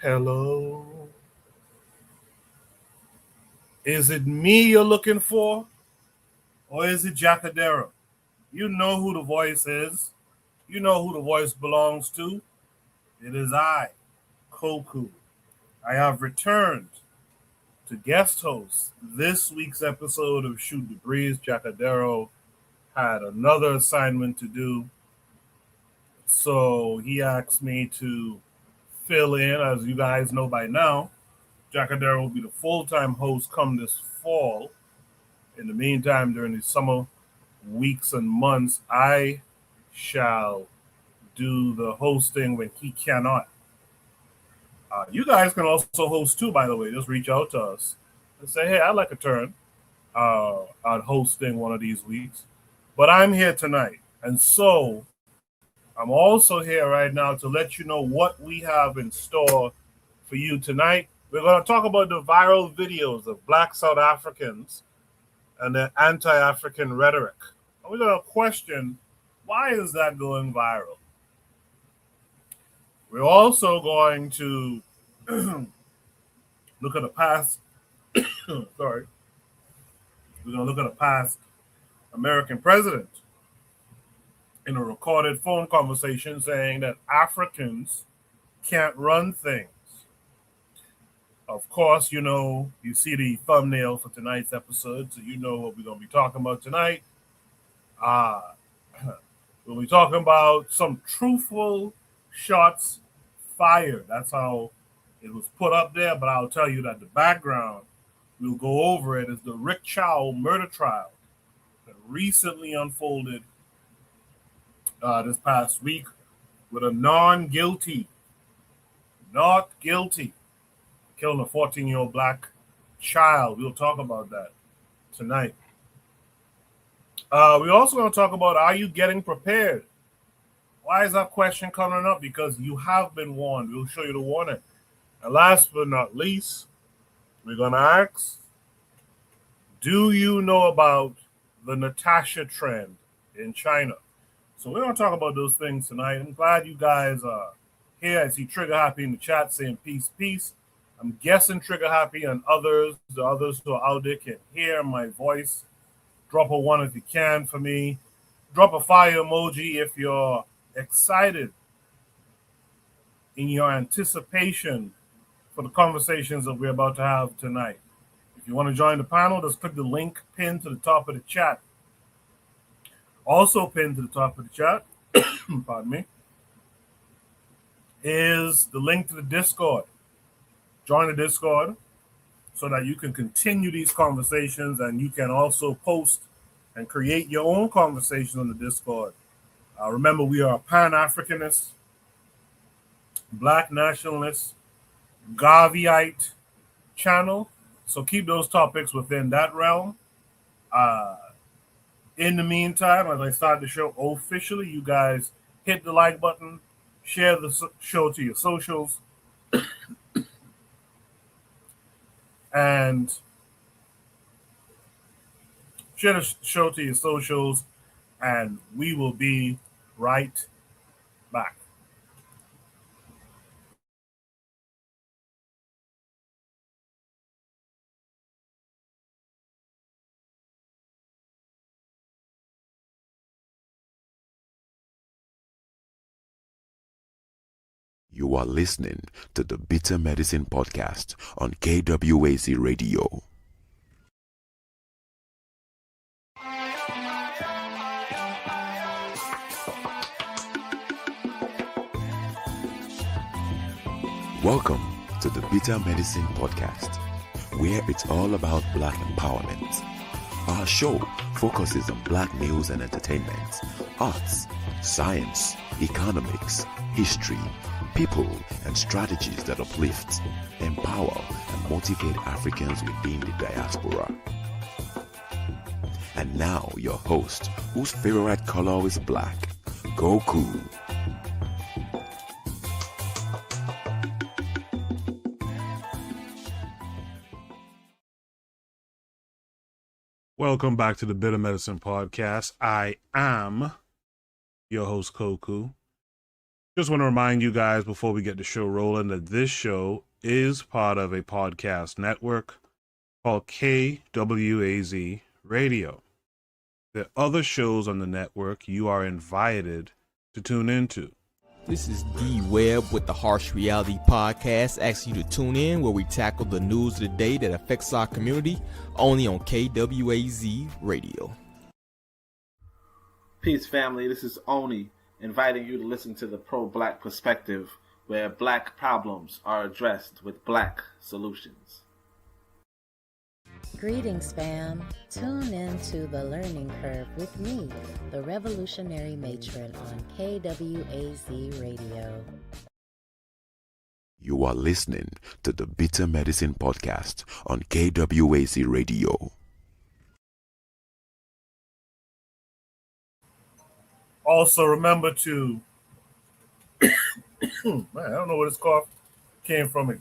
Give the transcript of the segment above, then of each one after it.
Hello. Is it me you're looking for? Or is it Jacadero? You know who the voice is. You know who the voice belongs to. It is I, Koku. I have returned to guest host this week's episode of Shoot the Breeze. Jacadero had another assignment to do, so he asked me to fill in. As you guys know by now, Jacadero will be the full-time host come this fall. In the meantime, during the summer weeks and months, I shall do the hosting when he cannot. You guys can also host too, by the way. Just reach out to us and say, hey, I'd like a turn on hosting one of these weeks. But I'm here tonight. And so I'm also here right now to let you know what we have in store for you tonight. We're going to talk about the viral videos of Black South Africans and their anti-African rhetoric. And we're going to question, why is that going viral? We're also going to look at a past, sorry, we're going to look at a past American president in a recorded phone conversation saying that Africans can't run things. Of course, you see the thumbnail for tonight's episode, so you know what we're going to be talking about tonight. We'll be talking about some truthful shots fired. That's how it was put up there, but I'll tell you that the background, we'll go over it, is the Rick Chow murder trial that recently unfolded this past week with a not guilty, killing a 14-year-old black child. We'll talk about that tonight. We're also going to talk about, are you getting prepared? Why is that question coming up? Because you have been warned. We'll show you the warning. And last but not least, we're going to ask, do you know about the NATASHA trend in China? So we're going to talk about those things tonight. I'm glad you guys are here. I see Trigger Happy in the chat saying peace, peace. I'm guessing Trigger Happy and the others who are out there can hear my voice. Drop a 1 if you can for me. Drop a fire emoji if you're excited in your anticipation for the conversations that we're about to have tonight. If you want to join the panel, just click the link pinned to the top of the chat. Also pinned to the top of the chat, pardon me, is the link to the Discord. Join the Discord so that you can continue these conversations, and you can also post and create your own conversation on the Discord. Remember, we are a Pan-Africanist, Black nationalist, Garveyite channel, so keep those topics within that realm. In the meantime, as I start the show officially, you guys hit the like button, share the show to your socials, and share the show to your socials, and we will be right back. You are listening to the Bitter Medicine Podcast on KWAC Radio. Welcome to the Bitter Medicine Podcast, where it's all about Black empowerment. Our show focuses on Black news and entertainment, arts, science, economics, history, people, and strategies that uplift, empower, and motivate Africans within the diaspora. And now your host, whose favorite color is black, Goku. Welcome back to the Bitter Medicine Podcast. I am your host, Koku. Just want to remind you guys before we get the show rolling that this show is part of a podcast network called KWAZ Radio. There are other shows on the network you are invited to tune into. This is D Webb with the Harsh Reality Podcast, asking you to tune in where we tackle the news of the day that affects our community, only on KWAZ Radio. Peace, family. This is Oni, inviting you to listen to the Pro-Black Perspective, where black problems are addressed with black solutions. Greetings, fam. Tune in to The Learning Curve with me, the revolutionary matron on KWAZ Radio. You are listening to the Bitter Medicine Podcast on KWAZ Radio. Also, remember to, man, I don't know where this cough came from.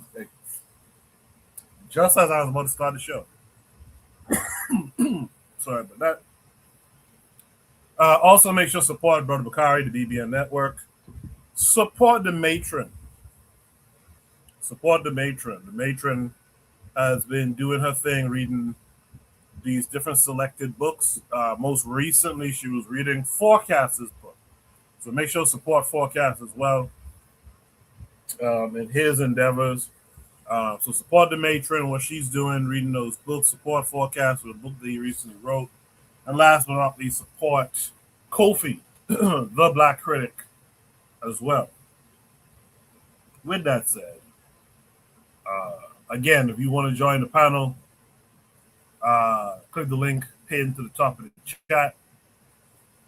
Just as I was about to start the show. Sorry about that. Also, make sure to support Brother Bakari, the BBN Network. Support the matron. Support the matron. The matron has been doing her thing, reading these different selected books. Most recently, she was reading Forecast's book. So make sure to support Forecast as well in his endeavors. So support the matron, what she's doing, reading those books. Support Forecast with a book that he recently wrote. And last but not least, support Kofi, the Black Critic, as well. With that said, again, if you want to join the panel, click the link pinned to the top of the chat,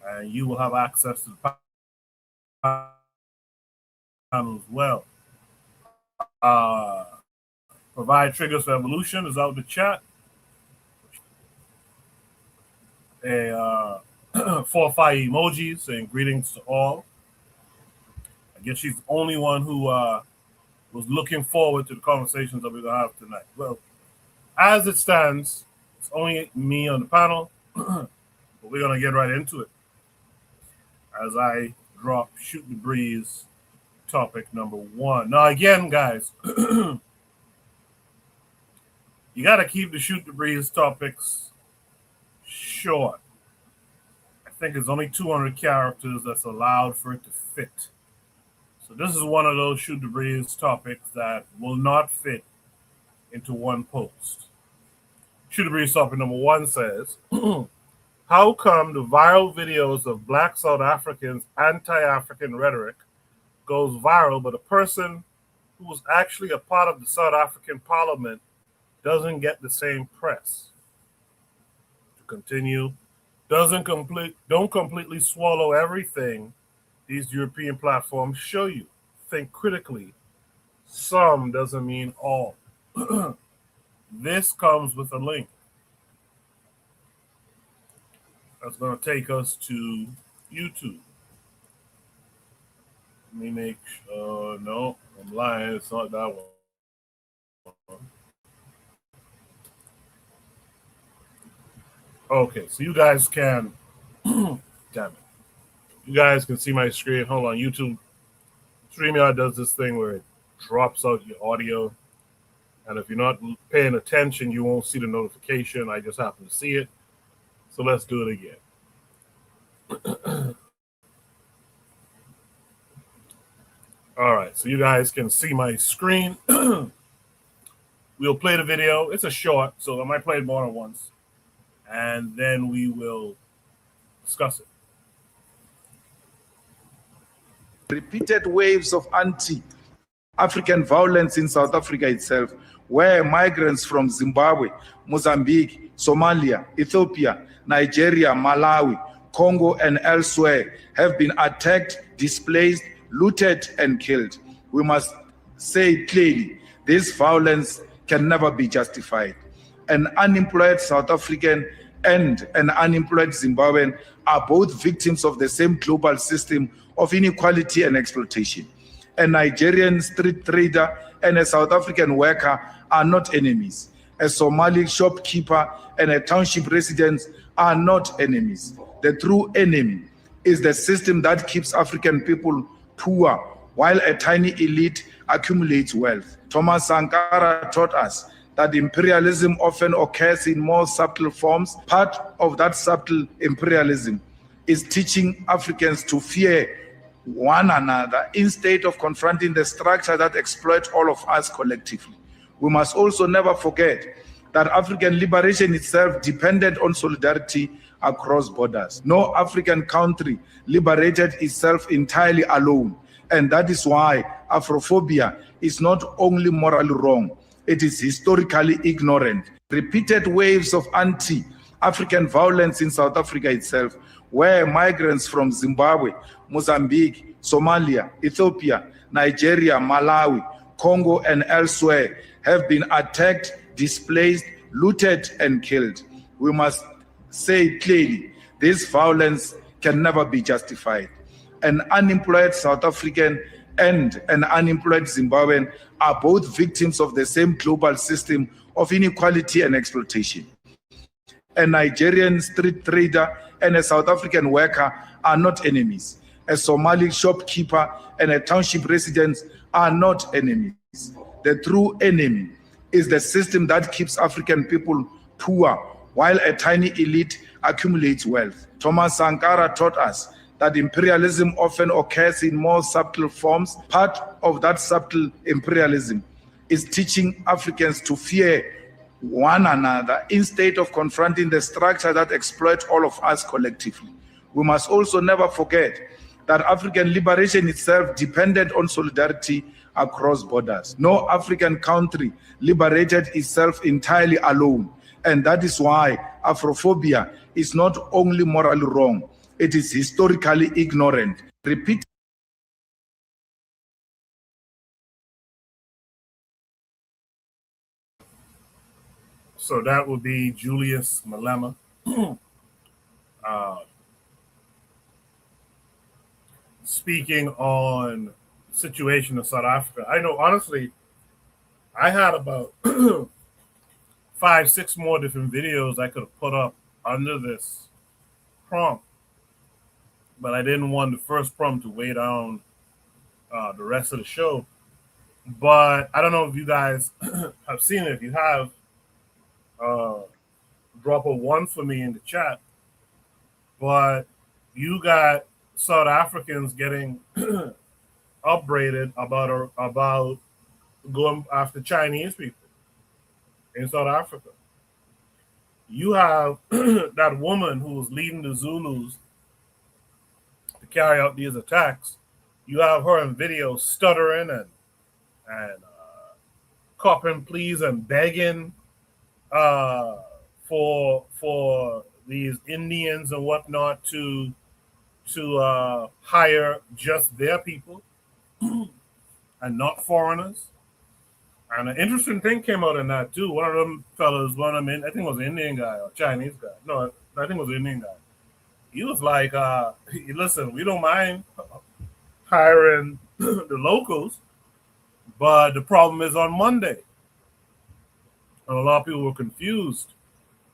and you will have access to the panel as well. Provide triggers for evolution is out in the chat. 4 or 5 emojis saying greetings to all. I guess she's the only one who was looking forward to the conversations that we're going to have tonight. Well, as it stands, it's only me on the panel, but we're going to get right into it as I drop Shoot the Breeze topic number 1. Now, again, guys, you got to keep the Shoot the Breeze topics short. I think it's only 200 characters that's allowed for it to fit. So this is one of those Shoot the Breeze topics that will not fit into one post. Shoot the Breeze topic number 1 says, how come the viral videos of Black South Africans' anti-African rhetoric goes viral, but a person who was actually a part of the South African Parliament doesn't get the same press? To continue, don't completely swallow everything these European platforms show you. Think critically. Some doesn't mean all. This comes with a link that's going to take us to YouTube. Let me make sure. No, I'm lying. It's not that one. Okay, so you guys can, damn it. You guys can see my screen. Hold on, YouTube. StreamYard does this thing where it drops out your audio. And if you're not paying attention, you won't see the notification. I just happen to see it. So let's do it again. All right, so you guys can see my screen. We'll play the video. It's a short, so I might play it more than once. And then we will discuss it. Repeated waves of anti-African violence in South Africa itself, where migrants from Zimbabwe, Mozambique, Somalia, Ethiopia, Nigeria, Malawi, Congo, and elsewhere have been attacked, displaced, looted, and killed. We must say clearly, this violence can never be justified. An unemployed South African and an unemployed Zimbabwean are both victims of the same global system of inequality and exploitation. A Nigerian street trader and a South African worker are not enemies. A Somali shopkeeper and a township resident are not enemies. The true enemy is the system that keeps African people poor, while a tiny elite accumulates wealth. Thomas Sankara taught us that imperialism often occurs in more subtle forms. Part of that subtle imperialism is teaching Africans to fear one another instead of confronting the structure that exploits all of us collectively. We must also never forget that African liberation itself depended on solidarity across borders. No African country liberated itself entirely alone, and that is why Afrophobia is not only morally wrong, it is historically ignorant. Repeated waves of anti-African violence in South Africa itself, where migrants from Zimbabwe, Mozambique, Somalia, Ethiopia, Nigeria, Malawi, Congo, and elsewhere have been attacked, displaced, looted, and killed. We must say clearly, this violence can never be justified. An unemployed South African and an unemployed Zimbabwean are both victims of the same global system of inequality and exploitation. A Nigerian street trader and a South African worker are not enemies. A Somali shopkeeper and a township resident are not enemies. The true enemy is the system that keeps African people poor while a tiny elite accumulates wealth. Thomas Sankara taught us that imperialism often occurs in more subtle forms. Part of that subtle imperialism is teaching Africans to fear one another instead of confronting the structure that exploits all of us collectively. We must also never forget that African liberation itself depended on solidarity across borders. No African country liberated itself entirely alone, and that is why Afrophobia is not only morally wrong, it is historically ignorant. Repeat. So that would be Julius Malema. Speaking on the situation in South Africa. I know, honestly, I had about 5-6 more different videos I could have put up under this prompt, but I didn't want the first prompt to weigh down the rest of the show. But I don't know if you guys have seen it. If you have, drop a 1 for me in the chat. But you got South Africans getting upbraided about going after Chinese people in South Africa. You have that woman who was leading the Zulus to carry out these attacks. You have her in video stuttering and copping pleas and begging for these Indians and whatnot to hire just their people and not foreigners. And an interesting thing came out in that too. One of them fellas, I think it was an Indian guy or Chinese guy. No, I think it was an Indian guy. He was like, listen, we don't mind hiring the locals, but the problem is on Monday. And a lot of people were confused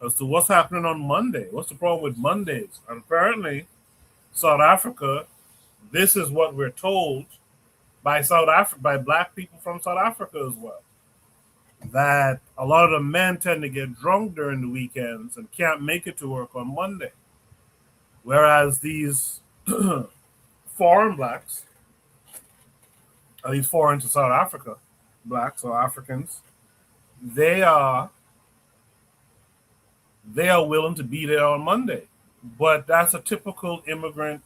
as to what's happening on Monday. What's the problem with Mondays? And apparently, South Africa, this is what we're told by black people from South Africa as well, that a lot of the men tend to get drunk during the weekends and can't make it to work on Monday. Whereas these foreign blacks, at least foreign to South Africa, blacks or Africans, they are willing to be there on Monday. But that's a typical immigrant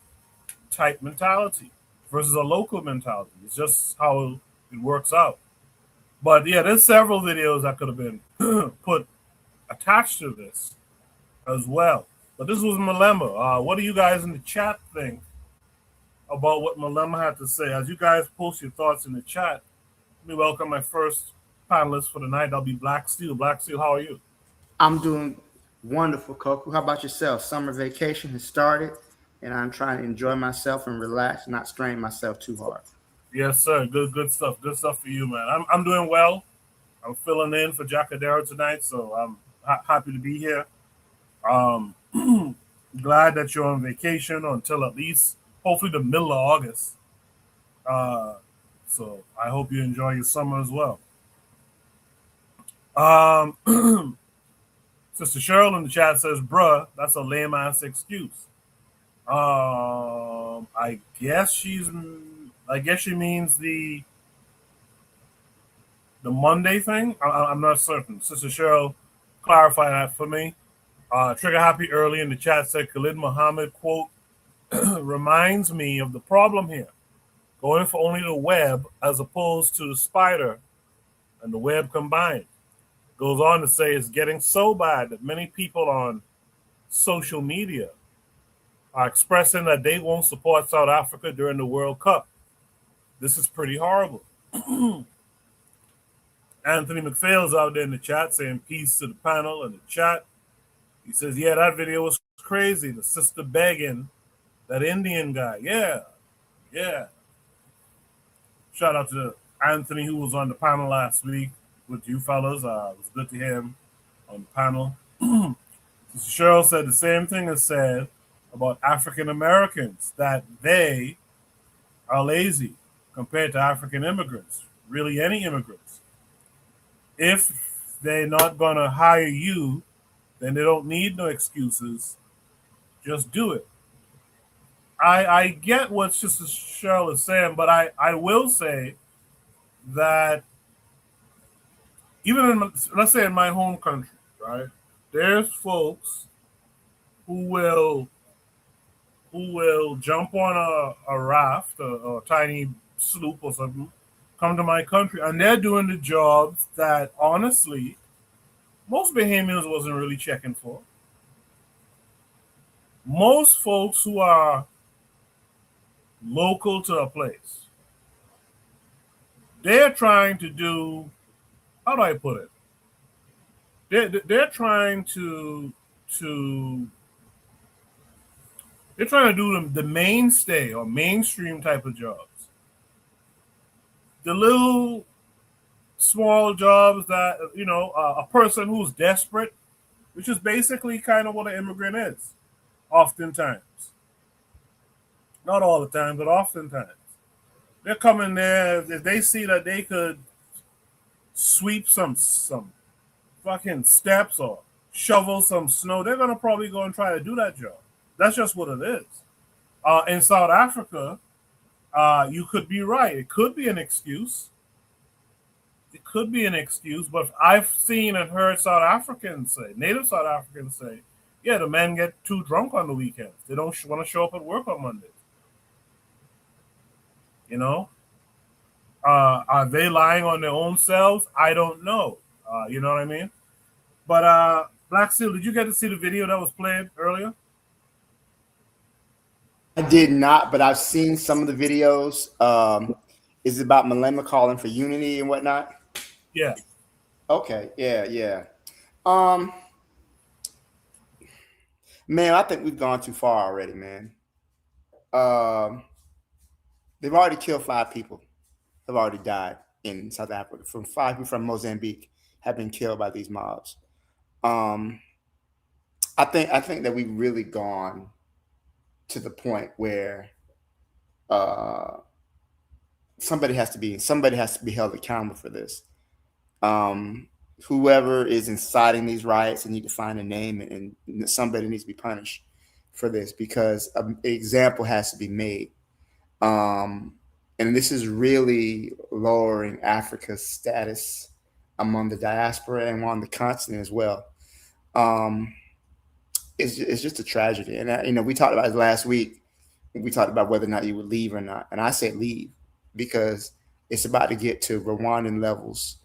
type mentality versus a local mentality. It's just how it works out. But yeah, there's several videos that could have been put attached to this as well. But this was Malema. What do you guys in the chat think about what Malema had to say? As you guys post your thoughts in the chat, let me welcome my first panelist for the night. That'll be Black Steel. Black Steel, how are you? I'm doing wonderful, Coco. How about yourself? Summer vacation has started, and I'm trying to enjoy myself and relax, not strain myself too hard. Yes, sir. Good stuff. Good stuff for you, man. I'm doing well. I'm filling in for Jacadero tonight, so I'm happy to be here. Glad that you're on vacation until at least hopefully the middle of August. So I hope you enjoy your summer as well. Sister Cheryl in the chat says, "Bruh, that's a lame ass excuse." I guess she means the Monday thing. I'm not certain. Sister Cheryl, clarify that for me. Trigger Happy early in the chat said Khalid Muhammad quote reminds me of the problem here. Going for only the web as opposed to the spider and the web combined. Goes on to say it's getting so bad that many people on social media are expressing that they won't support South Africa during the World Cup. This is pretty horrible. Anthony McPhail's out there in the chat saying peace to the panel and the chat. He says, yeah, that video was crazy. The sister begging that Indian guy. Yeah. Shout out to Anthony, who was on the panel last week with you fellas. It was good to hear him on the panel. Sister Cheryl said the same thing is said about African Americans, that they are lazy compared to African immigrants, really any immigrants. If they're not going to hire you, then they don't need no excuses. Just do it. I get what Sister Cheryl is saying, but I will say that even in, let's say in my home country, right, there's folks who will jump on a raft, a tiny sloop or something, come to my country, and they're doing the jobs that honestly most Bahamians wasn't really checking for. Most folks who are local to a place, they're trying to do, how do I put it? They're trying to they're trying to do the mainstay or mainstream type of jobs. The little small jobs that, a person who's desperate, which is basically kind of what an immigrant is, oftentimes. Not all the time, but oftentimes. They're coming there, if they see that they could sweep some fucking steps or shovel some snow, they're going to probably go and try to do that job. That's just what it is. In South Africa, you could be right. It could be an excuse. But I've seen and heard South Africans say, native South Africans say, yeah, the men get too drunk on the weekends. They don't want to show up at work on Mondays. Are they lying on their own selves? I don't know. You know what I mean? But Black Seal, did you get to see the video that was played earlier? I did not, but I've seen some of the videos. Is it about Malema calling for unity and whatnot? Yeah. Okay. Yeah. Man, I think we've gone too far already, man. They've already killed 5 people. Have already died in South Africa. From 5 people from Mozambique have been killed by these mobs. I think that we've really gone to the point where somebody has to be held accountable for this. Whoever is inciting these riots, they need to find a name, and somebody needs to be punished for this, because an example has to be made. And this is really lowering Africa's status among the diaspora and on the continent as well. It's just a tragedy. And we talked about it last week. We talked about whether or not you would leave or not. And I said leave, because it's about to get to Rwandan levels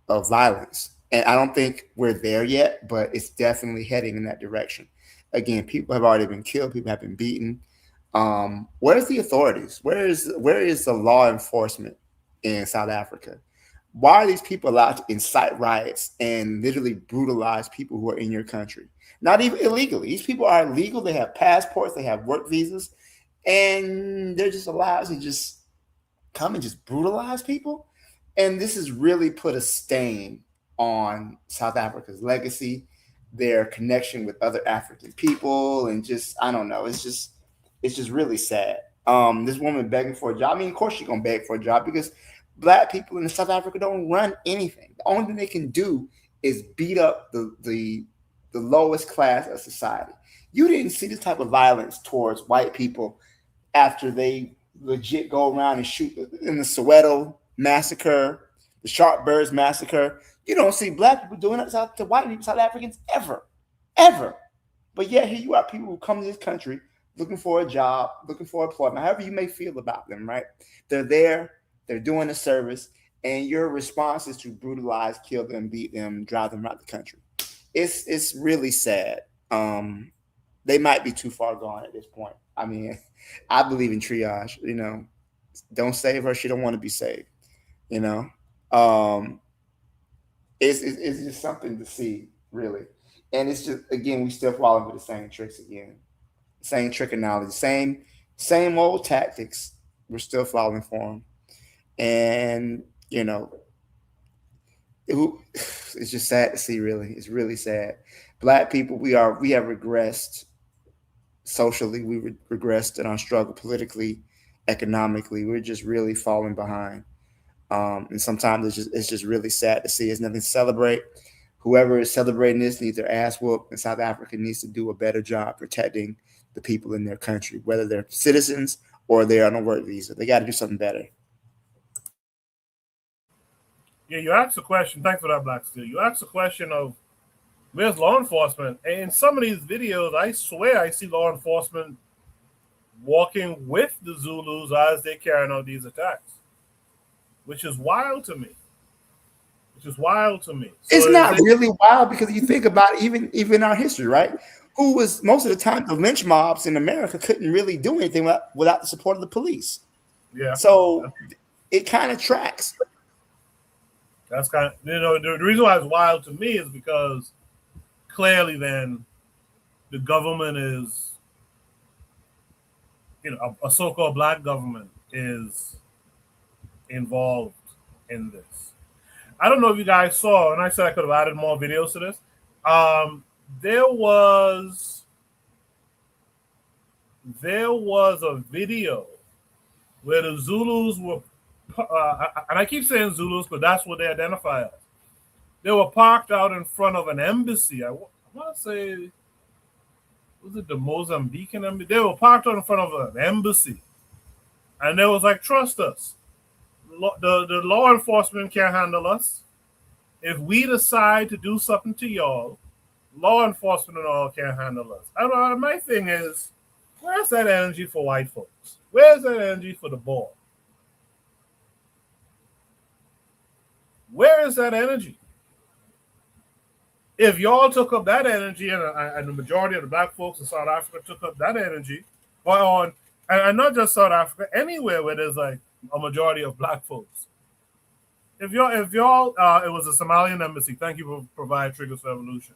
of violence. And I don't think we're there yet, but it's definitely heading in that direction. Again, people have already been killed. People have been beaten. Where's the authorities? Where is the law enforcement in South Africa? Why are these people allowed to incite riots and literally brutalize people who are in your country? Not even illegally. These people are legal. They have passports. They have work visas. And they're just allowed to just come and just brutalize people. And this has really put a stain on South Africa's legacy, their connection with other African people, and just, I don't know. It's just really sad. This woman begging for a job. I mean, of course she's gonna beg for a job because Black people in South Africa don't run anything. The only thing they can do is beat up the lowest class of society. You didn't see this type of violence towards white people after they legit go around and shoot in the Soweto massacre, the Sharpsburg massacre. You don't see Black people doing it to white people, South Africans, ever. But yet here you are, people who come to this country looking for a job, looking for employment, however you may feel about them, right? They're there, they're doing a service, and your response is to brutalize, kill them, beat them, drive them out the country. It's really sad. They might be too far gone at this point. I mean, I believe in triage, don't save her. She don't want to be saved, It's just something to see, really. And it's just, again, we still falling for the same tricks again. Same trick-o-knowledge, same old tactics. We're still falling for them. And, it's just sad to see, really. It's really sad. Black people, we have regressed socially. We regressed in our struggle politically, economically. We're just really falling behind. And sometimes it's just really sad to see. There's nothing to celebrate. Whoever is celebrating this needs their ass whooped, and South Africa needs to do a better job protecting the people in their country, whether they're citizens or they're on a work visa. They got to do something better. Yeah, you asked a question. Thanks for that, Black Steel. You asked a question of where's law enforcement? And in some of these videos, I swear I see law enforcement walking with the Zulus as they're carrying out these attacks, which is wild to me. So it's not really wild because you think about even our history, right? Who was most of the time the lynch mobs in America couldn't really do anything without the support of the police. Yeah. So it kind of tracks. That's kind of, the reason why it's wild to me is because clearly then the government is, a so-called Black government is involved in this. I don't know if you guys saw, and I said I could have added more videos to this. There was a video where the Zulus were, and I keep saying Zulus because that's what they identify as. They were parked out in front of an embassy. I want to say, was it the Mozambican embassy? They were parked out in front of an embassy, and they was like, "Trust us. The law enforcement can't handle us. If we decide to do something to y'all, law enforcement and all can't handle us." My thing is, where's that energy for white folks? Where's that energy for the ball? Where is that energy? If y'all took up that energy, and the majority of the Black folks in South Africa took up that energy, and not just South Africa, anywhere where there's like a majority of Black folks. If y'all, it was a Somalian embassy. Thank you for providing triggers for evolution.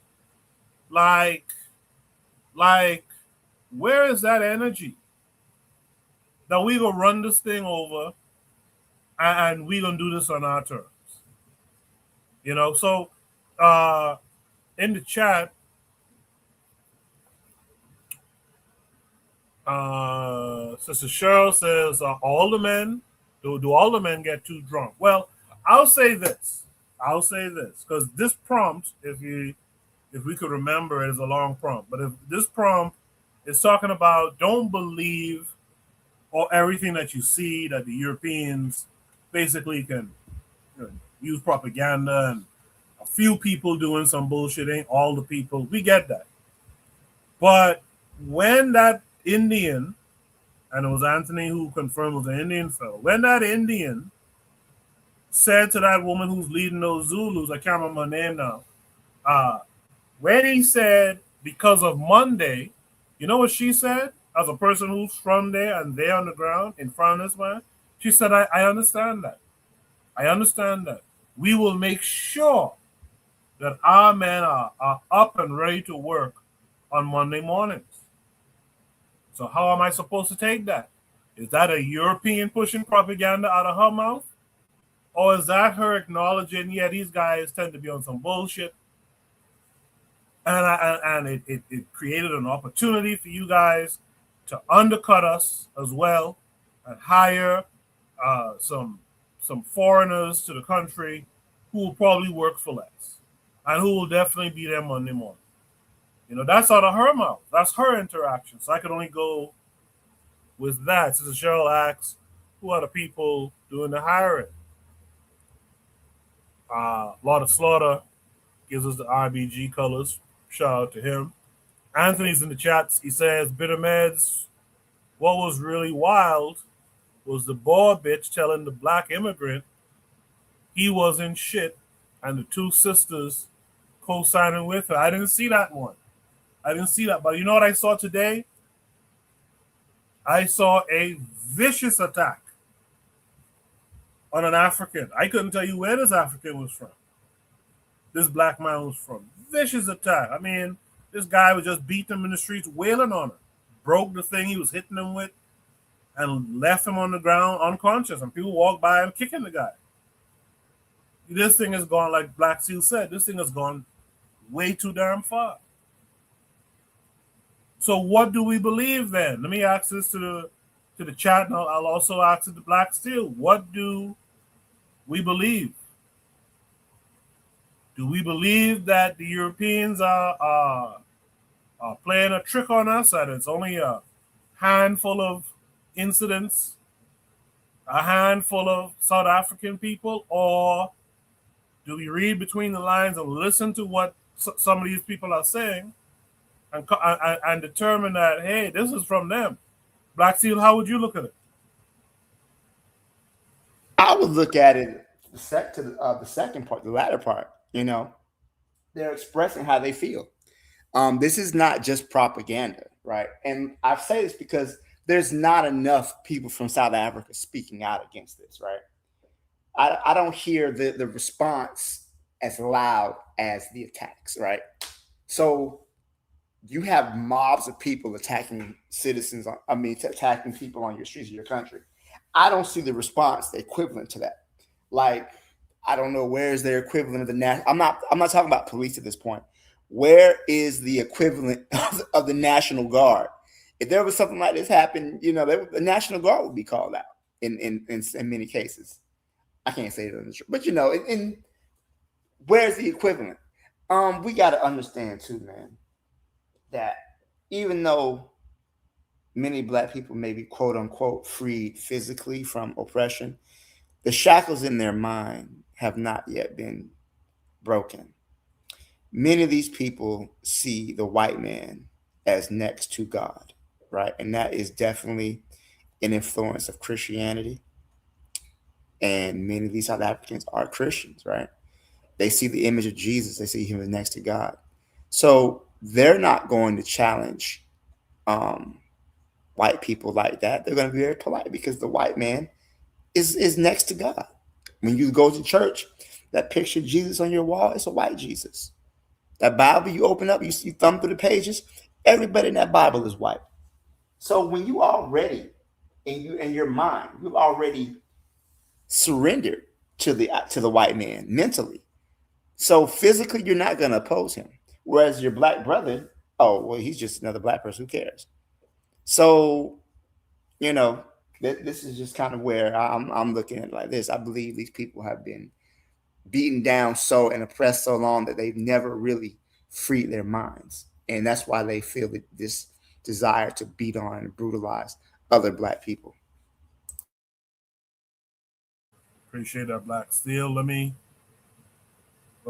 Like, where is that energy? That we gonna run this thing over, and we gonna do this on our terms. So in the chat, Sister Cheryl says, all the men, do all the men get too drunk? Well, I'll say this, because this prompt, if we could remember it, is a long prompt. But if this prompt is talking about don't believe or everything that you see, that the Europeans basically can use propaganda and a few people doing some bullshit, ain't all the people. We get that. But when that Indian, and it was Anthony who confirmed it was an Indian fellow, when that Indian said to that woman who's leading those Zulus, I can't remember her name now, when he said, because of Monday, you know what she said? As a person who's from there and there on the ground in front of this man, she said, I understand that. I understand that. We will make sure that our men are up and ready to work on Monday mornings. So how am I supposed to take that? Is that a European pushing propaganda out of her mouth? Or is that her acknowledging, yeah, these guys tend to be on some bullshit, and it created an opportunity for you guys to undercut us as well and hire some foreigners to the country who will probably work for less and who will definitely be there Monday morning. That's out of her mouth. That's her interaction. So I could only go with that. Sister Cheryl asks, who are the people doing the hiring? Lord of Slaughter gives us the RBG colors. Shout out to him. Anthony's in the chats. He says, Bitter Meds, what was really wild was the boy bitch telling the black immigrant he wasn't shit and the two sisters co-signing with her. I didn't see that one. I didn't see that. But you know what I saw today? I saw a vicious attack on an African. I couldn't tell you where this African was from. This black man was from. Vicious attack. I mean, this guy was just beating him in the streets, wailing on him. Broke the thing he was hitting him with and left him on the ground unconscious. And people walked by him kicking the guy. This thing has gone, like Black Seal said, this thing has gone way too damn far. So what do we believe then? Let me ask this to the chat, and I'll also ask it to Black Steel. What do we believe? Do we believe that the Europeans are playing a trick on us, that it's only a handful of incidents, a handful of South African people, or do we read between the lines and listen to what some of these people are saying and determine that, hey, this is from them? Black Seal, how would you look at it? I would look at it the second part, the latter part. They're expressing how they feel. This is not just propaganda, right? And I say this because there's not enough people from South Africa speaking out against this, right? I don't hear the response as loud as the attacks, right? So you have mobs of people attacking citizens. Attacking people on your streets of your country. I don't see the response equivalent to that. Like, I don't know, where is their equivalent of the national? I'm not talking about police at this point. Where is the equivalent of the National Guard? If there was something like this happen, the National Guard would be called out in many cases. I can't say it, but in where's the equivalent? We got to understand too, man, that even though many black people may be quote unquote freed physically from oppression, the shackles in their mind have not yet been broken. Many of these people see the white man as next to God, right? And that is definitely an influence of Christianity. And many of these South Africans are Christians, right? They see the image of Jesus. They see him as next to God. So they're not going to challenge white people like that. They're going to be very polite because the white man is next to God. When you go to church, that picture of Jesus on your wall, it's a white Jesus. That Bible you open up, you thumb through the pages, everybody in that Bible is white. So when you already, in your mind, you've already surrendered to the white man mentally. So physically, you're not going to oppose him. Whereas your black brother, oh, well, he's just another black person. Who cares? So, this is just kind of where I'm looking at it like this. I believe these people have been beaten down and oppressed so long that they've never really freed their minds. And that's why they feel this desire to beat on and brutalize other black people. Appreciate that, Black Steel. Let me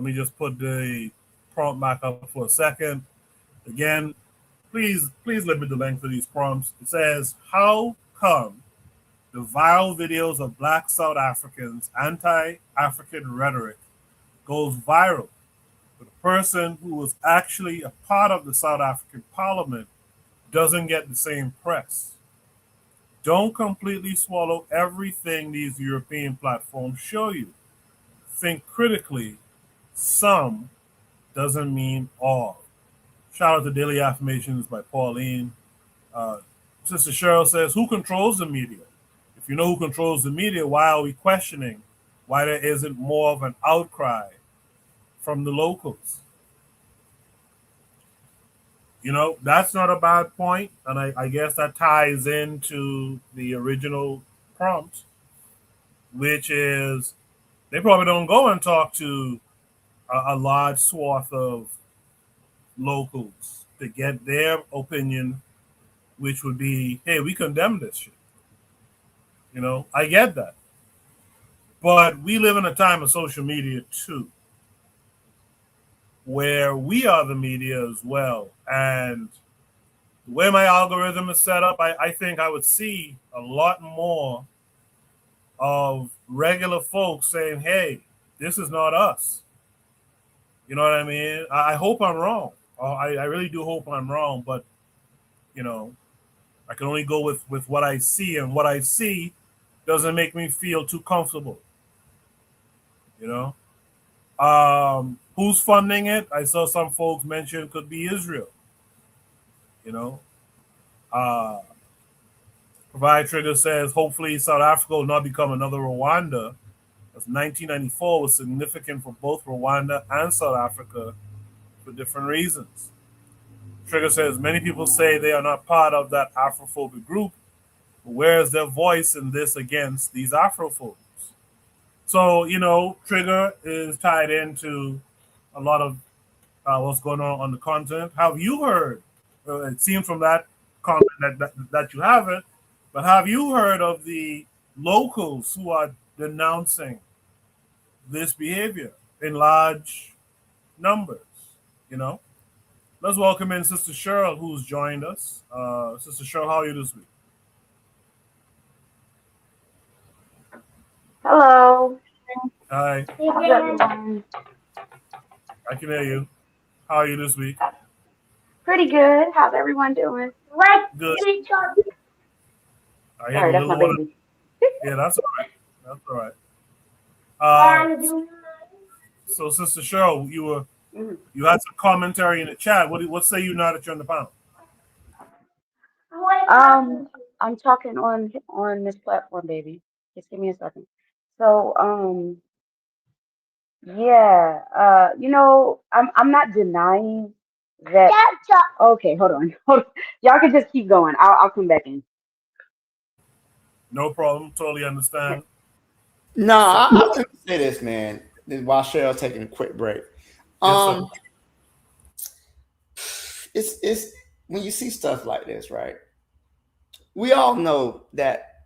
just put the prompt back up for a second. Again, please limit the length of these prompts. It says, how come the viral videos of black South Africans' anti-African rhetoric goes viral, but a person who was actually a part of the South African parliament doesn't get the same press? Don't completely swallow everything these European platforms show you. Think critically. Some doesn't mean all. Shout out to Daily Affirmations by Pauline. Sister Cheryl says, who controls the media? If you know who controls the media, why are we questioning why there isn't more of an outcry from the locals? That's not a bad point, and I guess that ties into the original prompt, which is they probably don't go and talk to a large swath of locals to get their opinion, which would be, hey, we condemn this shit. I get that. But we live in a time of social media too, where we are the media as well. And the way my algorithm is set up, I think I would see a lot more of regular folks saying, hey, this is not us. You know what I mean? I hope I'm wrong. I really do hope I'm wrong, but you know, I can only go with what I see, and what I see doesn't make me feel too comfortable. You know, who's funding it? I saw some folks mention could be Israel. You know, uh, Provide Trigger says hopefully South Africa will not become another Rwanda, as 1994 was significant for both Rwanda and South Africa for different reasons. Trigger says many people say they are not part of that Afrophobic group. Where is their voice in this against these Afrophobes? So, Trigger is tied into a lot of what's going on the continent. Have you heard? It seems from that comment that you haven't, but have you heard of the locals who are denouncing this behavior in large numbers? You know, let's welcome in Sister Cheryl, who's joined us. Sister Cheryl, how are you this week? Hello. Hi, How's everyone? I can hear you. How are you this week? Pretty good. How's everyone doing? Good. I hear the Sorry, that's my little one. baby. Yeah, that's all right. That's all right. Uh, so, Sister Cheryl, Mhm. you had some commentary in the chat. What say you now that you're on the panel? Um, I'm talking on this platform, baby. Just give me a second. So, yeah, I'm not denying that. Okay, hold on. Hold on. Y'all can just keep going. I'll come back in. No problem. Totally understand. No, So, I'll just say this, man. While Cheryl's taking a quick break, yes, sir. um, it's when you see stuff like this, right? We all know that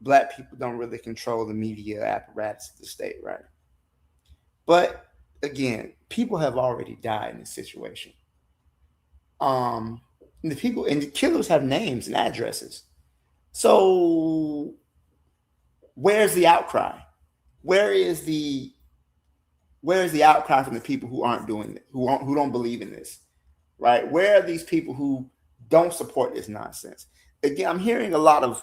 black people don't really control the media apparatus of the state, right? But again, people have already died in this situation. Um, and the people and the killers have names and addresses. So where's the outcry? Where is the outcry from the people who aren't doing it, who don't believe in this, right? Where are these people who don't support this nonsense? Again, I'm hearing a lot of,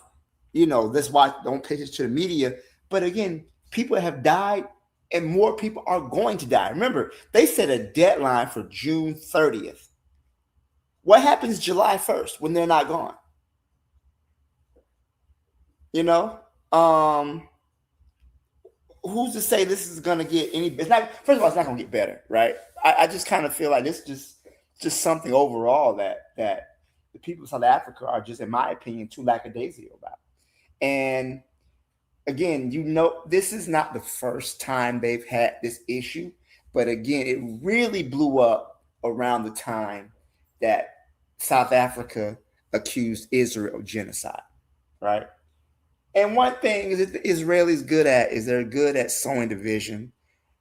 this why don't pay attention to the media. But again, people have died, and more people are going to die. Remember, they set a deadline for June 30th. What happens July 1st when they're not gone? You know, who's to say this is going to get any? It's not. First of all, it's not going to get better, right? I just kind of feel like this just something overall that the people of South Africa are just, in my opinion, too lackadaisical about. And again, this is not the first time they've had this issue, but again, it really blew up around the time that South Africa accused Israel of genocide, right? And one thing is that the Israelis good at is they're good at sowing division.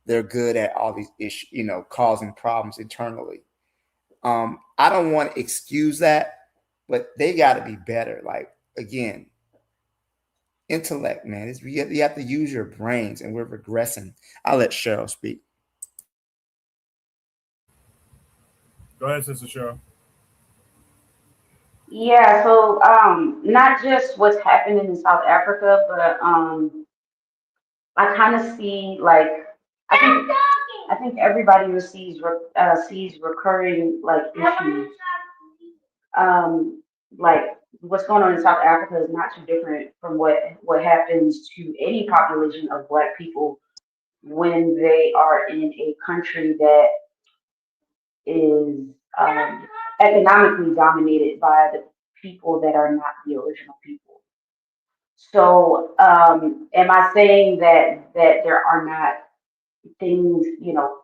They're good at all these issues, causing problems internally. I don't want to excuse that, but they got to be better. Like, again, intellect, man. You have to use your brains, and we're regressing. I'll let Cheryl speak. Go ahead, Sister Cheryl. Yeah, so not just what's happening in South Africa, but I kind of see like I think I think everybody sees recurring like issues. Like what's going on in South Africa is not too different from what happens to any population of Black people when they are in a country that is economically dominated by the people that are not the original people. So, am I saying that there are not things,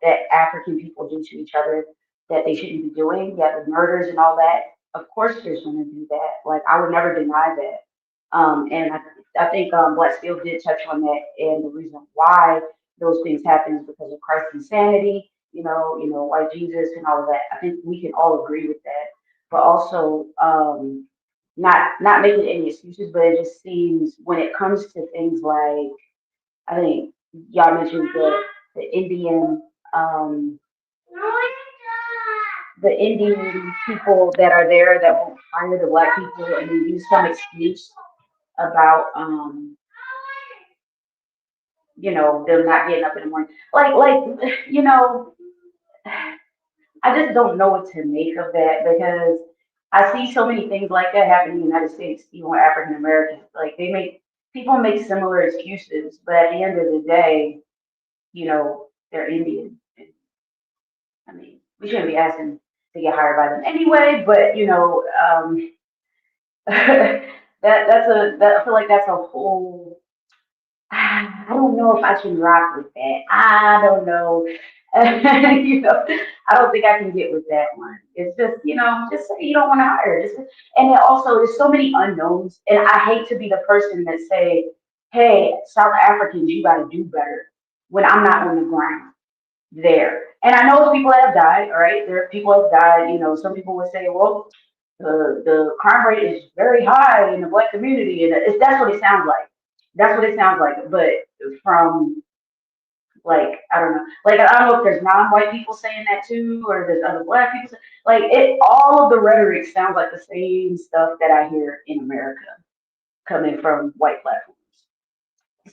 that African people do to each other that they shouldn't be doing? Yeah, the murders and all that. Of course, there's going to do that. Like, I would never deny that. And I think Black Steel did touch on that, and the reason why those things happen is because of Christ's insanity. White Jesus and all of that. I think we can all agree with that. But also, not making any excuses, but it just seems when it comes to things like, I think y'all mentioned the Indian um, the Indian people that are there that won't hire the Black people and they use some excuse about them not getting up in the morning. You know, I just don't know what to make of that because I see so many things like that happen in the United States, even with African Americans. Like people make similar excuses, but at the end of the day, they're Indian. I mean, we shouldn't be asking to get hired by them anyway, but I feel like that's a whole. I don't know if I can rock with that. I don't know. I don't think I can get with that one. It's just say you don't want to hire. And it also there's so many unknowns, and I hate to be the person that say, "Hey, South Africans, you got to do better," when I'm not on the ground there. And I know people have died. All right, there are people have died. Some people would say, "Well, the crime rate is very high in the Black community," and that's what it sounds like. That's what it sounds like. But from I don't know, I don't know if there's non-white people saying that too, or there's other Black people. All of the rhetoric sounds like the same stuff that I hear in America coming from white platforms.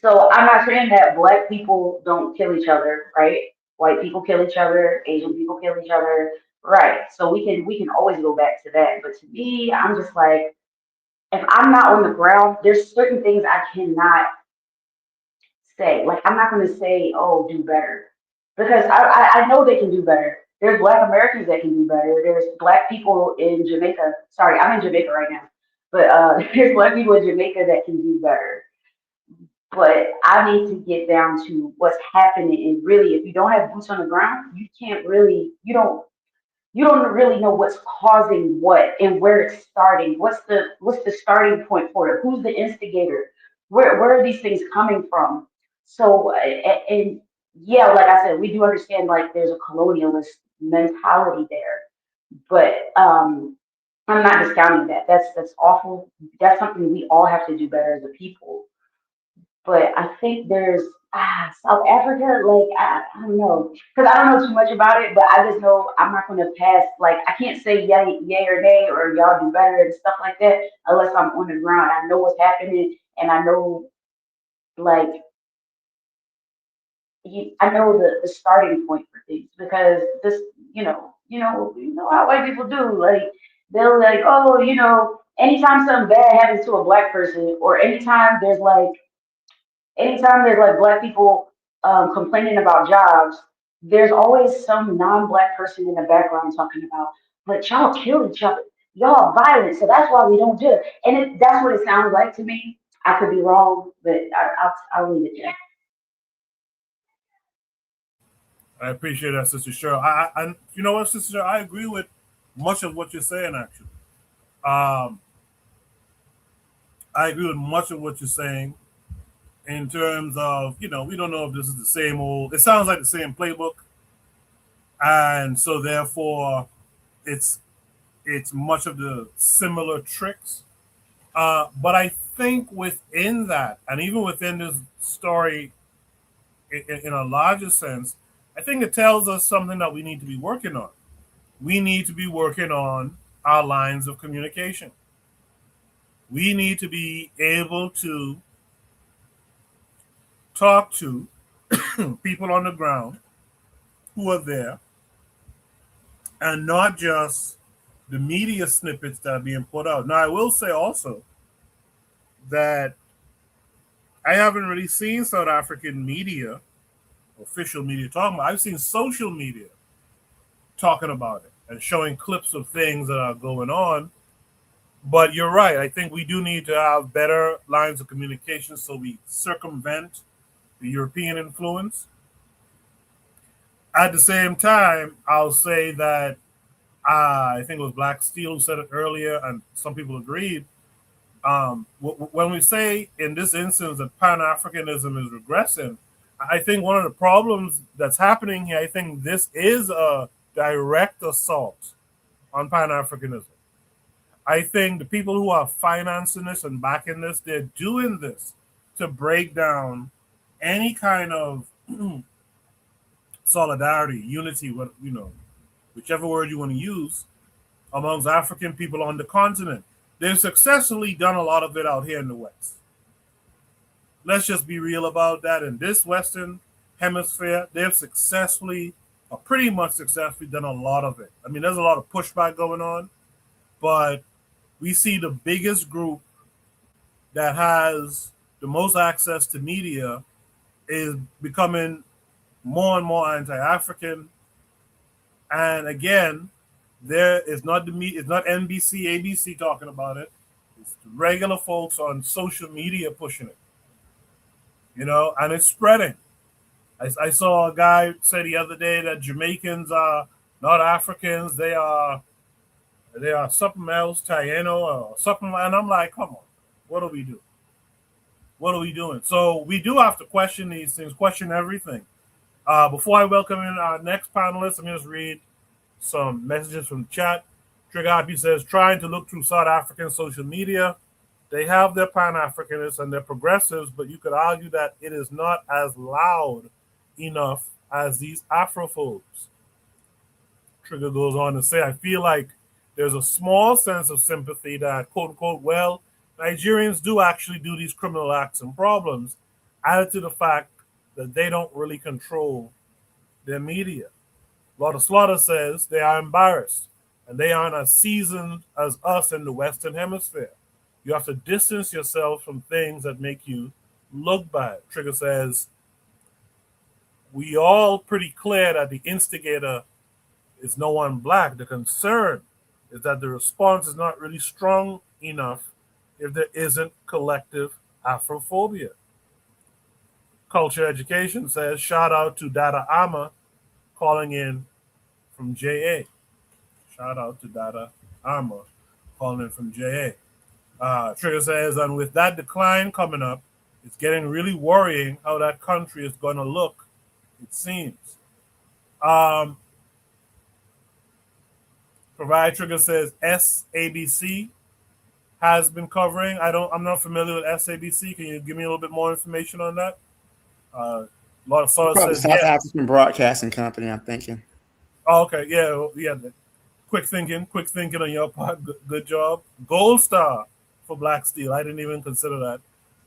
So I'm not saying that Black people don't kill each other, right? White people kill each other, Asian people kill each other, right? So we can always go back to that. But to me, I'm just like, if I'm not on the ground, there's certain things I cannot say. Like I'm not going to say, "Oh, do better," because I know they can do better. There's Black Americans that can do better. There's Black people in Jamaica. Sorry, I'm in Jamaica right now, but there's Black people in Jamaica that can do better. But I need to get down to what's happening. And really, if you don't have boots on the ground, you don't really know what's causing what and where it's starting. What's the starting point for it? Who's the instigator? Where are these things coming from? So and yeah, like I said, we do understand like there's a colonialist mentality there, but I'm not discounting that. That's awful. That's something we all have to do better as a people. But I think there's South Africa, I don't know, because I don't know too much about it, but I just know I'm not going to pass. Like I can't say yay or nay or y'all do better and stuff like that unless I'm on the ground. I know what's happening, and I know like I know the starting point for things because this, how white people do. Like they'll like, oh, anytime something bad happens to a Black person, or anytime there's like Black people complaining about jobs, there's always some non-Black person in the background talking about, but y'all kill each other, y'all violent, so that's why we don't do it. And that's what it sounds like to me. I could be wrong, but I'll leave it there. I appreciate that, Sister Cheryl. You know what, Sister Cheryl, I agree with much of what you're saying. Actually, um, I agree with much of what you're saying in terms of we don't know if this is the same old. It sounds like the same playbook, and so therefore, it's much of the similar tricks. But I think within that, and even within this story, in a larger sense, I think it tells us something that we need to be working on. We need to be working on our lines of communication. We need to be able to talk to people on the ground who are there and not just the media snippets that are being put out. Now, I will say also that I haven't really seen South African media, official media talking about it. I've seen social media talking about it. and showing clips of things that are going on. But you're right. I think we do need to have better lines of communication so we circumvent the European influence. At the same time, I'll say that I think it was Black Steel who said it earlier, and some people agreed. When we say in this instance that Pan-Africanism is regressing, I think one of the problems that's happening here, I think this is a direct assault on Pan-Africanism. I think the people who are financing this and backing this, they're doing this to break down any kind of solidarity, unity, whichever word you want to use, amongst African people on the continent. They've successfully done a lot of it out here in the West. Let's just be real about that. In this Western hemisphere, they've successfully, or pretty much successfully, done a lot of it. I mean, there's a lot of pushback going on, but we see the biggest group that has the most access to media is becoming more and more anti-African. And again, there is not it's not NBC, ABC talking about it. It's the regular folks on social media pushing it. And it's spreading. I saw a guy say the other day that Jamaicans are not Africans. They are something else, Taino or something. And I'm like, come on, what do we do? What are we doing? So we do have to question these things, question everything. Before I welcome in our next panelist, I'm going to just read some messages from the chat. Trigger Happy says, trying to look through South African social media. They have their Pan-Africanists and their progressives, but you could argue that it is not as loud enough as these Afrophobes. Trigger goes on to say, I feel like there's a small sense of sympathy that, quote unquote, well, Nigerians do actually do these criminal acts and problems, added to the fact that they don't really control their media. Lord of Slaughter says they are embarrassed and they aren't as seasoned as us in the Western Hemisphere. You have to distance yourself from things that make you look bad. Trigger says, we all pretty clear that the instigator is no one black. The concern is that the response is not really strong enough if there isn't collective Afrophobia. Culture Education says, shout out to Dada Ama calling in from JA. Shout out to Dada Ama calling in from JA. Trigger says, and with that decline coming up, it's getting really worrying how that country is going to look, it seems. Provide Trigger says SABC has been covering. I'm not familiar with SABC. Can you give me a little bit more information on that? Lot of says South African Broadcasting Company, I'm thinking. Oh, okay, yeah. Quick thinking on your part. Good job. Gold star for Black Steel. I didn't even consider that.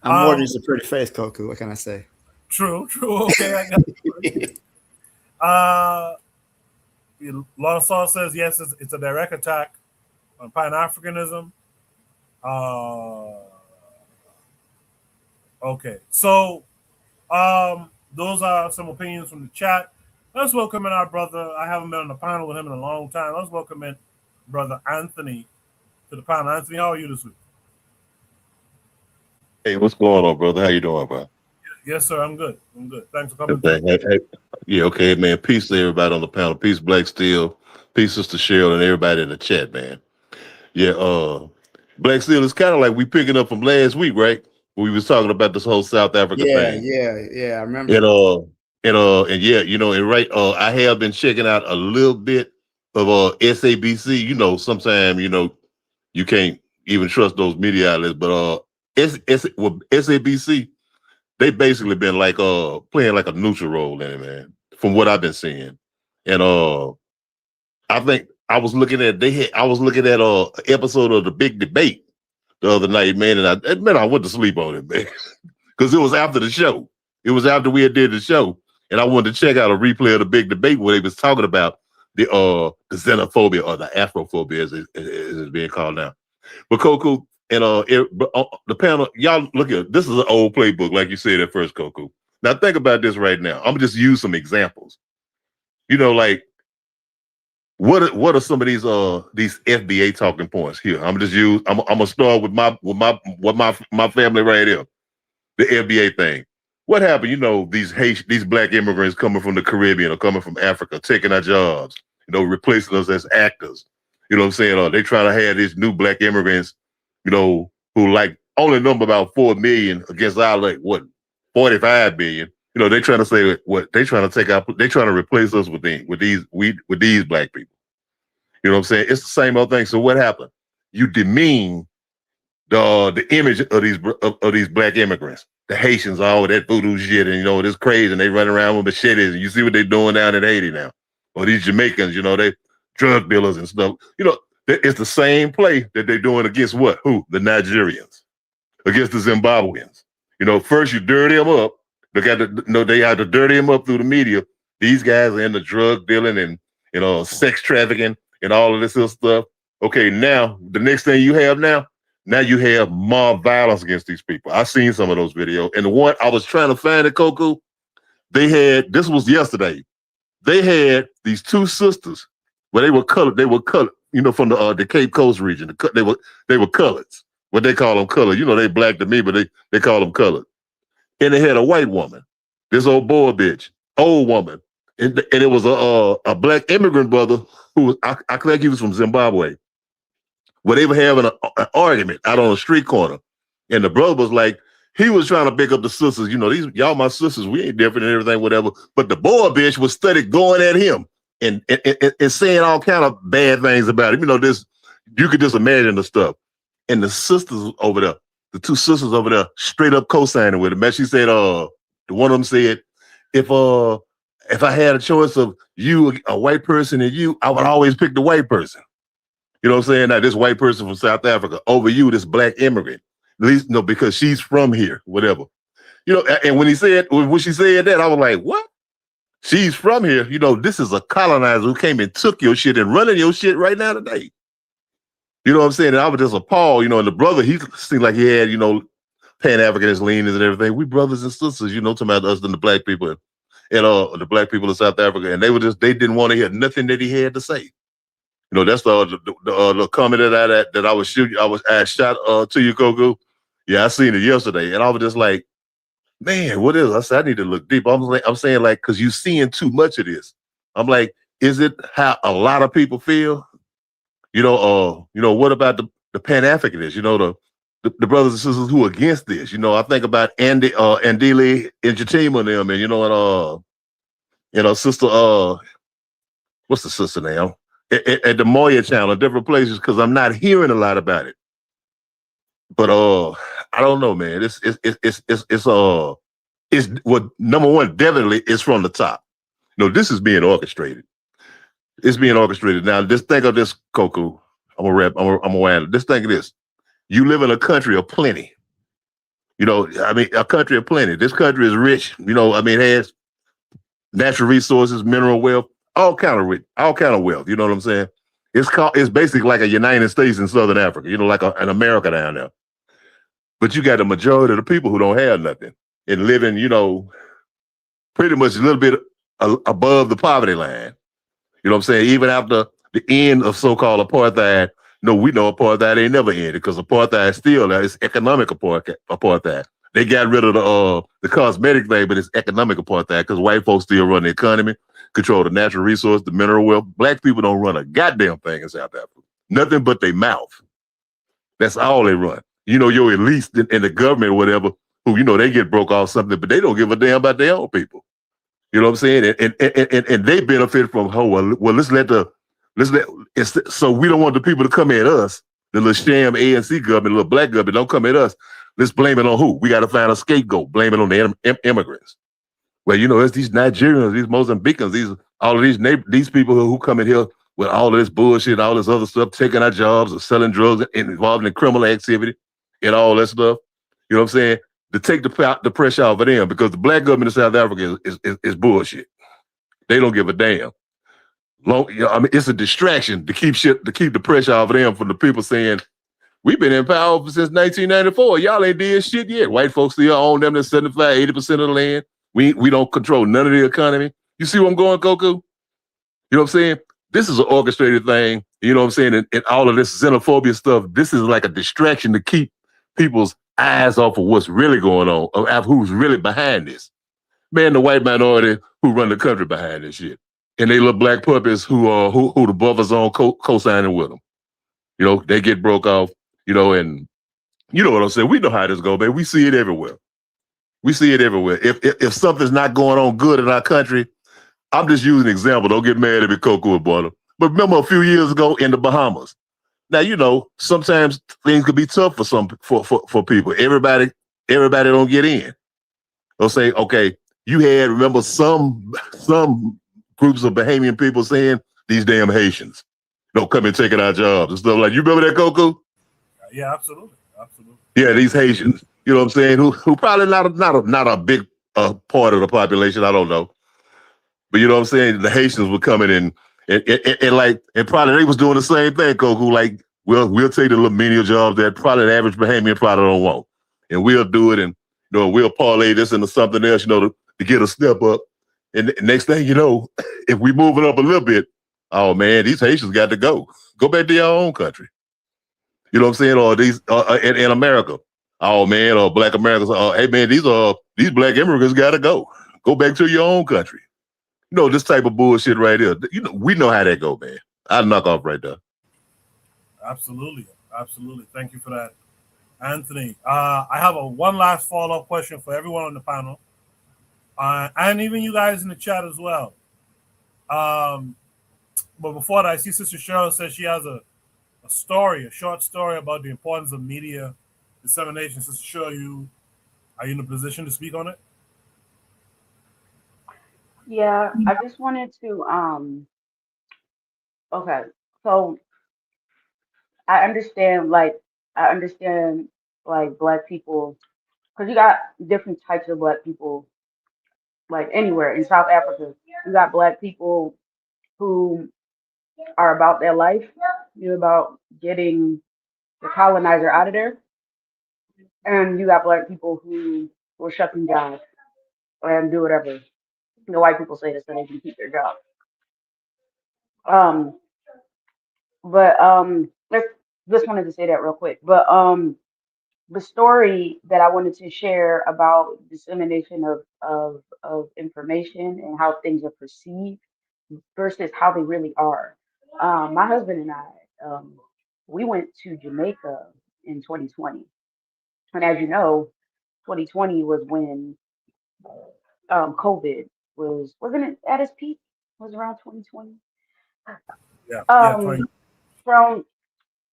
I'm more than just a pretty face, Koku. What can I say? True. Okay, I got it. Lot of Saul says yes, it's a direct attack on Pan-Africanism. Okay, so those are some opinions from the chat. Let's welcome in our brother. I haven't been on the panel with him in a long time. Let's welcome in brother Anthony to the panel. Anthony, how are you this week? Hey, what's going on, brother? How you doing, bro? Yes, sir. I'm good. Thanks for coming. Yeah, okay, man. Peace to everybody on the panel. Peace, Black Steel. Peace, Sister Cheryl, and everybody in the chat, man. Yeah, Black Steel is kind of like we picking up from last week, right? We was talking about this whole South Africa thing. Yeah, I remember. And yeah, and right, I have been checking out a little bit of SABC. Sometimes you can't even trust those media outlets, but SABC, they basically been like playing like a neutral role in it, man, from what I've been seeing. And I think I was looking at episode of The Big Debate the other night, man, and I went to sleep on it, man, because it was after the show. It was after we had did the show, and I wanted to check out a replay of The Big Debate where they was talking about the xenophobia or the Afrophobia, as it's being called now. But Koku and the panel, y'all look at this is an old playbook, like you said at first, Koku. Now think about this right now. I'm gonna just use some examples. Like What are some of these FBA talking points here? I'm gonna start with my family right here. The FBA thing. What happened? You know, these black immigrants coming from the Caribbean or coming from Africa, taking our jobs, you know, replacing us as actors. You know what I'm saying? They trying to have these new black immigrants, you know, who like only number about 4 million against our 45 million. You know, they trying to say what they trying to take out. They trying to replace us with these black people. You know what I'm saying? It's the same old thing. So what happened? You demean the image of these black immigrants, the Haitians, all that voodoo shit, and you know it's crazy, and they run around with machetes, and you see what they're doing down in Haiti now, or these Jamaicans, you know, they drug dealers and stuff. You know, it's the same play that they're doing against what? Who? The Nigerians, against the Zimbabweans. You know, first you dirty them up. They had to dirty them up through the media. These guys are into drug dealing and sex trafficking and all of this other stuff. Okay, now the next thing you have now you have mob violence against these people. I've seen some of those videos. And the one I was trying to find at Coco, this was yesterday. They had these two sisters, but they were colored, you know, from the Cape Coast region. They were coloreds. What they call them colored. You know, they black to me, but they call them colored. And they had a white woman, this old boy bitch, old woman. And it was a black immigrant brother who I think he was from Zimbabwe. Well, they were having an argument out on a street corner. And the brother was like, he was trying to pick up the sisters. You know, y'all my sisters, we ain't different and everything, whatever. But the boy bitch was steady going at him and saying all kind of bad things about him. You know, you could just imagine the stuff. And the sisters over there, the two sisters over there, straight up co-signing with him. And she said, the one of them said, if I had a choice of you, a white person, and you, I would always pick the white person. You know what I'm saying? Now, this white person from South Africa over you, this black immigrant. At least, no, because she's from here, whatever. You know, and when she said that, I was like, what? She's from here. You know, this is a colonizer who came and took your shit and running your shit right now today. You know what I'm saying? And I was just appalled, you know, and the brother, he seemed like he had, you know, Pan-Africanist leanings and everything. We brothers and sisters, you know, talking about us and the black people and the black people of South Africa. And they didn't want to hear nothing that he had to say. You know, that's the comment that I was shooting. I shot to you, Coco. Yeah, I seen it yesterday, and I was just like, man, what is it? I said I need to look deep. I'm saying like, because you seeing too much of this. I'm like, is it how a lot of people feel? You know, what about the Pan-Africanists? You know, the brothers and sisters who are against this. You know, I think about Andile and Jatima and them, and you know, sister what's the sister name? At the Moya channel, different places, because I'm not hearing a lot about it. But I don't know, man. It's well, number one, definitely it's from the top. You know, this is being orchestrated. It's being orchestrated. Now, just think of this, Coco. I'm gonna wind it. Just think of this. You live in a country of plenty. You know, I mean, a country of plenty. This country is rich. You know, I mean, it has natural resources, mineral wealth. All kind of wealth. You know what I'm saying? It's basically like a United States in Southern Africa, you know, like an America down there. But you got the majority of the people who don't have nothing and living, you know, pretty much a little bit above the poverty line. You know what I'm saying? Even after the end of so-called apartheid, no, we know apartheid ain't never ended, because apartheid still is economic apartheid. They got rid of the cosmetic thing, but it's economic apartheid, because white folks still run the economy, control the natural resource, the mineral wealth. Black people don't run a goddamn thing in South Africa. Nothing but their mouth. That's all they run. You know, your elites in the government or whatever, who, you know, they get broke off something, but they don't give a damn about their own people. You know what I'm saying? And they benefit from, so we don't want the people to come at us, the little sham ANC government, the little black government, don't come at us. Let's blame it on who? We got to find a scapegoat. Blame it on the immigrants. Well, you know, it's these Nigerians, these Mozambicans, all of these people who come in here with all of this bullshit, all this other stuff, taking our jobs or selling drugs and involved in criminal activity and all that stuff. You know what I'm saying? To take the pressure off of them, because the black government of South Africa is bullshit. They don't give a damn. I mean, it's a distraction to keep the pressure off of them from the people saying, we've been in power since 1994. Y'all ain't did shit yet. White folks still own them to 75-80% of the land. We don't control none of the economy. You see where I'm going, Coco? You know what I'm saying? This is an orchestrated thing. You know what I'm saying? And all of this xenophobia stuff, this is like a distraction to keep people's eyes off of what's really going on, of who's really behind this. Man, the white minority who run the country behind this shit. And they little black puppets who the buffer zone co-signing with them. You know, they get broke off, you know, and you know what I'm saying? We know how this go, man. We see it everywhere. We see it everywhere. If something's not going on good in our country, I'm just using an example. Don't get mad at me, cocoa and butter. But remember a few years ago in the Bahamas. Now, you know, sometimes things could be tough for people. Everybody don't get in. They'll say, okay, you had, remember some groups of Bahamian people saying, these damn Haitians don't come and taking our jobs and stuff like, you remember that, Coco? Yeah, absolutely. Yeah, these Haitians, you know what I'm saying, who probably not a big part of the population, I don't know. But you know what I'm saying? The Haitians were coming in and probably they was doing the same thing, Coco, like, we'll take the little menial jobs that probably the average Bahamian probably don't want. And we'll do it and you know, we'll parlay this into something else, you know, to get a step up. And next thing you know, if we move it up a little bit, oh man, these Haitians got to go. Go back to your own country. You know what I'm saying? Or these in America. Oh man, or black Americans, hey man, these black immigrants gotta go. Go back to your own country. You know, this type of bullshit right here. You know, we know how that go, man. I'll knock off right there. Absolutely. Thank you for that, Anthony. I have one last follow-up question for everyone on the panel, and even you guys in the chat as well. But before that, I see Sister Cheryl says she has a short story about the importance of media dissemination. Sister Cheryl, are you in a position to speak on it? Yeah, I just wanted to okay. So I understand like black people because you got different types of black people like anywhere in South Africa. You got black people who are about their life. You're about getting the colonizer out of there. And you got black people who will shut them down and do whatever the white people say to so they can keep their job. Um, but let's just wanted to say that real quick. But the story that I wanted to share about dissemination of information and how things are perceived versus how they really are. My husband and I, we went to Jamaica in 2020, and as you know, 2020 was when COVID wasn't it at its peak? Was around 2020. Yeah. Um, from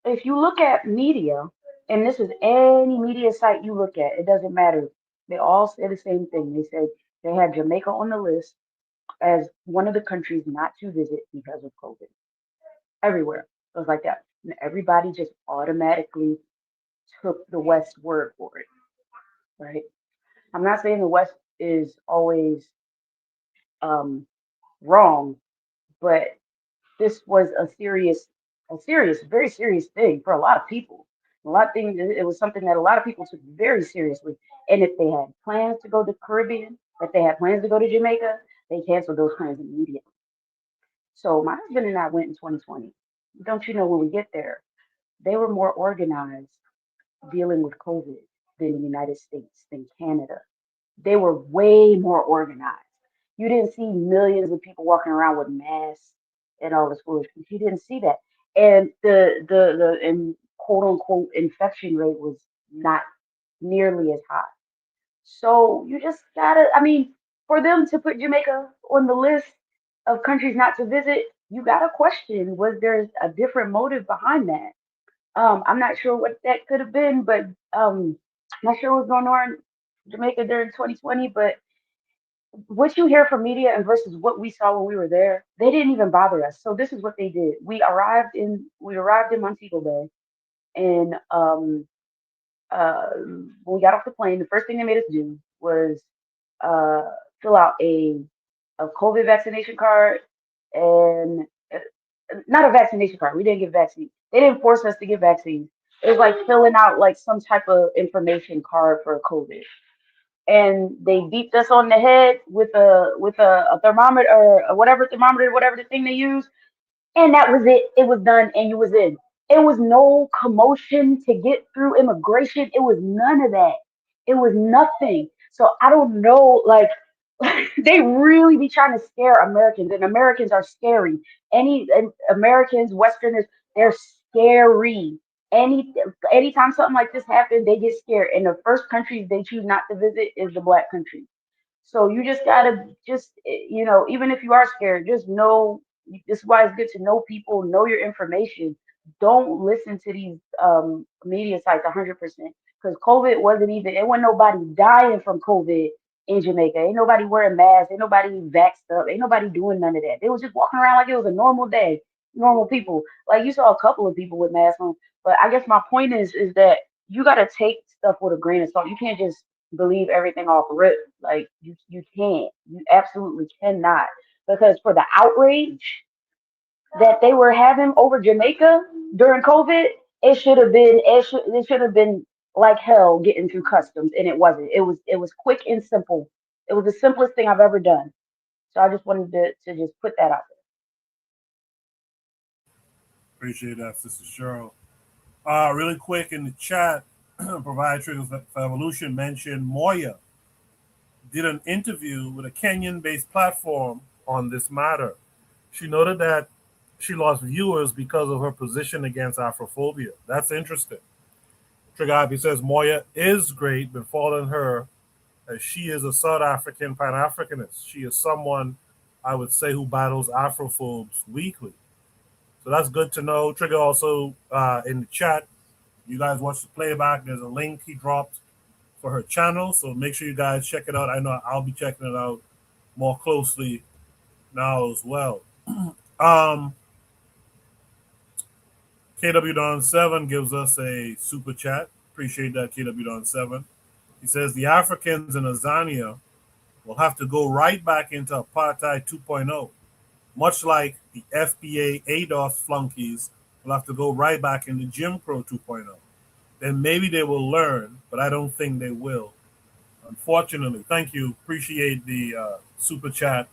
if you look at media, and this is any media site you look at, it doesn't matter. They all say the same thing. They said they had Jamaica on the list as one of the countries not to visit because of COVID. Everywhere. It was like that. And everybody just automatically took the West word for it, right? I'm not saying the West is always um, wrong, but this was very serious thing for a lot of people. A lot of things, it was something that a lot of people took very seriously. And if they had plans to go to the Caribbean, if they had plans to go to Jamaica, they canceled those plans immediately. So my husband and I went in 2020. Don't you know when we get there, they were more organized dealing with COVID than the United States, than Canada. They were way more organized. You didn't see millions of people walking around with masks and all this foolishness. You didn't see that. And the quote unquote infection rate was not nearly as high. So you just gotta, I mean, for them to put Jamaica on the list of countries not to visit, you gotta question, was there a different motive behind that? I'm not sure what that could have been, but not sure what's going on in Jamaica during 2020. But what you hear from media and versus what we saw when we were there, they didn't even bother us. So this is what they did. We arrived in Montego Bay, and when we got off the plane, the first thing they made us do was uh, fill out a COVID vaccination card and not a vaccination card. We didn't get vaccine. They didn't force us to get vaccines. It was like filling out like some type of information card for COVID. And they beeped us on the head with a thermometer or whatever the thing they use, and that was it. It was done, and you was in. It was no commotion to get through immigration. It was none of that. It was nothing. So I don't know, like they really be trying to scare Americans, and Americans are scary. And Americans, Westerners, they're scary. Any anytime something like this happens, they get scared. And the first countries they choose not to visit is the black countries. So you just gotta even if you are scared, just know this is why it's good to know people, know your information. Don't listen to these media sites 100% because COVID wasn't even it wasn't nobody dying from COVID in Jamaica. Ain't nobody wearing masks, ain't nobody vaxxed up, ain't nobody doing none of that. They was just walking around like it was a normal day, normal people. Like you saw a couple of people with masks on. But I guess my point is that you gotta take stuff with a grain of salt. You can't just believe everything off rip. Like you can't. You absolutely cannot. Because for the outrage that they were having over Jamaica during COVID, it should have been like hell getting through customs, and it wasn't. It was quick and simple. It was the simplest thing I've ever done. So I just wanted to just put that out Appreciate that, Sister Cheryl. Really quick in the chat, Provide Triggers for Evolution mentioned Moya did an interview with a Kenyan-based platform on this matter. She noted that she lost viewers because of her position against Afrophobia. That's interesting. Trigger says Moya is great, but following her as she is a South African Pan-Africanist. She is someone I would say who battles Afrophobes weekly. So that's good to know. Trigger also in the chat, you guys watch the playback. There's a link he dropped for her channel, so make sure you guys check it out. I know I'll be checking it out more closely now as well. KW Don 7 gives us a super chat. Appreciate that, KW Don 7. He says the Africans in Azania will have to go right back into apartheid 2.0, much like the FBA ADOS flunkies will have to go right back into Jim Crow 2.0. Then maybe they will learn, but I don't think they will. Unfortunately, thank you. Appreciate the super chat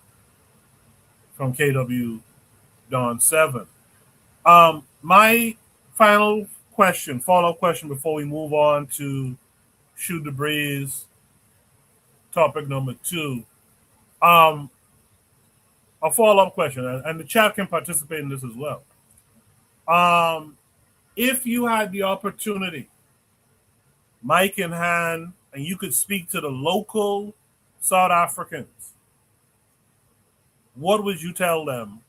from KW Don 7. My final question, follow-up question before we move on to Shoot the Breeze, topic number 2. A follow-up question, and the chat can participate in this as well. If you had the opportunity, mic in hand, and you could speak to the local South Africans, what would you tell them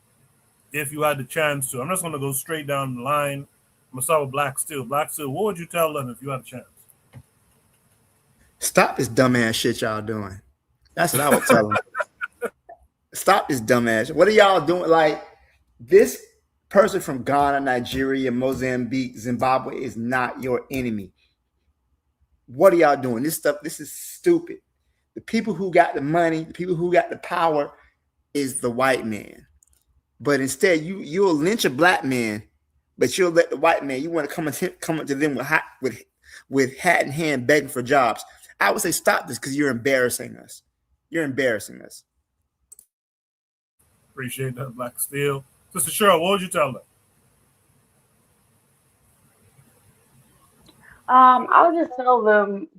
if you had the chance to? I'm just going to go straight down the line. I'm going to start with Black Steel. Black Steel, what would you tell them if you had a chance? Stop this dumbass shit y'all doing. That's what I would tell them. Stop this dumbass. What are y'all doing? Like, this person from Ghana, Nigeria, Mozambique, Zimbabwe is not your enemy. What are y'all doing? This stuff, this is stupid. The people who got the money, the people who got the power is the white man. But instead, you'll lynch a black man, but you'll let the white man, you want to come up to them with hat in hand begging for jobs. I would say stop this because you're embarrassing us. You're embarrassing us. Appreciate that, Black Steel. Sister Cheryl, what would you tell them? I would just tell them,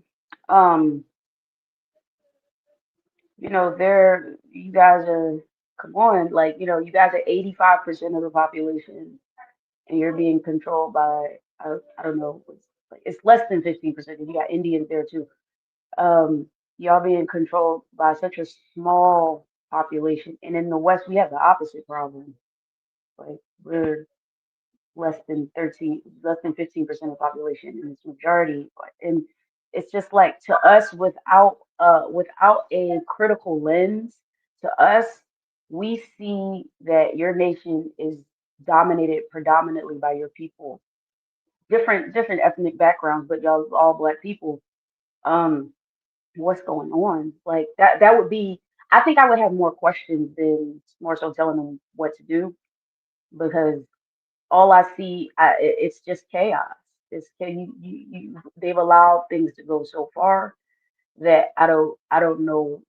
you guys are, come on, like, you guys are 85% of the population and you're being controlled by, I don't know, it's less than 15%. You got Indians there too. Y'all being controlled by such a small population. And in the West, we have the opposite problem. Like we're less than 15% of the population in this majority. And it's just like to us without a critical lens, to us, we see that your nation is dominated predominantly by your people. Different ethnic backgrounds, but y'all all black people. What's going on? Like that would be, I think I would have more questions than more so telling them what to do because all I see, it's just chaos. They've allowed things to go so far that I don't know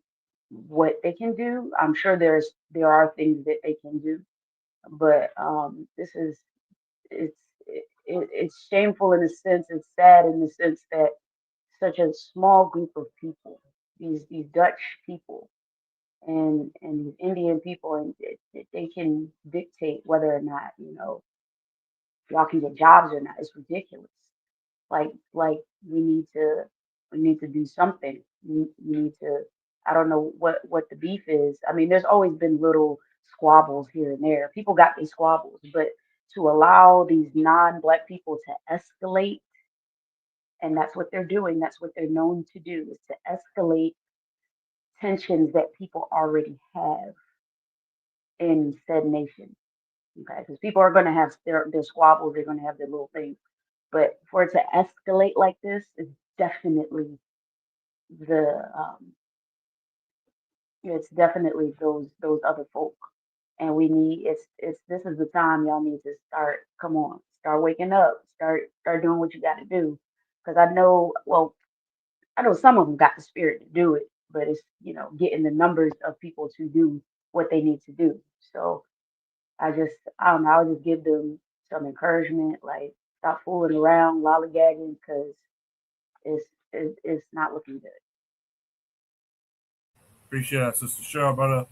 what they can do. I'm sure there are things that they can do. But it's it's shameful in a sense. It's sad in the sense that such a small group of people, these Dutch people and these Indian people, and they can dictate whether or not y'all can get jobs or not. It's ridiculous. Like we need to do something. We need to. I don't know what the beef is. I mean, there's always been little squabbles here and there. People got these squabbles, but to allow these non-black people to escalate, and that's what they're doing. That's what they're known to do, is to escalate tensions that people already have in said nation. Okay, because people are going to have their squabbles. They're going to have their little things, but for it to escalate like this is definitely the it's definitely those other folk, and we need it's this is the time y'all need to start. Come on, start waking up, start doing what you got to do, because I know some of them got the spirit to do it, but it's getting the numbers of people to do what they need to do. So I don't know, I'll just give them some encouragement, like stop fooling around, lollygagging, because it's not looking good. Appreciate that, Sister Cheryl, brother.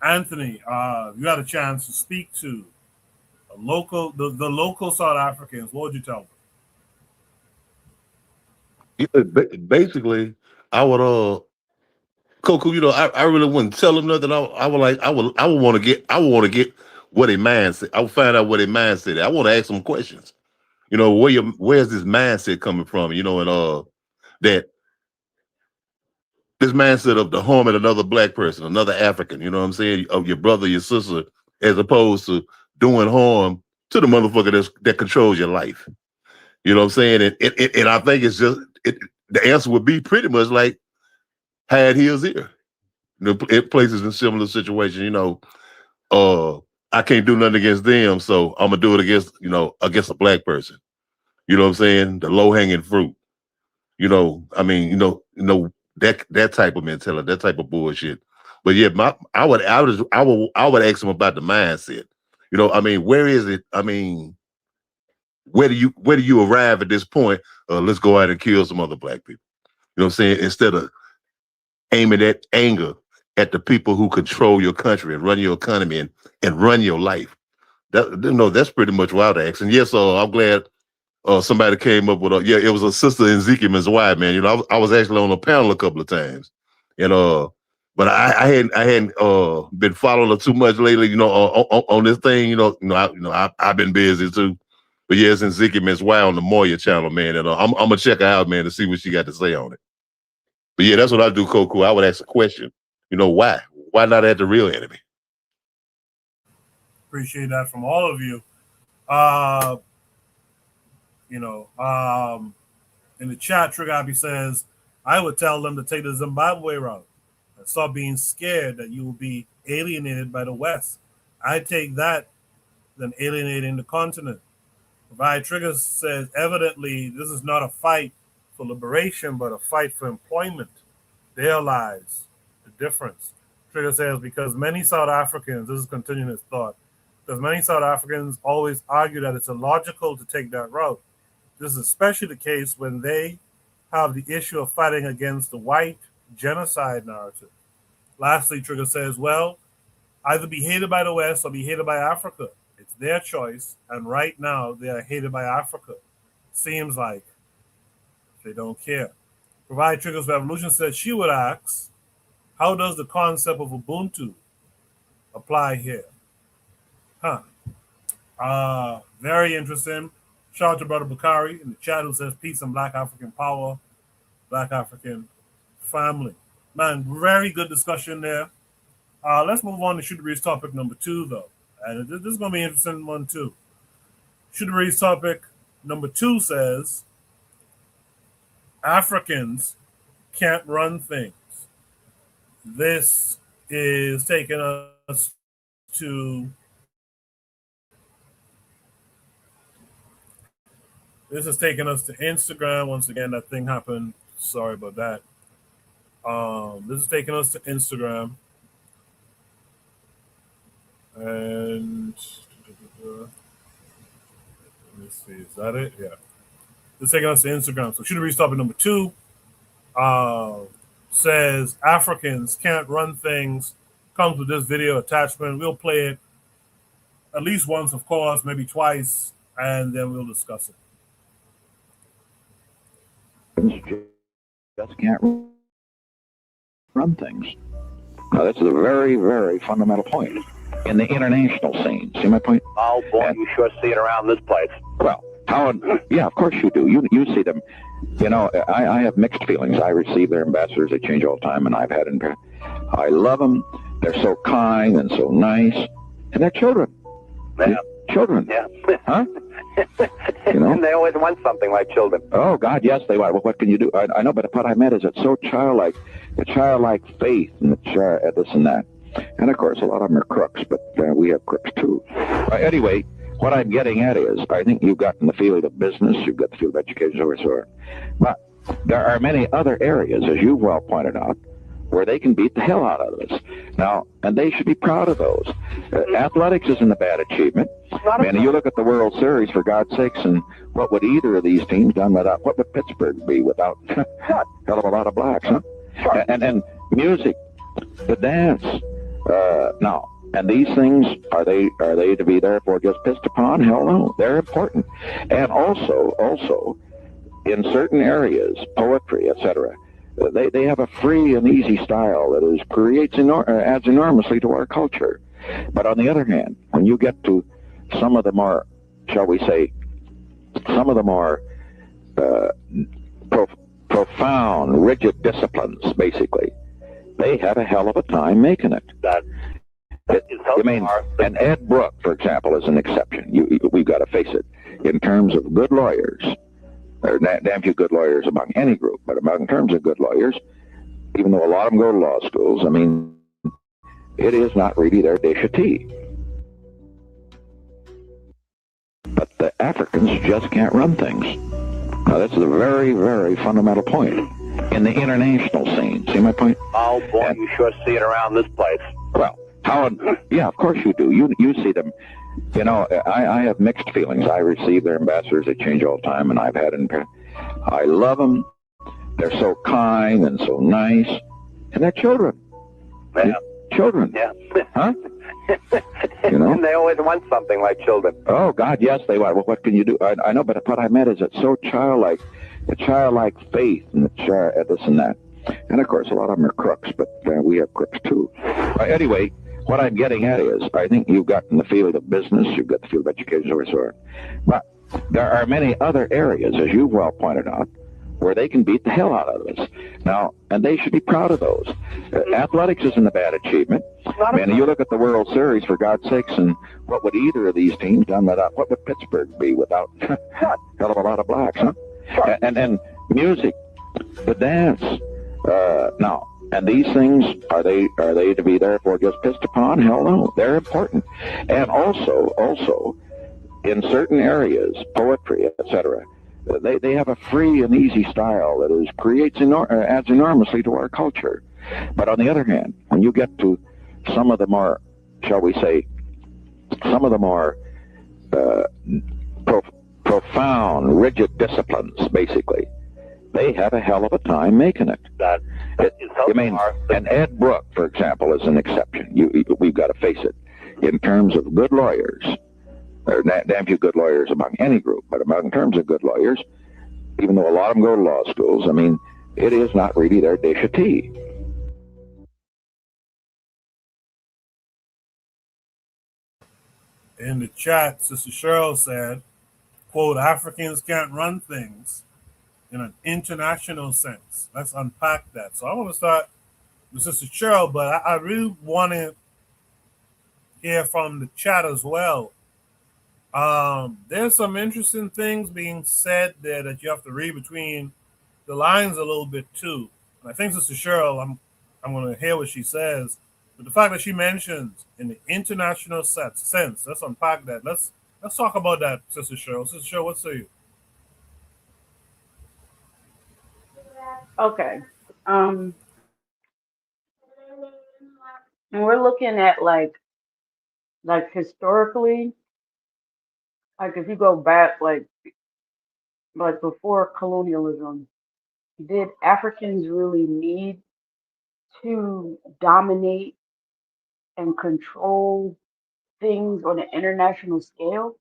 Anthony, you had a chance to speak to the local South Africans. What would you tell them? Basically, I would Coco, I really wouldn't tell them nothing. I would want to get what a mindset. I would find out what a mindset is. I want to ask them questions. Where's this mindset coming from? And that this mindset of the harming another black person, another African, you know what I'm saying, of your brother, your sister, as opposed to doing harm to the motherfucker that controls your life. You know what I'm saying? And I think it's just the answer would be pretty much like had heels here. It places in similar situations, I can't do nothing against them, so I'm gonna do it against a black person. You know what I'm saying? The low hanging fruit. I mean, that type of mentality, that type of bullshit. But yeah, I would ask them about the mindset. I mean, where is it? I mean, where do you arrive at this point? Let's go out and kill some other black people. You know what I'm saying? Instead of aiming that anger at the people who control your country and run your economy and run your life. That's pretty much what I'd ask. And yes, I'm glad somebody came up with it was a sister in Ezekiel's wife, man. I was actually on a panel a couple of times. And but I hadn't been following her too much lately, on this thing, I've been busy too. But yeah, it's in Ezekiel's wife on the Moya channel, man. And I'm gonna check her out, man, to see what she got to say on it. But yeah, that's what I do, Coco. I would ask a question. Why? Why not at the real enemy? Appreciate that from all of you. In the chat, Trigabi says, I would tell them to take the Zimbabwe route and stop being scared that you will be alienated by the West. I take that than alienating the continent. Provide Trigger says, evidently, this is not a fight for liberation, but a fight for employment. There lies the difference. Trigger says, because many South Africans, this is continuing his thought, because many South Africans always argue that it's illogical to take that route. This is especially the case when they have the issue of fighting against the white genocide narrative. Lastly, Trigger says, well, either be hated by the West or be hated by Africa. It's their choice, and right now they are hated by Africa. Seems like they don't care. Provide Triggers Revolution says she would ask, how does the concept of Ubuntu apply here? Very interesting. Shout out to Brother Bakari in the chat who says peace and Black African power, Black African family. Man, very good discussion there. Let's move on to Shoot the Breeze topic number 2, though. And this is going to be an interesting one, too. Shoot the Breeze topic number 2 says, Africans can't run things. This is taking us to Instagram. Once again, that thing happened. Sorry about that. This is taking us to Instagram. And let me see, is that it? Yeah. It's taking us to Instagram. So Shooter Reese topic number 2 says Africans can't run things. Comes with this video attachment. We'll play it at least once, of course, maybe twice, and then we'll discuss it. Just can't run things. Now, that's a very, very fundamental point in the international scene. See my point? Oh, boy, you sure see it around this place. Well, yeah, of course you do. You see them. You know, I have mixed feelings. I receive their ambassadors. They change all the time, and I've had in. I love them. They're so kind and so nice. And they're children. Yeah. Children. Yeah. Huh? You know? And they always want something like children. Oh, God, yes, they want. Well, what can you do? I know, but what I meant is it's so childlike. The childlike faith and the this and that. And, of course, a lot of them are crooks, but we have crooks, too. Anyway, what I'm getting at is I think you've got in the field of business, you've got the field of education, so on. But there are many other areas, as you've well pointed out, where they can beat the hell out of us. Now, and they should be proud of those. Athletics isn't a bad achievement. Man, you look at the World Series, for God's sakes, and what would either of these teams done without, what would Pittsburgh be without hell of a lot of blacks, huh? And music, the dance, now, and these things, are they to be therefore just pissed upon? Hell no, they're important. And also, in certain areas, poetry, etc., they have a free and easy style that adds enormously to our culture. But on the other hand, when you get to some of the more, shall we say, some of the more profound, rigid disciplines, basically, they have a hell of a time making it. And Ed Brooke, for example, is an exception. We've got to face it. In terms of good lawyers, there are damn few good lawyers among any group, but in terms of good lawyers, even though a lot of them go to law schools, I mean, it is not really their dish of tea. But the Africans just can't run things. Now, that's a very, very fundamental point in the international scene. See my point? Oh, boy, you sure see it around this place. Well, yeah, of course you do. You see them. You know, I have mixed feelings. I receive their ambassadors. They change all the time, and I've had in. I love them. They're so kind and so nice. And they're children. Yeah. Children. Yeah. Huh? You know? And they always want something like children. Oh, God, yes, they want. Well, what can you do? I know, but what I meant is it's so childlike. The childlike faith and this and that. And, of course, a lot of them are crooks, but we have crooks, too. Anyway, what I'm getting at is I think you've got in the field of business, you've got the field of education, so on. But there are many other areas, as you've well pointed out, where they can beat the hell out of us. Now, and they should be proud of those. Athletics isn't a bad achievement. Man, you look at the World Series, for God's sakes, and what would either of these teams done without, what would Pittsburgh be without hell of a lot of blacks, huh? And music, the dance, now, and these things, are they to be therefore just pissed upon? Hell no, they're important. And also, in certain areas, poetry, etc., they have a free and easy style that adds enormously to our culture. But on the other hand, when you get to some of the more, shall we say, some of the more profound, rigid disciplines, basically, they have a hell of a time making it. And Ed Brooke, for example, is an exception. We've got to face it. In terms of good lawyers, there are damn few good lawyers among any group, but in terms of good lawyers, even though a lot of them go to law schools, I mean, it is not really their dish of tea. In the chat, Sister Cheryl said, quote, Africans can't run things in an international sense. Let's unpack that. So I want to start with Sister Cheryl, but I really want to hear from the chat as well. There's some interesting things being said there that you have to read between the lines a little bit too. And I think Sister Cheryl, I'm going to hear what she says, but the fact that she mentions in the international sense, let's unpack that. Let's talk about that, Sister Cheryl. Sister Cheryl, what say you? Okay. And we're looking at like Like historically, like if you go back, like before colonialism, did Africans really need to dominate and control things on an international scale?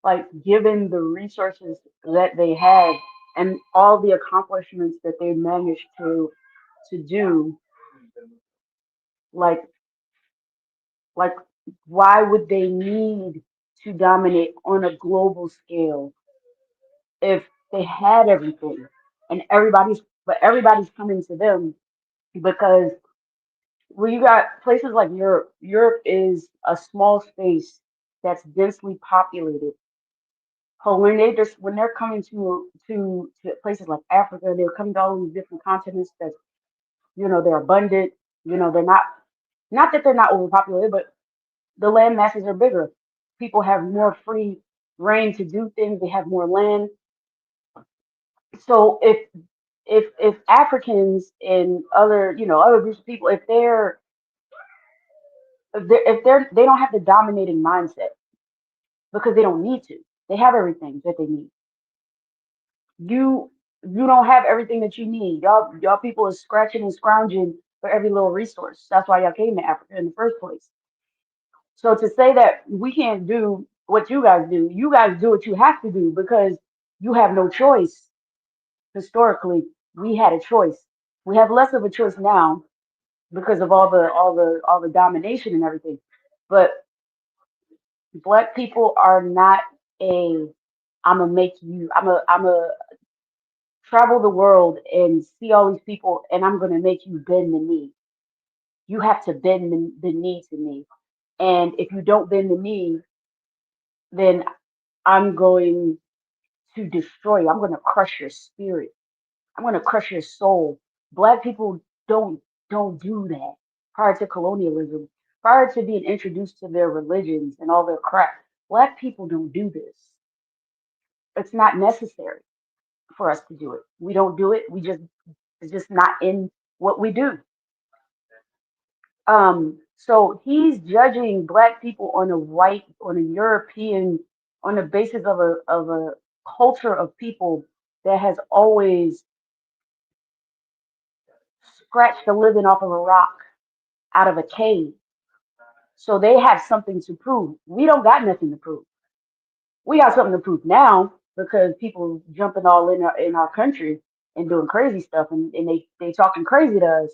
Like given the resources that they had and all the accomplishments that they managed to do, like like why would they need to dominate on a global scale if they had everything and everybody's coming to them because well you got places like Europe. Europe is a small space that's densely populated. So when they're coming to places like Africa, they're coming to all these different continents that they're abundant. They're not that they're not overpopulated, but the land masses are bigger. People have more free reign to do things. They have more land. So if Africans and other other groups of people, they don't have the dominating mindset because they don't need to. They have everything that they need. You don't have everything that you need. Y'all people are scratching and scrounging for every little resource. That's why y'all came to Africa in the first place. So to say that we can't do what you guys do what you have to do because you have no choice. Historically, we had a choice. We have less of a choice now because of all the domination and everything. But Black people are not a I'm a travel the world and see all these people and I'm gonna make you bend the knee. You have to bend the knee to me. And if you don't bend the knee, then I'm going to destroy you. I'm going to crush your spirit. I'm going to crush your soul. Black people don't don't do that prior to colonialism, prior to being introduced to their religions and all their crap. Black people don't do this. It's not necessary for us to do it. We don't do it. It's just not in what we do. So he's judging Black people on a European, on the basis of a culture of people that has always scratched the living off of a rock out of a cave. So they have something to prove. We don't got nothing to prove. We got something to prove now because people jumping all in our country and doing crazy stuff and they talking crazy to us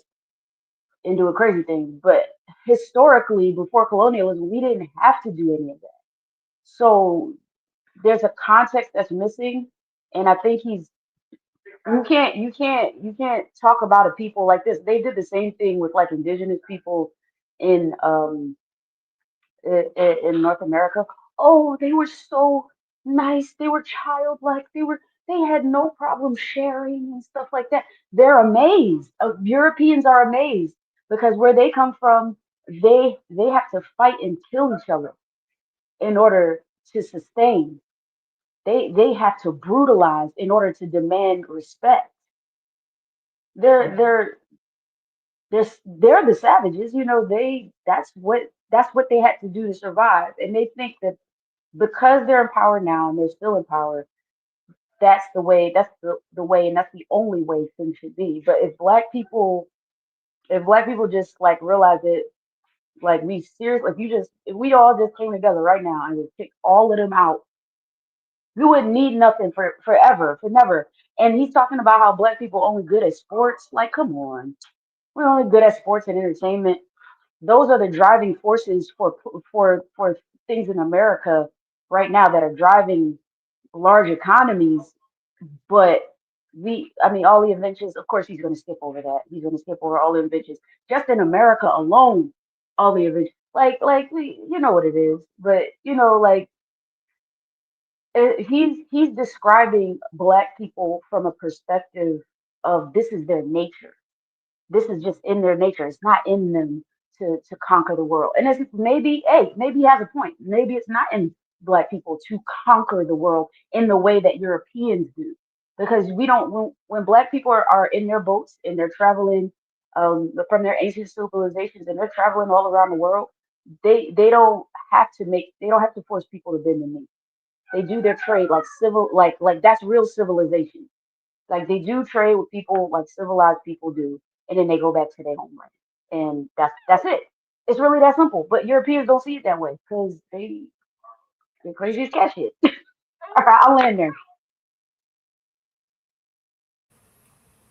and doing crazy things. But historically, before colonialism, we didn't have to do any of that. So there's a context that's missing, and I think you can't talk about a people like this. They did the same thing with like indigenous people in in North America. Oh, they were so nice. They were childlike. They had no problem sharing and stuff like that. They're amazed. Europeans are amazed because where they come from, they have to fight and kill each other in order to sustain. They have to brutalize in order to demand respect. They're they're they're the savages. That's what they had to do to survive, and they think that because they're in power now and they're still in power, that's the way and that's the only way things should be. But if black people just like realize it, like we serious, like you just if we all just came together right now and just kicked all of them out, we wouldn't need nothing for forever, for never. And he's talking about how black people only good at sports. Like, come on, we're only good at sports and entertainment. Those are the driving forces for things in America right now that are driving large economies. But I mean, all the inventions, of course, he's going to skip over that. He's going to skip over all the inventions. Just in America alone, all the inventions, you know what it is. But, like, he's describing black people from a perspective of this is their nature. This is just in their nature. It's not in them to conquer the world. And it's maybe he has a point. Maybe it's not in black people to conquer the world in the way that Europeans do. Because we don't when black people are in their boats and they're traveling from their ancient civilizations and they're traveling all around the world, they don't have to force people to bend the knee. They do their trade like civil, like that's real civilization. Like they do trade with people like civilized people do, and then they go back to their homeland, and that's it. It's really that simple. But Europeans don't see it that way because they're crazy as cat shit. I'll land there.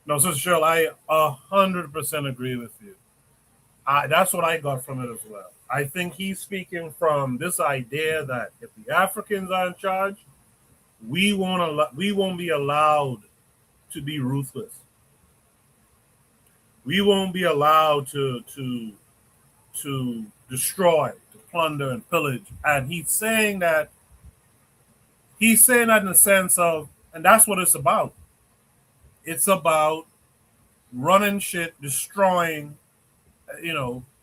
No, Sister Cheryl, I 100% agree with you. That's what I got from it as well. I think he's speaking from this idea that if the Africans are in charge, we won't be allowed to be ruthless. We won't be allowed to destroy, to plunder and pillage. And he's saying that in the sense of, and that's what it's about. It's about running shit, destroying,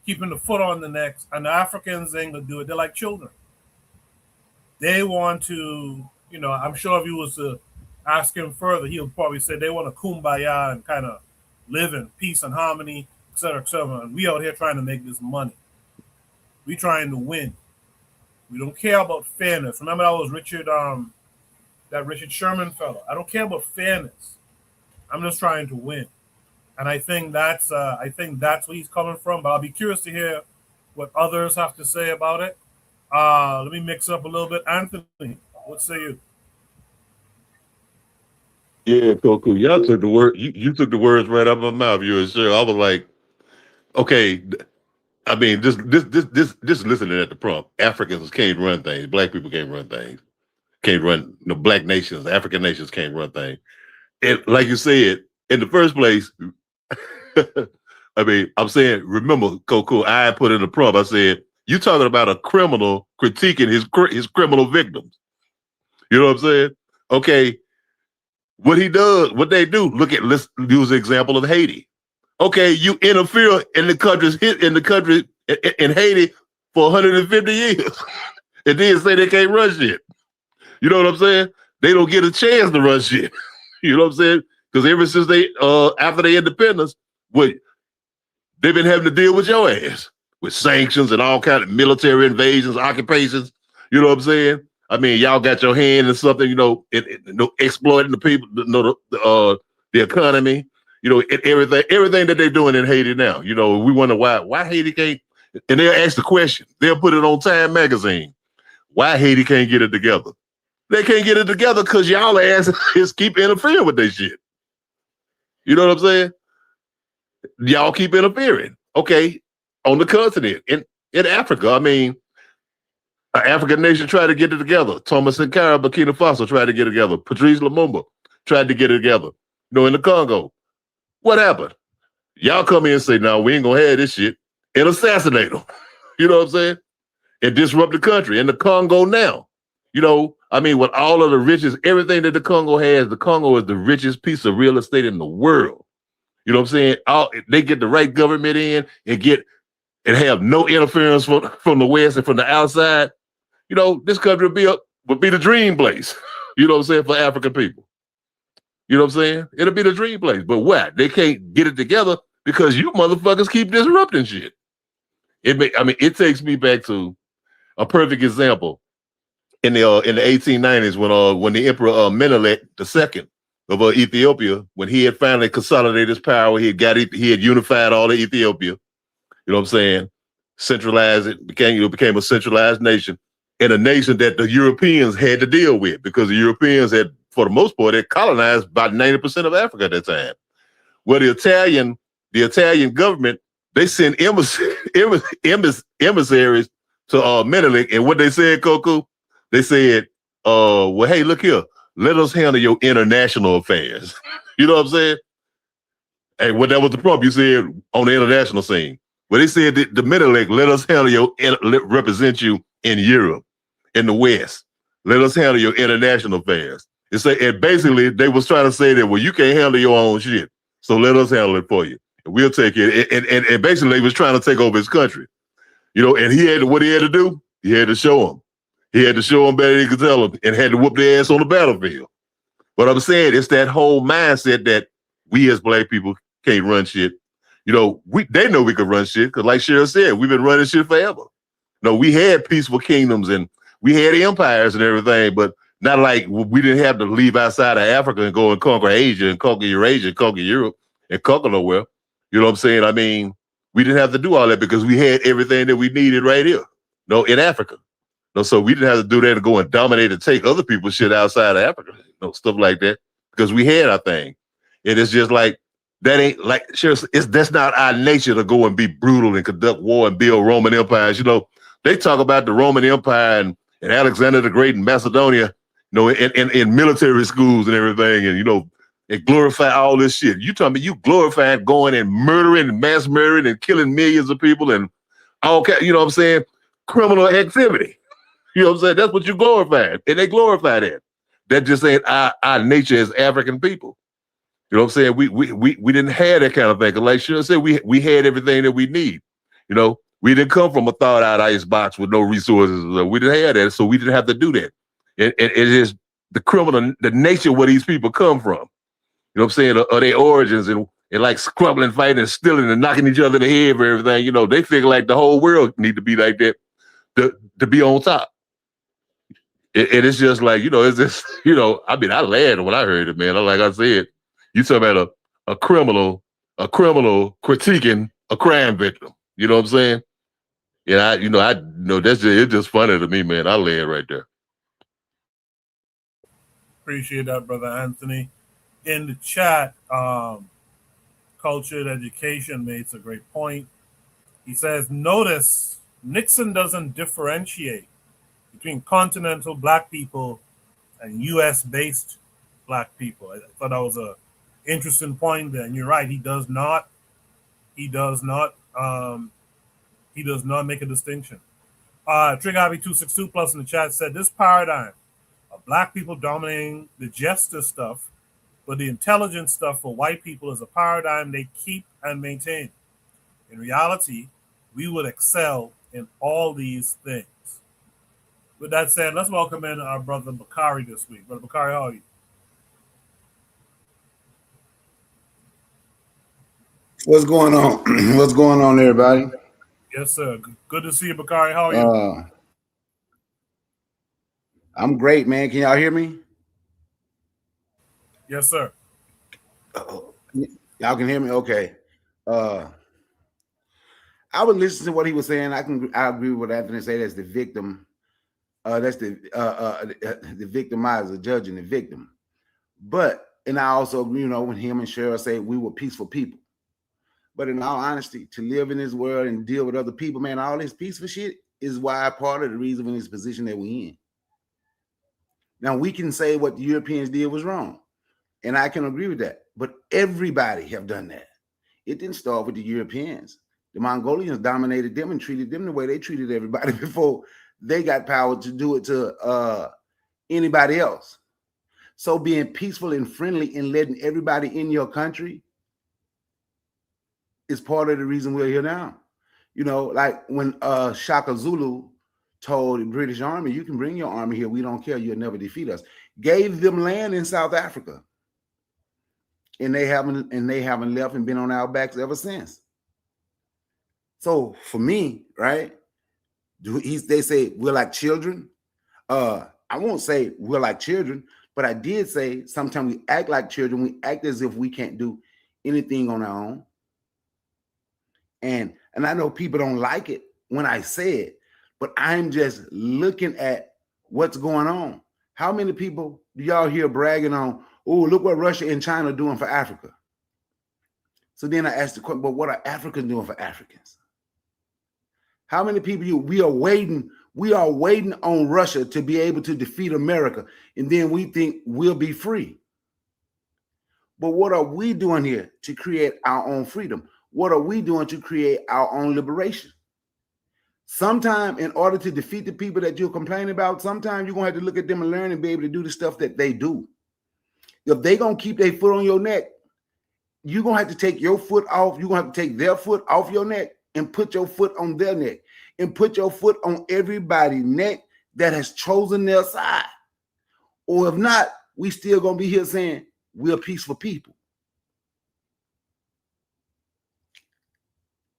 keeping the foot on the necks. And the Africans ain't gonna do it. They're like children. They want to, I'm sure if you was to ask him further, he'll probably say they want to kumbaya and kind of live in peace and harmony, et cetera, et cetera. And we out here trying to make this money. We trying to win. We don't care about fairness. Remember that was that Richard Sherman fellow. I don't care about fairness. I'm just trying to win. And I think that's where he's coming from. But I'll be curious to hear what others have to say about it. Let me mix up a little bit. Anthony, what say you? Yeah, cool. Y'all took the word. You took the words right out of my mouth. You were sure. I was like, okay. I mean, just listening at the prompt. Africans can't run things. Black people can't run things. Can't run. Black nations, African nations can't run things. And like you said, in the first place, I mean, I'm saying, remember, Coco, I put in the prompt. I said, you talking about a criminal critiquing his criminal victims. You know what I'm saying? Okay. What he does, what they do, let's use the example of Haiti. Okay, you interfere in the country in Haiti for 150 years. And then say they can't run shit. You know what I'm saying? They don't get a chance to run shit. You know what I'm saying? Because ever since after their independence, they've been having to deal with your ass with sanctions and all kind of military invasions, occupations. You know what I'm saying? I mean, y'all got your hand in something, exploiting the people, the economy, everything that they're doing in Haiti now. We wonder why Haiti can't, and they'll ask the question. They'll put it on Time magazine. Why Haiti can't get it together? They can't get it together because y'all asses keep interfering with their shit. You know what I'm saying? Y'all keep interfering. Okay, on the continent, in Africa, I mean, an African nation tried to get it together. Thomas Sankara, Burkina Faso tried to get it together. Patrice Lumumba tried to get it together. In the Congo. What happened? Y'all come in and say, no, we ain't gonna have this shit, and assassinate them. You know what I'm saying? And disrupt the country. In the Congo now. I mean, with all of the riches, everything that the Congo has, the Congo is the richest piece of real estate in the world. You know what I'm saying? They get the right government in and have no interference from the West and from the outside. This country would be the dream place. You know what I'm saying? For African people. You know what I'm saying? It'll be the dream place. But what? They can't get it together because you motherfuckers keep disrupting shit. It takes me back to a perfect example in the 1890s when the Emperor Menelik II of Ethiopia, when he had finally consolidated his power, he had unified all of Ethiopia. You know what I'm saying? Centralized it, became a centralized nation, and a nation that the Europeans had to deal with because the Europeans had, for the most part, had colonized about 90% of Africa at that time. Well, the Italian government, they sent emissaries to Menelik, and what they said, Coco, they said, well, hey, look here, let us handle your international affairs. You know what I'm saying? Hey, what that was the problem you said on the international scene. Well, they said that the Menelik, represent you in Europe, in the West. Let us handle your international affairs. And basically, they was trying to say that, well, you can't handle your own shit, so let us handle it for you. And we'll take it. And basically, he was trying to take over his country. And what he had to do? He had to show them. He had to show them better than he could tell them, and had to whoop their ass on the battlefield. But I'm saying it's that whole mindset that we as Black people can't run shit. They know we could run shit because, like Cheryl said, we've been running shit forever. No, we had peaceful kingdoms and we had empires and everything, but not like we didn't have to leave outside of Africa and go and conquer Asia and conquer Eurasia and conquer Europe and conquer nowhere. You know what I'm saying? I mean, we didn't have to do all that because we had everything that we needed right here. No, in Africa. No, so we didn't have to do that and go and dominate and take other people's shit outside of Africa. Stuff like that. Because we had our thing. And it's just like that ain't like that's not our nature to go and be brutal and conduct war and build Roman empires. They talk about the Roman Empire and Alexander the Great in Macedonia, in military schools and everything, and and glorify all this shit. You talking about you glorified going and murdering and mass murdering and killing millions of people and all kind, you know what I'm saying? Criminal activity. You know what I'm saying? That's what you glorified. And they glorify that. That just ain't our nature as African people. You know what I'm saying? We didn't have that kind of thing. Like Cheryl said, we had everything that we need. We didn't come from a thawed out ice box with no resources. We didn't have that, so we didn't have to do that. It is the nature where these people come from. You know what I'm saying? Or their origins and like scrubbing, fighting, and stealing and knocking each other in the head for everything. They figure like the whole world need to be like that to be on top. It's just like, it's just, I mean, I laughed when I heard it, man. Like I said, you talking about a criminal critiquing a crime victim. You know what I'm saying? Yeah, it's just funny to me, man. I laughed right there. Appreciate that, Brother Anthony. In the chat, Cultured Education makes a great point. He says, notice Nixon doesn't differentiate between continental black people and U.S.-based black people. I thought that was a interesting point there, and you're right. He does not make a distinction. Trigabi262 plus in the chat said this paradigm of black people dominating the jester stuff, but the intelligent stuff for white people is a paradigm they keep and maintain. In reality, we would excel in all these things. With that said, let's welcome in our brother Bakari this week. Brother Bakari, how are you? What's going on? What's going on, everybody? Yes, sir. Good to see you, Bakari. How are you? I'm great, man. Can y'all hear me? Yes, sir. Y'all can hear me? Okay. I would listen to what he was saying. I agree with what Anthony said. That's the victim. That's the victimizer, judging the victim. And I also, when him and Cheryl say we were peaceful people. But in all honesty, to live in this world and deal with other people, man, all this peaceful shit is why part of the reason in this position that we're in. Now, we can say what the Europeans did was wrong, and I can agree with that. But everybody have done that. It didn't start with the Europeans. The Mongolians dominated them and treated them the way they treated everybody before they got power to do it to anybody else. So being peaceful and friendly and letting everybody in your country is part of the reason we're here now. Like when Shaka Zulu told the British Army, you can bring your army here. We don't care. You'll never defeat us. Gave them land in South Africa. And they haven't left and been on our backs ever since. So for me, right, they say we're like children. I won't say we're like children, but I did say sometimes we act like children. We act as if we can't do anything on our own. And I know people don't like it when I say it, but I'm just looking at what's going on. How many people do y'all hear bragging on, oh, look what Russia and China are doing for Africa? So then I asked the question, but what are Africans doing for Africans? How many people we are waiting on Russia to be able to defeat America, and then we think we'll be free. But what are we doing here to create our own freedom? What are we doing to create our own liberation? Sometime in order to defeat the people that you're complaining about, sometimes you're going to have to look at them and learn and be able to do the stuff that they do. If they're going to keep their foot on your neck, you're going to have to take your foot off. You're going to have to take their foot off your neck and put your foot on their neck and put your foot on everybody's neck that has chosen their side. Or if not, we still going to be here saying we're peaceful people.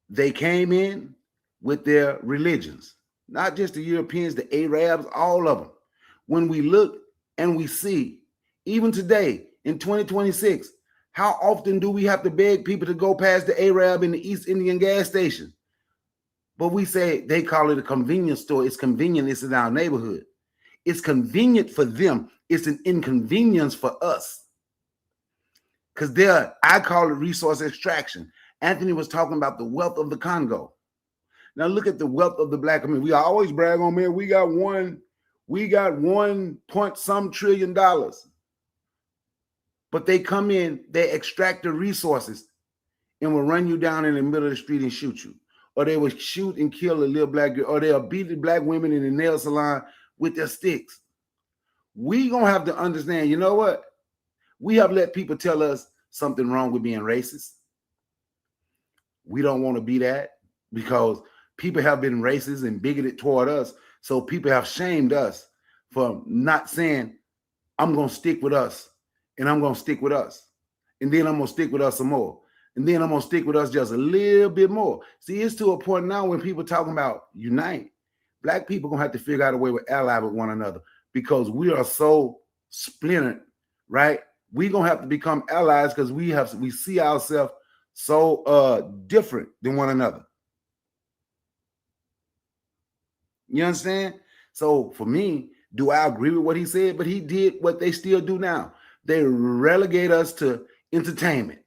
They came in with their religions. not just the Europeans, the Arabs, all of them. When we look and we see, even today in 2026, how often do we have to beg people to go past the Arab in the East Indian gas station? But we say they call it a convenience store. It's convenient. It's in our neighborhood. It's convenient for them. It's an inconvenience for us. Because I call it resource extraction. Anthony was talking about the wealth of the Congo. Now look at the wealth of the Black community. We always brag on, man, we got 1 point some trillion dollars. But they come in, they extract the resources and will run you down in the middle of the street and shoot you. Or they will shoot and kill a little black girl, or they'll beat the black women in the nail salon with their sticks. We gonna have to understand, you know what? We have let people tell us something wrong with being racist. We don't want to be that because people have been racist and bigoted toward us. So people have shamed us for not saying, I'm going to stick with us, and I'm going to stick with us. And then I'm going to stick with us some more. And then I'm going to stick with us just a little bit more. See, it's to a point now when people talking about unite, Black people going to have to figure out a way to ally with one another because we are so splintered, right? We're going to have to become allies because we see ourselves so different than one another. You understand? So for me, do I agree with what he said? But he did what they still do now. They relegate us to entertainment.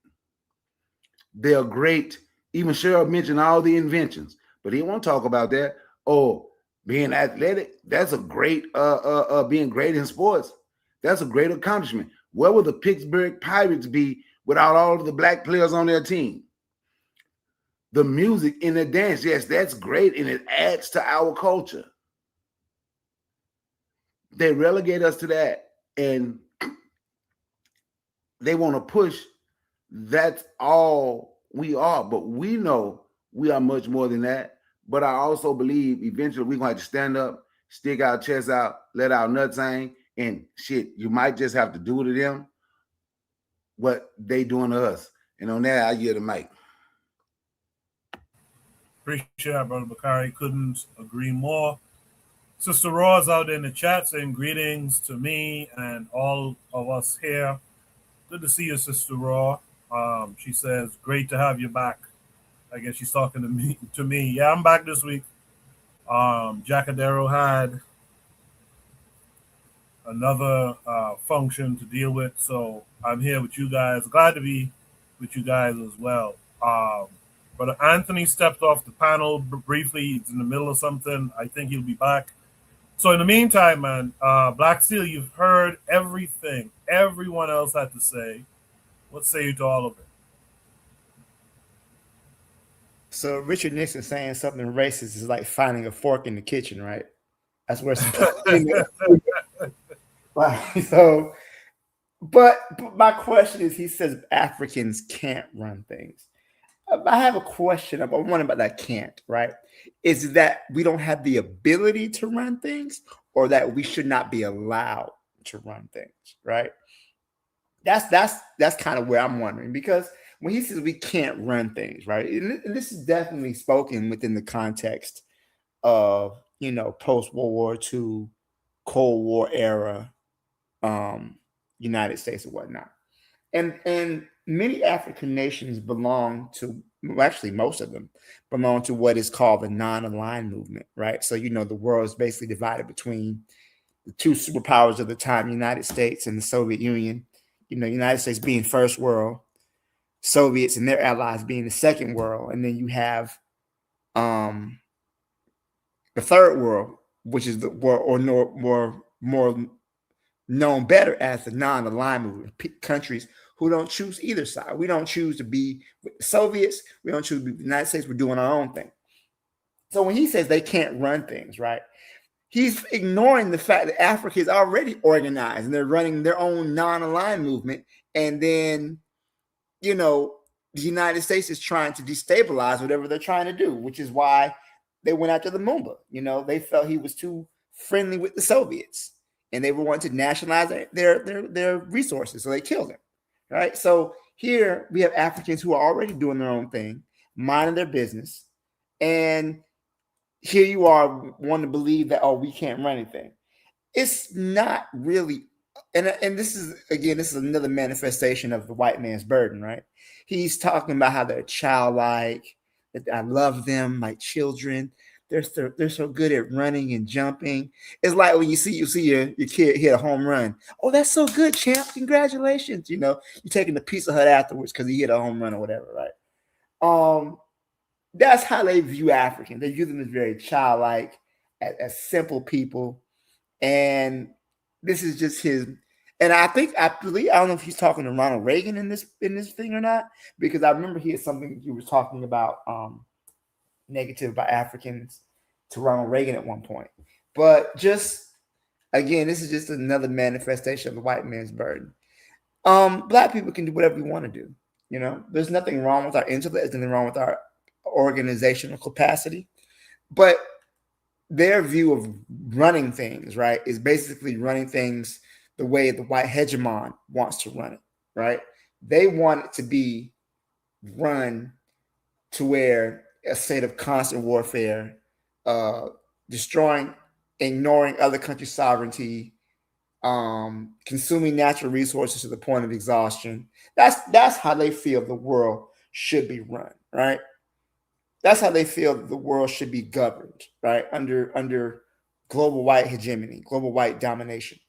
They are great. Even Cheryl mentioned all the inventions, but he won't talk about that. Oh, being athletic, that's a great being great in sports. That's a great accomplishment. Where will the Pittsburgh Pirates be without all of the Black players on their team? The music and the dance, yes, that's great, and it adds to our culture. They relegate us to that, and they want to push. That's all we are, but we know we are much more than that. But I also believe eventually we're going to have to stand up, stick our chests out, let our nuts hang, and shit, you might just have to do to them what they doing to us. And on that, I yield the mic. Appreciate it, Brother Bakari. Couldn't agree more. Sister Raw's out in the chat saying greetings to me and all of us here. Good to see you, Sister Raw. She says, great to have you back. I guess she's talking to me. Yeah, I'm back this week. Jacadero had another function to deal with, so I'm here with you guys. Glad to be with you guys as well. Brother Anthony stepped off the panel briefly. He's in the middle of something. I think he'll be back. So in the meantime, man, Black Steel, you've heard everything everyone else had to say. What say you to all of it? So Richard Nixon saying something racist is like finding a fork in the kitchen, right? That's where it's so. But my question is, he says Africans can't run things. I have a question about one about that can't, right? Is that we don't have the ability to run things, or that we should not be allowed to run things, right? That's kind of where I'm wondering, because when he says we can't run things, right? And this is definitely spoken within the context of, you know, post-World War II, Cold War era, United States and whatnot. And many African nations belong to, well, actually most of them belong to what is called the non-aligned movement, right? So, you know, the world is basically divided between the two superpowers of the time, United States and the Soviet Union. You know, United States being first world, Soviets and their allies being the second world. And then you have the third world, which is the world, or more known better as the non-aligned movement, countries who don't choose either side. We don't choose to be with the Soviets. We don't choose to be with the United States. We're doing our own thing. So when he says they can't run things, right, he's ignoring the fact that Africa is already organized and they're running their own non-aligned movement. And then, you know, the United States is trying to destabilize whatever they're trying to do, which is why they went after the Lumumba. You know, they felt he was too friendly with the Soviets and they were wanting to nationalize their resources. So they killed him. Right. So here we have Africans who are already doing their own thing, minding their business. And here you are wanting to believe that, oh, we can't run anything. It's not really, and this is another manifestation of the white man's burden, right? He's talking about how they're childlike, that I love them, my children. They're so good at running and jumping. It's like when you see your kid hit a home run. Oh, that's so good, champ! Congratulations! You know, you're taking the Pizza Hut afterwards because he hit a home run or whatever, right? That's how they view Africans. They view them as very childlike, as simple people. And this is just his. And I believe, I don't know if he's talking to Ronald Reagan in this thing or not, because I remember he had something he was talking about negative about Africans to Ronald Reagan at one point. But just again, this is just another manifestation of the white man's burden. Black people can do whatever we want to do. You know, there's nothing wrong with our intellect. There's nothing wrong with our organizational capacity, but their view of running things, right, is basically running things the way the white hegemon wants to run it, right? They want it to be run to where a state of constant warfare, destroying, ignoring other countries' sovereignty, consuming natural resources to the point of exhaustion. That's how they feel the world should be run, right? That's how they feel the world should be governed, right? Under global white hegemony, global white domination.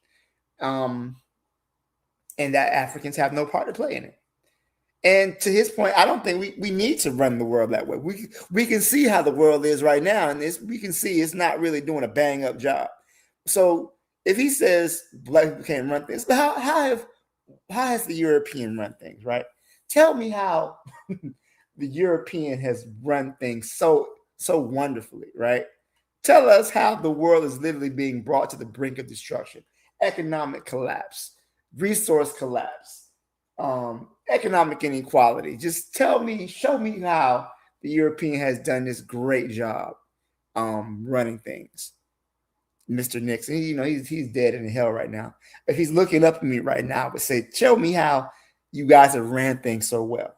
And that Africans have no part to play in it. And to his point, I don't think we need to run the world that way. We can see how the world is right now, and we can see it's not really doing a bang up job. So if he says black people can't run things, but how has the European run things, right? Tell me how the European has run things so wonderfully, right? Tell us how the world is literally being brought to the brink of destruction, economic collapse, resource collapse, economic inequality. Just show me how the European has done this great job running things. Mr. Nixon, he's dead in hell right now. If he's looking up at me right now, I would say, show me how you guys have ran things so well.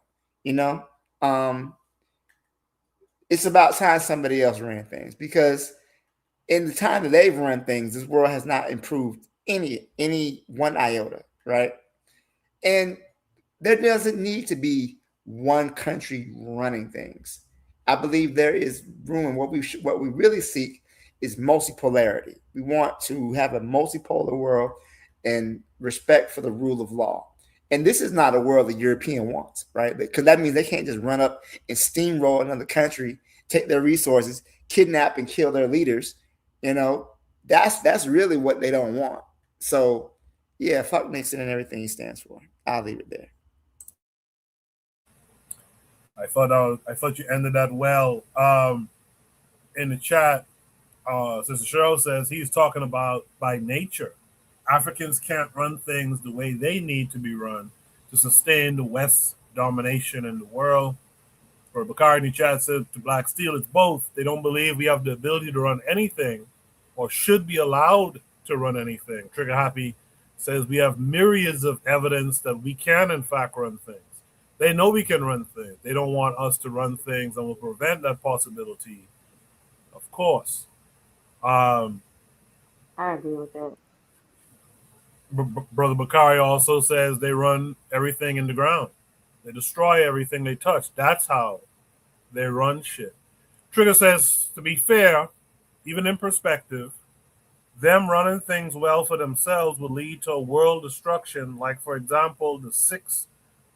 It's about time somebody else ran things, because in the time that they've run things, this world has not improved any one iota, right? And there doesn't need to be one country running things. I believe there is room, and what we really seek is multipolarity. We want to have a multipolar world and respect for the rule of law. And this is not a world the European wants, right? Because that means they can't just run up and steamroll another country, take their resources, kidnap and kill their leaders. That's really what they don't want. So, yeah, fuck Nixon and everything he stands for. I'll leave it there. I thought you ended that well. In the chat, Sister Cheryl says he's talking about by nature. Africans can't run things the way they need to be run to sustain the West's domination in the world. For Bakari in the chat said to Black Steel, it's both. They don't believe we have the ability to run anything or should be allowed to run anything. Trigger Happy says we have myriads of evidence that we can in fact run things. They know we can run things. They don't want us to run things and will prevent that possibility. Of course. I agree with that. Brother Bakari also says they run everything in the ground. They destroy everything they touch. That's how they run shit. Trigger says, to be fair, even in perspective, them running things well for themselves will lead to a world destruction, like, for example, the 6th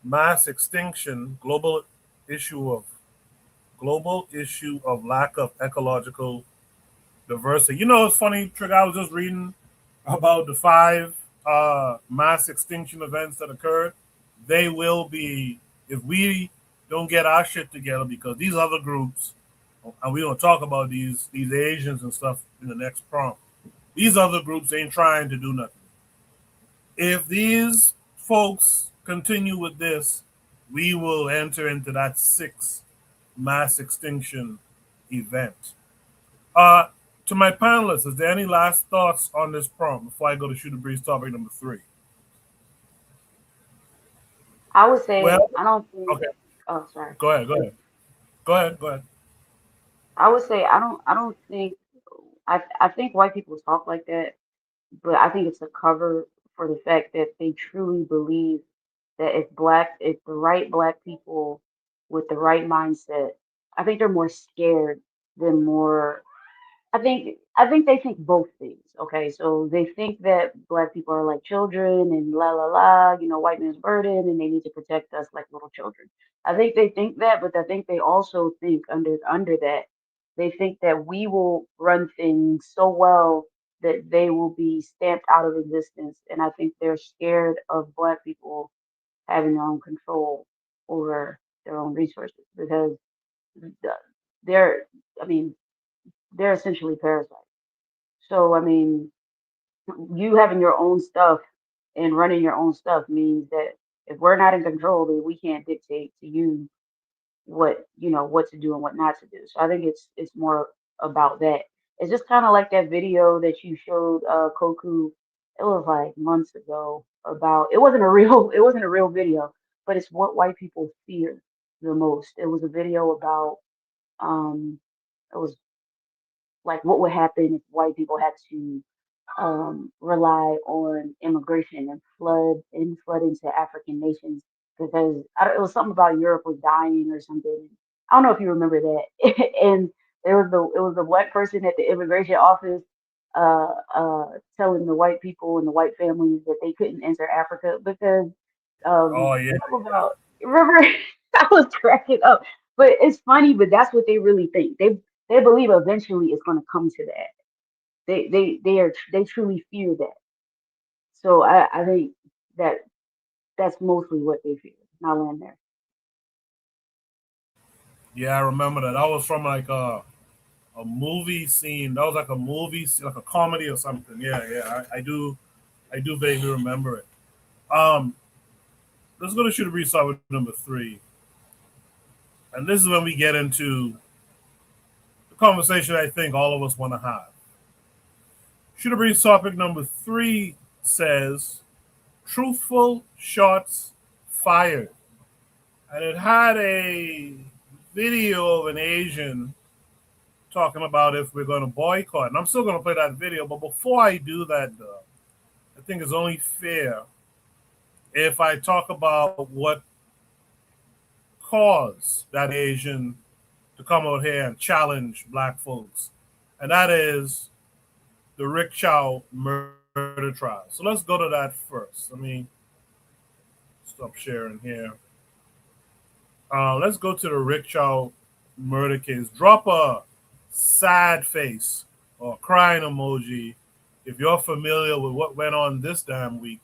mass extinction, global issue of lack of ecological diversity. It's funny, Trigger, I was just reading about the 5 mass extinction events that occurred. They will be, if we don't get our shit together, because these other groups, and we're going to talk about these Asians and stuff in the next prompt, these other groups ain't trying to do nothing. If these folks continue with this, we will enter into that 6th mass extinction event. To my panelists, is there any last thoughts on this prompt before I go to Shoot the Breeze topic number 3? I would say, well, I don't think. Okay. Oh, sorry. Go ahead. I would say I don't think I think white people talk like that, but I think it's a cover for the fact that they truly believe that if the right black people with the right mindset, I think they're more scared than more. I think they think both things. Okay, so they think that black people are like children and la la la, you know, white man's burden, and they need to protect us like little children. I think they think that, but I think they also think under that, they think that we will run things so well that they will be stamped out of existence, and I think they're scared of black people having their own control over their own resources because the- they're, I mean, they're essentially parasites. So, I mean, you having your own stuff and running your own stuff means that if we're not in control, then we can't dictate to you what, you know, what to do and what not to do. So I think it's more about that. It's just kind of like that video that you showed Koku. It was like months ago about it wasn't a real video, but it's what white people fear the most. It was a video about um it was like what would happen if white people had to rely on immigration and flood into African nations because it was something about Europe was dying or something. I don't know if you remember that. And it was the black person at the immigration office telling the white people and the white families that they couldn't enter Africa because Oh yeah. something about remember I was cracking up. But it's funny, but that's what they really think. They believe eventually it's gonna come to that. They truly fear that. So I think that that's mostly what they fear. Not land there. Yeah, I remember that. That was from like a movie scene. That was like a movie, like a comedy or something. Yeah, yeah. I do vaguely remember it. Um, let's go to shoot a breeze start with number 3, and this is when we get into the conversation I think all of us want to have. Shoot a breeze topic number 3 says truthful shots fired, and it had a video of an Asian talking about if we're going to boycott. And I'm still going to play that video, but before I do that, though, I think it's only fair if I talk about what caused that Asian to come out here and challenge black folks, and that is the Rick Chow murder trial. So let's go to that first. Let me stop sharing here. Let's go to the Rick Chow murder case. Drop a sad face or crying emoji if you're familiar with what went on this damn week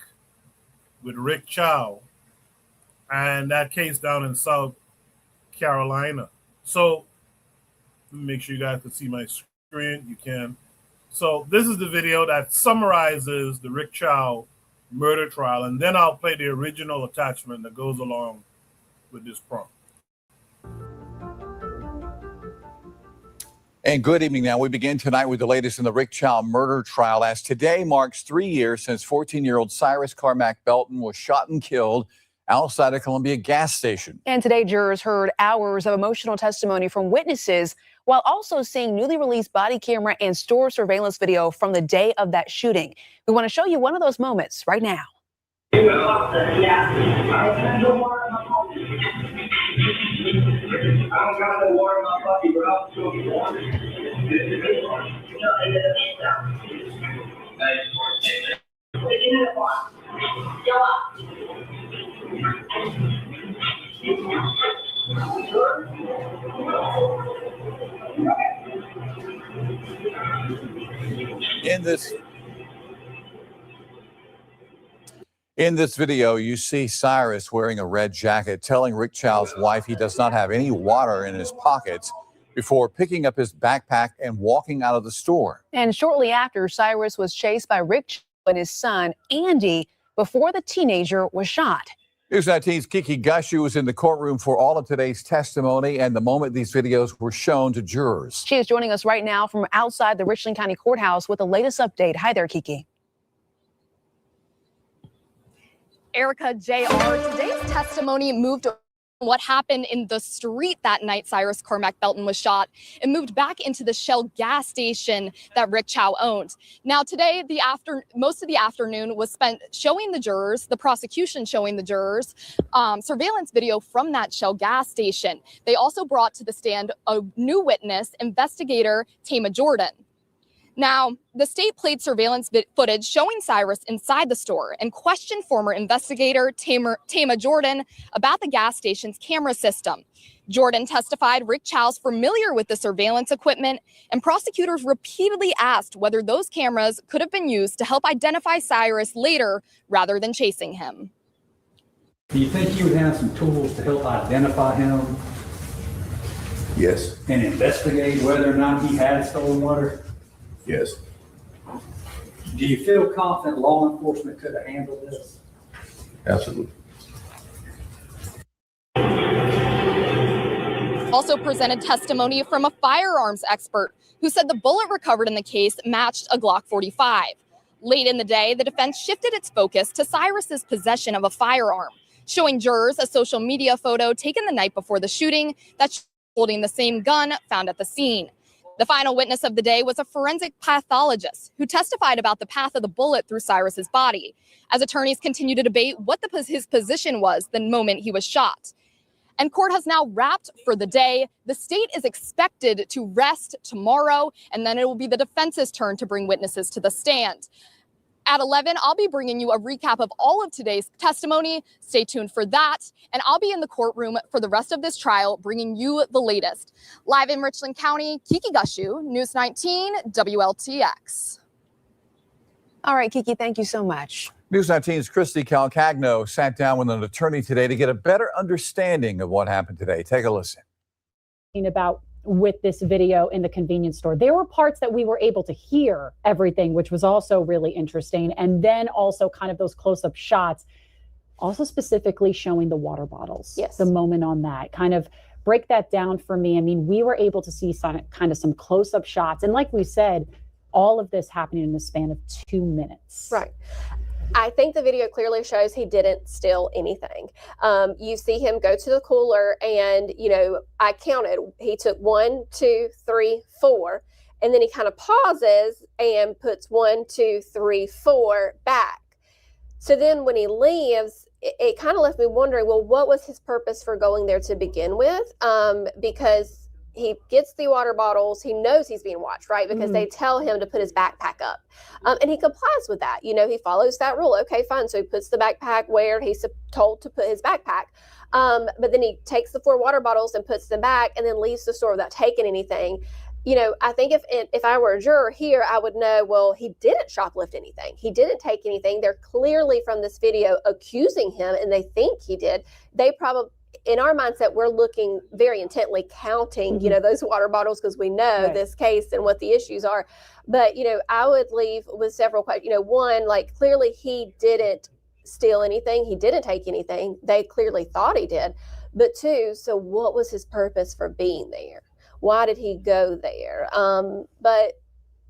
with Rick Chow and that case down in South Carolina. So let me make sure you guys can see my screen. You can. So this is the video that summarizes the Rick Chow murder trial, and then I'll play the original attachment that goes along with this prompt. And good evening. Now we begin tonight with the latest in the Rick Chow murder trial, as today marks 3 years since 14-year-old Cyrus Carmack Belton was shot and killed outside a Columbia gas station. And today jurors heard hours of emotional testimony from witnesses while also seeing newly released body camera and store surveillance video from the day of that shooting. We want to show you one of those moments right now. I don't got no water in my pocket, but I'll still be warm. In this video, you see Cyrus wearing a red jacket, telling Rick Chow's wife he does not have any water in his pockets before picking up his backpack and walking out of the store. And shortly after, Cyrus was chased by Rick Chow and his son, Andy, before the teenager was shot. News 19's Kiki Gushu was in the courtroom for all of today's testimony and the moment these videos were shown to jurors. She is joining us right now from outside the Richland County Courthouse with the latest update. Hi there, Kiki. Erica, JR, today's testimony moved what happened in the street that night Cyrus Cormac Belton was shot and moved back into the Shell gas station that Rick Chow owned. Now today, most of the afternoon was spent showing the jurors, the prosecution showing the jurors, surveillance video from that Shell gas station. They also brought to the stand a new witness, investigator Tama Jordan. Now, the state played surveillance footage showing Cyrus inside the store and questioned former investigator Tama Jordan about the gas station's camera system. Jordan testified Rick Chow's familiar with the surveillance equipment, and prosecutors repeatedly asked whether those cameras could have been used to help identify Cyrus later rather than chasing him. Do you think you would have some tools to help identify him? Yes. And investigate whether or not he had stolen water? Yes. Do you feel confident law enforcement could have handled this? Absolutely. Also presented testimony from a firearms expert who said the bullet recovered in the case matched a Glock 45. Late in the day, the defense shifted its focus to Cyrus's possession of a firearm, showing jurors a social media photo taken the night before the shooting that's holding the same gun found at the scene. The final witness of the day was a forensic pathologist who testified about the path of the bullet through Cyrus's body, as attorneys continue to debate what his position was the moment he was shot. And court has now wrapped for the day. The state is expected to rest tomorrow, and then it will be the defense's turn to bring witnesses to the stand. At 11, I'll be bringing you a recap of all of today's testimony. Stay tuned for that. And I'll be in the courtroom for the rest of this trial, bringing you the latest. Live in Richland County, Kiki Gushu, News 19, WLTX. All right, Kiki, thank you so much. News 19's Christy Calcagno sat down with an attorney today to get a better understanding of what happened today. Take a listen. About with this video in the convenience store, there were parts that we were able to hear everything, which was also really interesting. And then also kind of those close-up shots, also specifically showing the water bottles. Yes. The moment on that, kind of break that down for me. I mean, we were able to see some close-up shots. And like we said, all of this happening in the span of 2 minutes. Right. I think the video clearly shows he didn't steal anything. You see him go to the cooler and, I counted, he took 1, 2, 3, 4, and then he kind of pauses and puts 1, 2, 3, 4 back. So then when he leaves, it kind of left me wondering, well, what was his purpose for going there to begin with? Because he gets the water bottles. He knows he's being watched, right? Because they tell him to put his backpack up. And he complies with that. He follows that rule. Okay, fine. So he puts the backpack where he's told to put his backpack. But then he takes the 4 water bottles and puts them back and then leaves the store without taking anything. I think if I were a juror here, I would know, well, he didn't shoplift anything. He didn't take anything. They're clearly from this video accusing him and they think he did. They probably, in our mindset, we're looking very intently counting, those water bottles because we know this case and what the issues are. But, I would leave with several questions. One, like clearly he didn't steal anything. He didn't take anything. They clearly thought he did. But 2, so what was his purpose for being there? Why did he go there? But,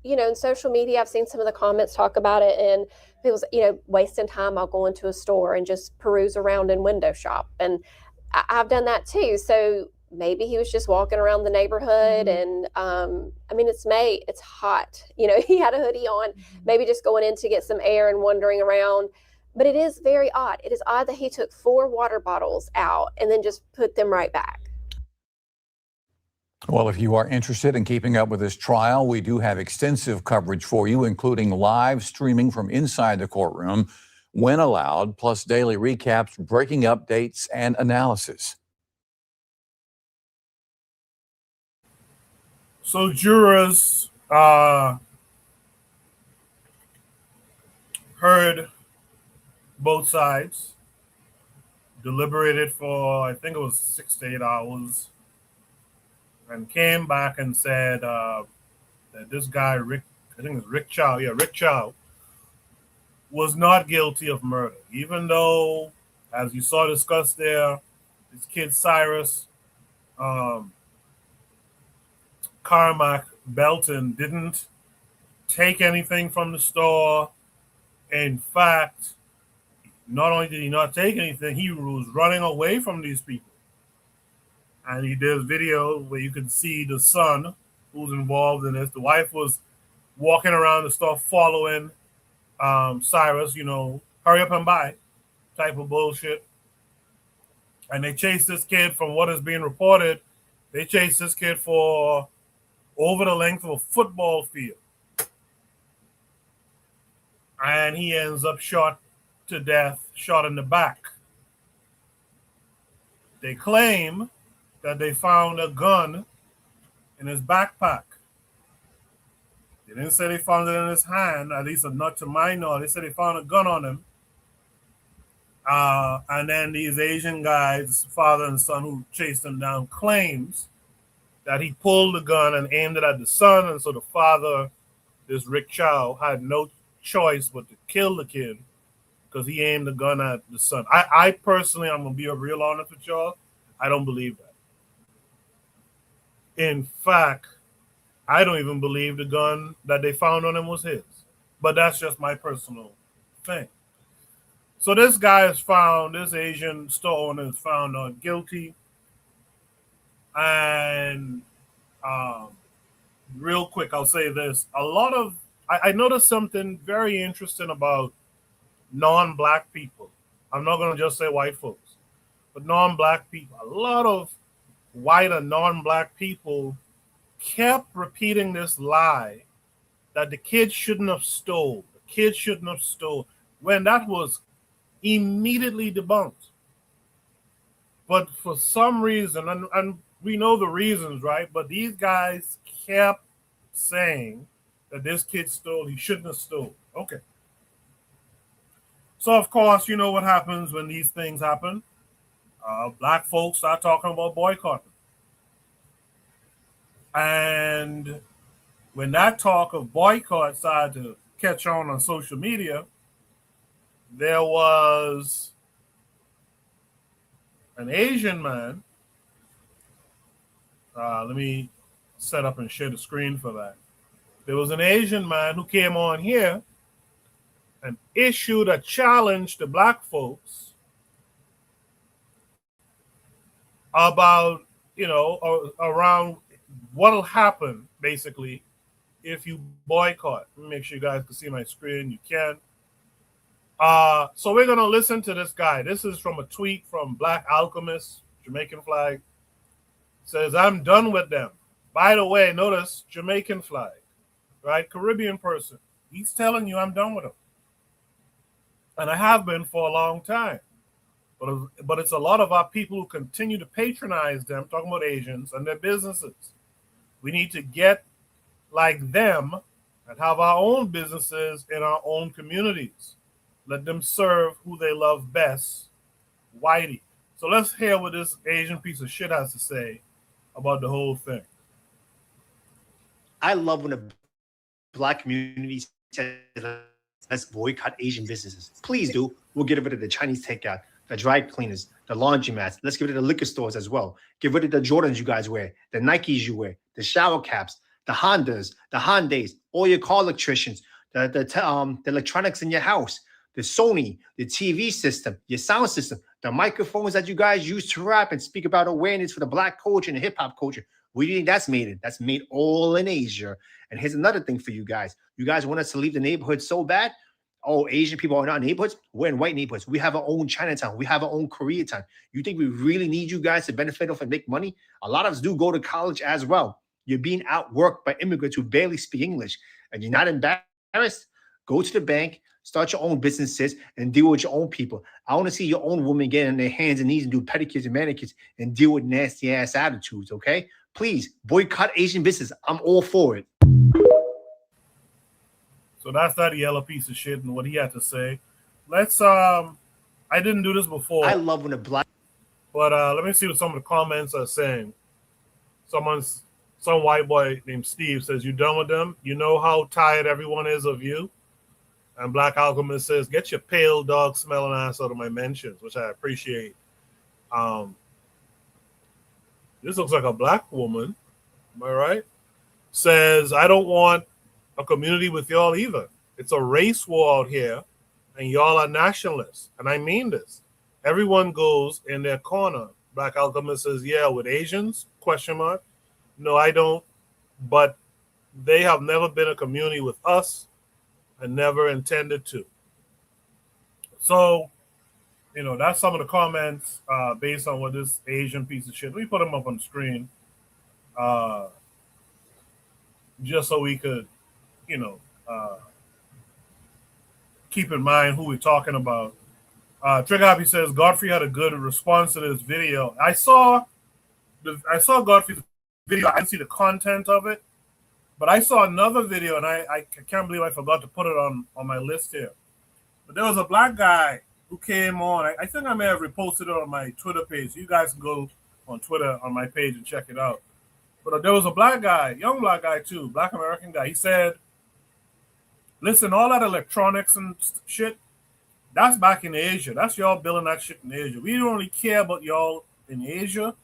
in social media, I've seen some of the comments talk about it and people's, wasting time. I'll go into a store and just peruse around and window shop. And I've done that too. So maybe he was just walking around the neighborhood and it's May, it's hot. He had a hoodie on, maybe just going in to get some air and wandering around. But it is very odd. It is odd that he took 4 water bottles out and then just put them right back. Well, if you are interested in keeping up with this trial, we do have extensive coverage for you, including live streaming from inside the courtroom when allowed, plus daily recaps, breaking updates, and analysis. So jurors heard both sides, deliberated for, I think it was 6 to 8 hours, and came back and said that this guy, Rick, I think it was Rick Chow, Rick Chow, was not guilty of murder, even though, as you saw discussed there, his kid Cyrus Cormac Belton didn't take anything from the store. In fact, not only did he not take anything, he was running away from these people. And he did a video where you could see the son who's involved in this. The wife was walking around the store following Cyrus, hurry up and buy type of bullshit. And they chased this kid, from what is being reported, they chased this kid for over the length of a football field. And he ends up shot to death, shot in the back. They claim that they found a gun in his backpack. They didn't say they found it in his hand, at least not to my knowledge. They said they found a gun on him. And then these Asian guys, father and son who chased him down, claims that he pulled the gun and aimed it at the son. And so the father, this Rick Chow, had no choice but to kill the kid because he aimed the gun at the son. I personally, I'm going to be real honest with y'all, I don't believe that. In fact, I don't even believe the gun that they found on him was his. But that's just my personal thing. So this guy is found, this Asian store owner is found not guilty. And real quick, I'll say this. I noticed something very interesting about non-black people. I'm not going to just say white folks, but non-black people. A lot of white and non-black people kept repeating this lie that the kid shouldn't have stole. The kid shouldn't have stole, when that was immediately debunked. But for some reason, and we know the reasons, right? But these guys kept saying that this kid stole. He shouldn't have stole. Okay. So, of course, you know what happens when these things happen. Black folks start talking about boycotting. And when that talk of boycott started to catch on social media, there was an Asian man. Let me set up and share the screen for that. There was an Asian man who came on here and issued a challenge to black folks about, around what'll happen, basically, if you boycott. Let me make sure you guys can see my screen. You can. So we're going to listen to this guy. This is from a tweet from Black Alchemist, Jamaican flag. It says, I'm done with them. By the way, notice Jamaican flag, right? Caribbean person. He's telling you I'm done with them. And I have been for a long time. But it's a lot of our people who continue to patronize them, talking about Asians and their businesses. We need to get like them and have our own businesses in our own communities. Let them serve who they love best, whitey. So let's hear what this Asian piece of shit has to say about the whole thing. I love when the black community says, let's boycott Asian businesses. Please do. We'll get rid of the Chinese takeout, the dry cleaners, the laundromats. Let's get rid of the liquor stores as well. Get rid of the Jordans you guys wear, the Nikes you wear, the shower caps, the Hondas, the Hyundais, all your car electricians, the electronics in your house, the Sony, the TV system, your sound system, the microphones that you guys use to rap and speak about awareness for the black culture and the hip hop culture. Where do you think that's made in? That's made all in Asia. And here's another thing for you guys. You guys want us to leave the neighborhood so bad? Oh, Asian people are not neighborhoods? We're in white neighborhoods. We have our own Chinatown. We have our own Koreatown. You think we really need you guys to benefit off and make money? A lot of us do go to college as well. You're being outworked by immigrants who barely speak English. And you're not embarrassed? Go to the bank, start your own businesses, and deal with your own people. I want to see your own women get on their hands and knees and do pedicures and manicures and deal with nasty-ass attitudes, okay? Please, boycott Asian business. I'm all for it. So that's that yellow piece of shit and what he had to say. Let's, I didn't do this before. I love when a black... But let me see what some of the comments are saying. Some white boy named Steve says, you done with them? You know how tired everyone is of you? And Black Alchemist says, get your pale dog smelling ass out of my mentions, which I appreciate. This looks like a black woman. Am I right? Says, I don't want a community with y'all either. It's a race war out here, and y'all are nationalists. And I mean this. Everyone goes in their corner. Black Alchemist says, yeah, with Asians, question mark. No, I don't. But they have never been a community with us and never intended to. So, that's some of the comments based on what this Asian piece of shit. We put them up on the screen just so we could, keep in mind who we're talking about. Trigger Happy says Godfrey had a good response to this video. I saw Godfrey's video. I didn't see the content of it, but I saw another video, and I can't believe I forgot to put it on my list here. But there was a black guy who came on. I think I may have reposted it on my Twitter page. You guys can go on Twitter on my page and check it out. But there was a black guy, young black guy too, black American guy. He said, listen, all that electronics and shit, that's back in Asia. That's y'all building that shit in Asia. We don't really care about y'all in Asia.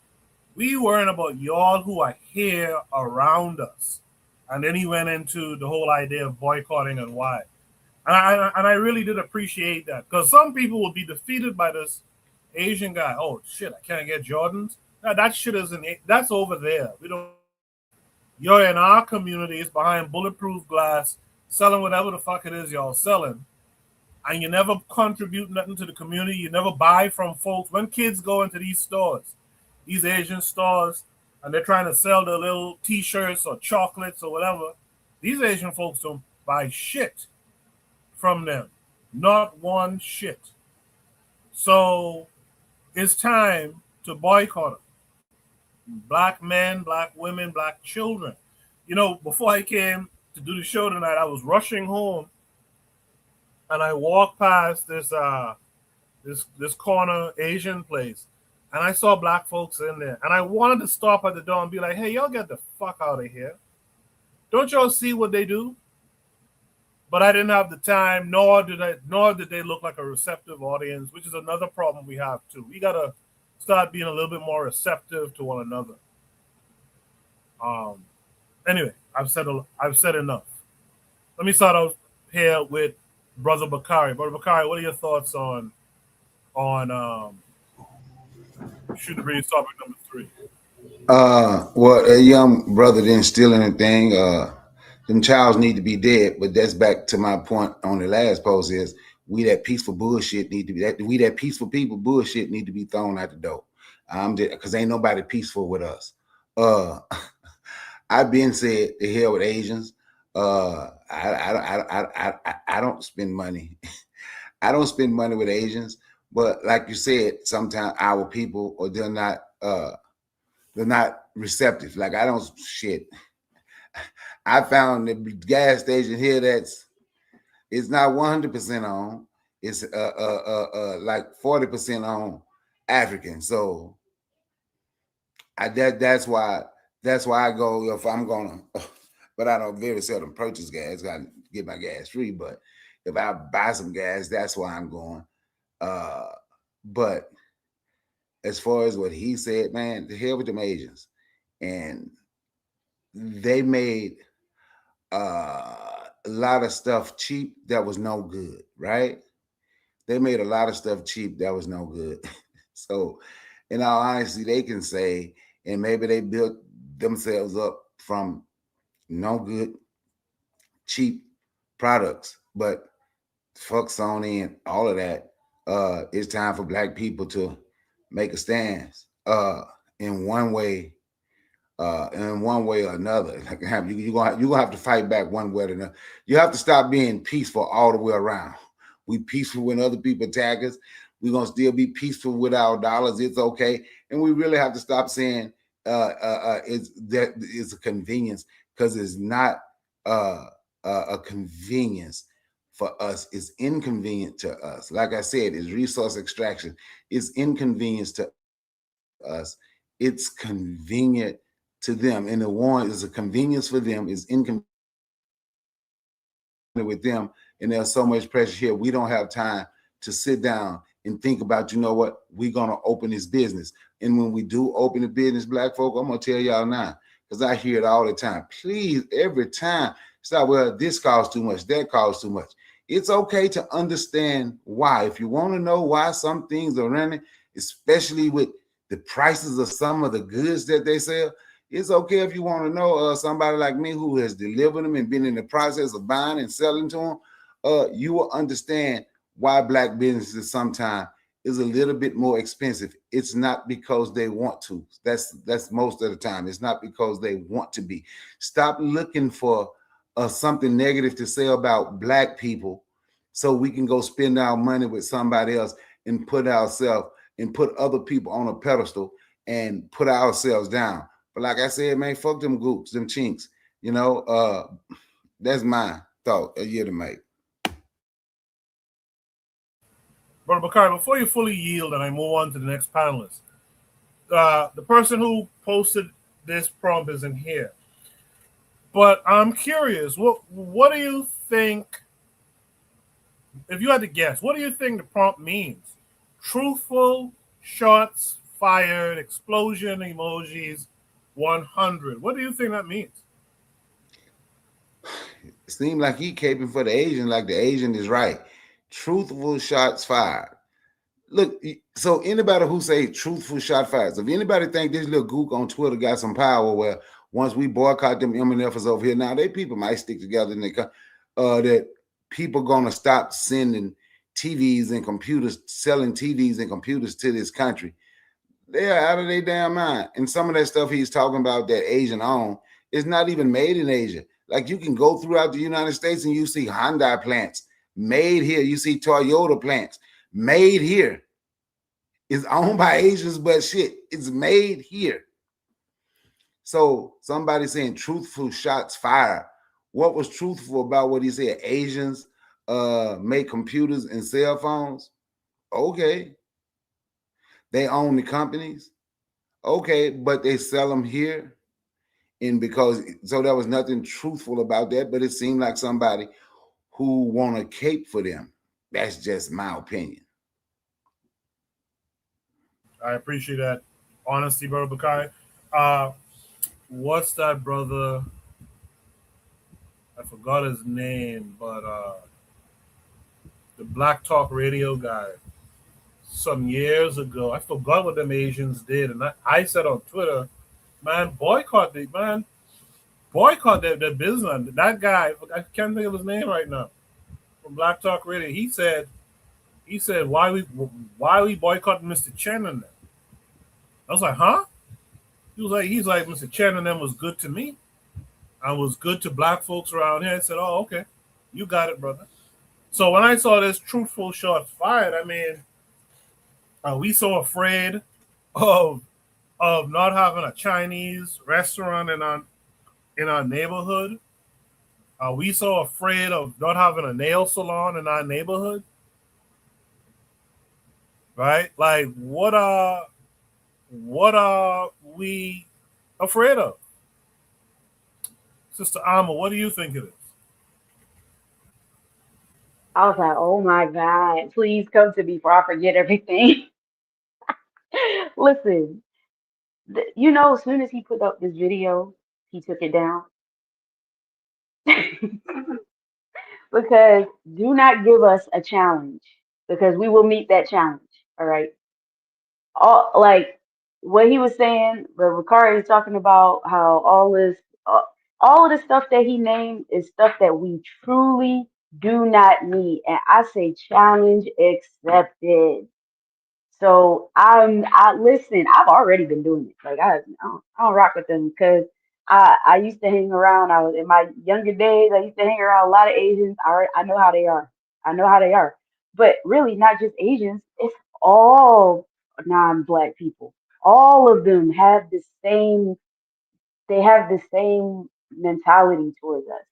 We worrying about y'all who are here around us. And then he went into the whole idea of boycotting and why. And I really did appreciate that, because some people will be defeated by this Asian guy. Oh shit, I can't get Jordans. That shit that's over there. We don't. You're in our communities behind bulletproof glass, selling whatever the fuck it is y'all selling, and you never contribute nothing to the community. You never buy from folks. When kids go into these stores, these Asian stores, and they're trying to sell their little T-shirts or chocolates or whatever, these Asian folks don't buy shit from them. Not one shit. So it's time to boycott them. Black men, black women, black children. Before I came to do the show tonight, I was rushing home, and I walked past this corner Asian place, and I saw black folks in there, and I wanted to stop at the door and be like, hey, y'all get the fuck out of here. Don't y'all see what they do? But I didn't have the time, nor did they look like a receptive audience, which is another problem we have too. We gotta start being a little bit more receptive to one another. Anyway, I've said enough. Let me start out here with Brother Bakari. Brother Bakari, what are your thoughts on Shoot the Breeze topic number 3? Well, a young brother didn't steal anything. Them childs need to be dead, but that's back to my point on the last post is we that peaceful bullshit need to be we that peaceful people bullshit need to be thrown out the door. Because ain't nobody peaceful with us. I've been said to hell with Asians. I don't spend money. I don't spend money with Asians, but like you said, sometimes our people or they're not receptive. Like I don't shit. I found the gas station here it's not 100% on. It's like 40% on African. So that's why I go if I'm gonna, but I don't very seldom purchase gas. I get my gas free. But if I buy some gas, that's why I'm going. But as far as what he said, man, the hell with them Asians, and they made a lot of stuff cheap that was no good, right? They made a lot of stuff cheap that was no good. So, in all honesty, they can say, and maybe they built themselves up from no good, cheap products, but fuck Sony and all of that. It's time for black people to make a stance in one way or another. Like you're gonna have to fight back one way or another. You have to stop being peaceful all the way around. We peaceful when other people attack us. We're gonna still be peaceful with our dollars. It's okay, and we really have to stop saying it's a convenience, because it's not a convenience for us. It's inconvenient to us. Like I said, it's resource extraction. It's inconvenience to us. It's convenient to them, and the one is a convenience for them. Is inconvenient with them, and there's so much pressure here. We don't have time to sit down and think about, you know what, we're gonna open this business. And when we do open the business, black folk, I'm gonna tell y'all now, because I hear it all the time. Please, every time, stop. Well, this costs too much, that costs too much. It's okay to understand why. If you want to know why some things are running, especially with the prices of some of the goods that they sell, it's okay if you want to know somebody like me who has delivered them and been in the process of buying and selling to them, you will understand why black businesses sometimes is a little bit more expensive. It's not because they want to. That's most of the time. It's not because they want to be. Stop looking for something negative to say about black people so we can go spend our money with somebody else and put ourselves and put other people on a pedestal and put ourselves down. But like I said, man, fuck them gooks, them chinks. You know, that's my thought a year to make. Brother Bakari, before you fully yield and I move on to the next panelist, the person who posted this prompt isn't here. But I'm curious, what do you think, if you had to guess, what do you think the prompt means? Truthful, shots fired, explosion emojis, 100. What do you think that means? It seems like he caping for the Asian, like the Asian is right. Truthful shots fired. Look, so anybody who say truthful shot fired, so if anybody think this little gook on Twitter got some power where once we boycott them MNFs over here, now they people might stick together and they that people gonna stop sending TVs and computers, selling TVs and computers to this country. They are out of their damn mind. And some of that stuff he's talking about that Asian own is not even made in Asia. Like you can go throughout the United States and you see Hyundai plants made here. You see Toyota plants made here. It's owned by Asians, but shit, it's made here. So somebody saying truthful shots fired. What was truthful about what he said? Asians make computers and cell phones. Okay. They own the companies. Okay, but they sell them here. And because, so there was nothing truthful about that, but it seemed like somebody who want a cape for them. That's just my opinion. I appreciate that honesty, Brother Bakari. What's that brother? I forgot his name, but the Black Talk Radio guy. Some years ago, I forgot what them Asians did, and I said on Twitter, man, boycott their business. That guy, I can't think of his name right now, from Black Talk Radio. He said, why we boycotting Mr. Chen and them? I was like, huh? He's like, Mr. Chen and them was good to me. I was good to black folks around here. I said, oh, okay, you got it, brother. So when I saw this truthful shots fired, I mean, are we so afraid of not having a Chinese restaurant in our neighborhood? Are we so afraid of not having a nail salon in our neighborhood? Right? Like, what are we afraid of? Sister Alma, what do you think it is? I was like, oh my God, please come to me before I forget everything. Listen, you know, as soon as he put up this video, he took it down. Because do not give us a challenge, because we will meet that challenge. All right. All like what he was saying, but Ricari is talking about how all of the stuff that he named is stuff that we truly do not need. And I say challenge accepted. So I listen, I've already been doing it. Like I don't rock with them because I used to hang around. I was in my younger days, I used to hang around a lot of Asians. I know how they are. I know how they are. But really not just Asians, it's all non-black people. All of them have they have the same mentality towards us.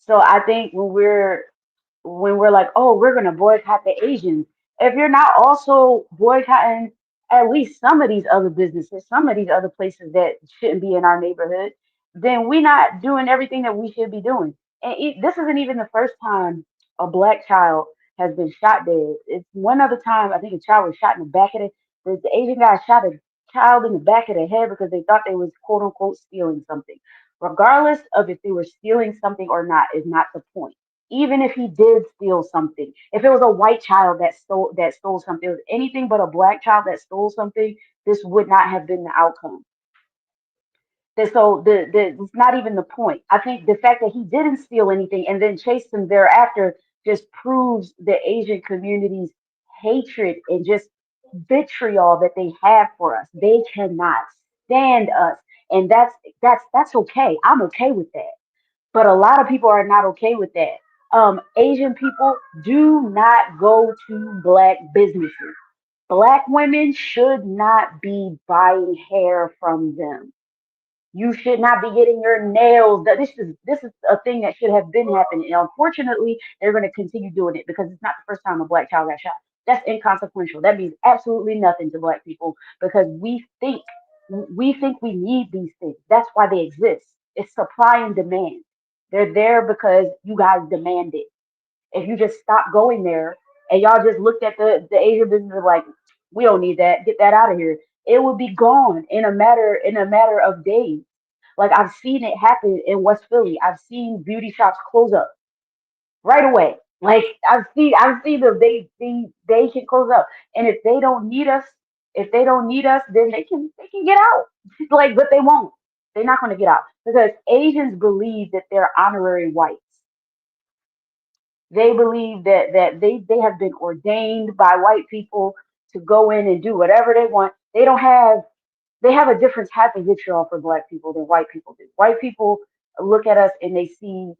So I think when we're like, oh, we're gonna boycott the Asians, if you're not also boycotting at least some of these other businesses, some of these other places that shouldn't be in our neighborhood, then we're not doing everything that we should be doing. And this isn't even the first time a black child has been shot dead. It's one other time I think a child was shot in the back of the Asian guy shot a child in the back of the head because they thought they was quote unquote stealing something. Regardless of if they were stealing something or not is not the point. even if he did steal something, if it was a white child that stole something, if it was anything but a black child that stole something, this would not have been the outcome. So it's not even the point. I think the fact that he didn't steal anything and then chased him thereafter just proves the Asian community's hatred and just vitriol that they have for us. They cannot stand us, and that's okay. I'm okay with that. But a lot of people are not okay with that. Asian people do not go to black businesses. Black women should not be buying hair from them. You should not be getting your nails done. This is a thing that should have been happening. And unfortunately, they're going to continue doing it because it's not the first time a black child got shot. That's inconsequential. That means absolutely nothing to black people because we think we need these things. That's why they exist. It's supply and demand. They're there because you guys demand it. If you just stop going there and y'all just looked at the Asian business like, we don't need that, get that out of here, it would be gone in a matter of days. Like I've seen it happen in West Philly. I've seen beauty shops close up right away. Like I've seen them, they can close up. And if they don't need us, then they can get out. Like, but they won't. They're not gonna get out because Asians believe that they're honorary whites. They believe that they have been ordained by white people to go in and do whatever they want. They have a different type of vitriol for black people than white people do. White people look at us and they see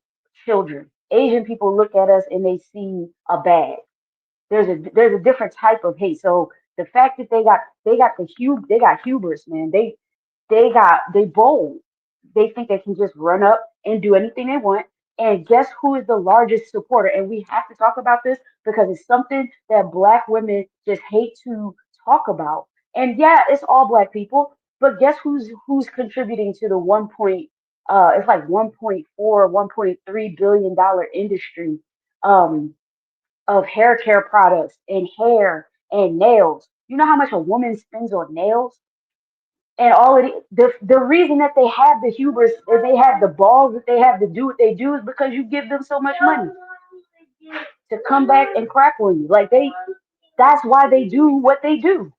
children. Asian people look at us and they see a bag. There's a different type of hate. So the fact that they got hubris, man. They bold. They think they can just run up and do anything they want. And guess who is the largest supporter? And we have to talk about this because it's something that black women just hate to talk about. And yeah, it's all black people, but guess who's contributing to the it's like 1.4, 1.3 billion dollar industry of hair care products and hair and nails. You know how much a woman spends on nails? And all of the reason that they have the hubris, that they have the balls, that they have to do what they do is because you give them so much money to come back and crack on you. Like that's why they do what they do.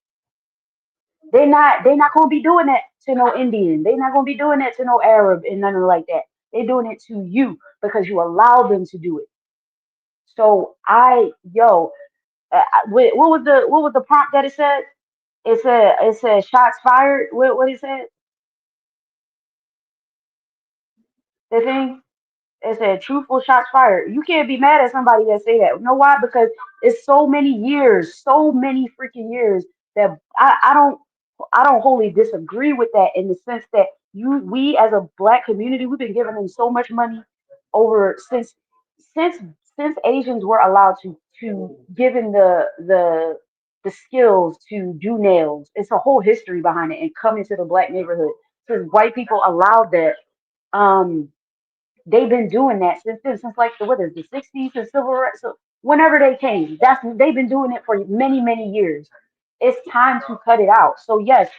They're not gonna be doing that to no Indian. They're not gonna be doing that to no Arab and nothing like that. They're doing it to you because you allow them to do it. So what was the prompt that it said? It said shots fired. What it said? The thing. It said truthful shots fired. You can't be mad at somebody that say that. You know why? Because it's so many freaking years that I don't wholly disagree with that in the sense that we as a black community, we've been giving them so much money over since Asians were allowed to given the skills to do nails. It's a whole history behind it and coming to the black neighborhood. Since white people allowed that, they've been doing that since like the 60s and civil rights. So whenever they came, they've been doing it for many, many years. It's time to cut it out. So yes,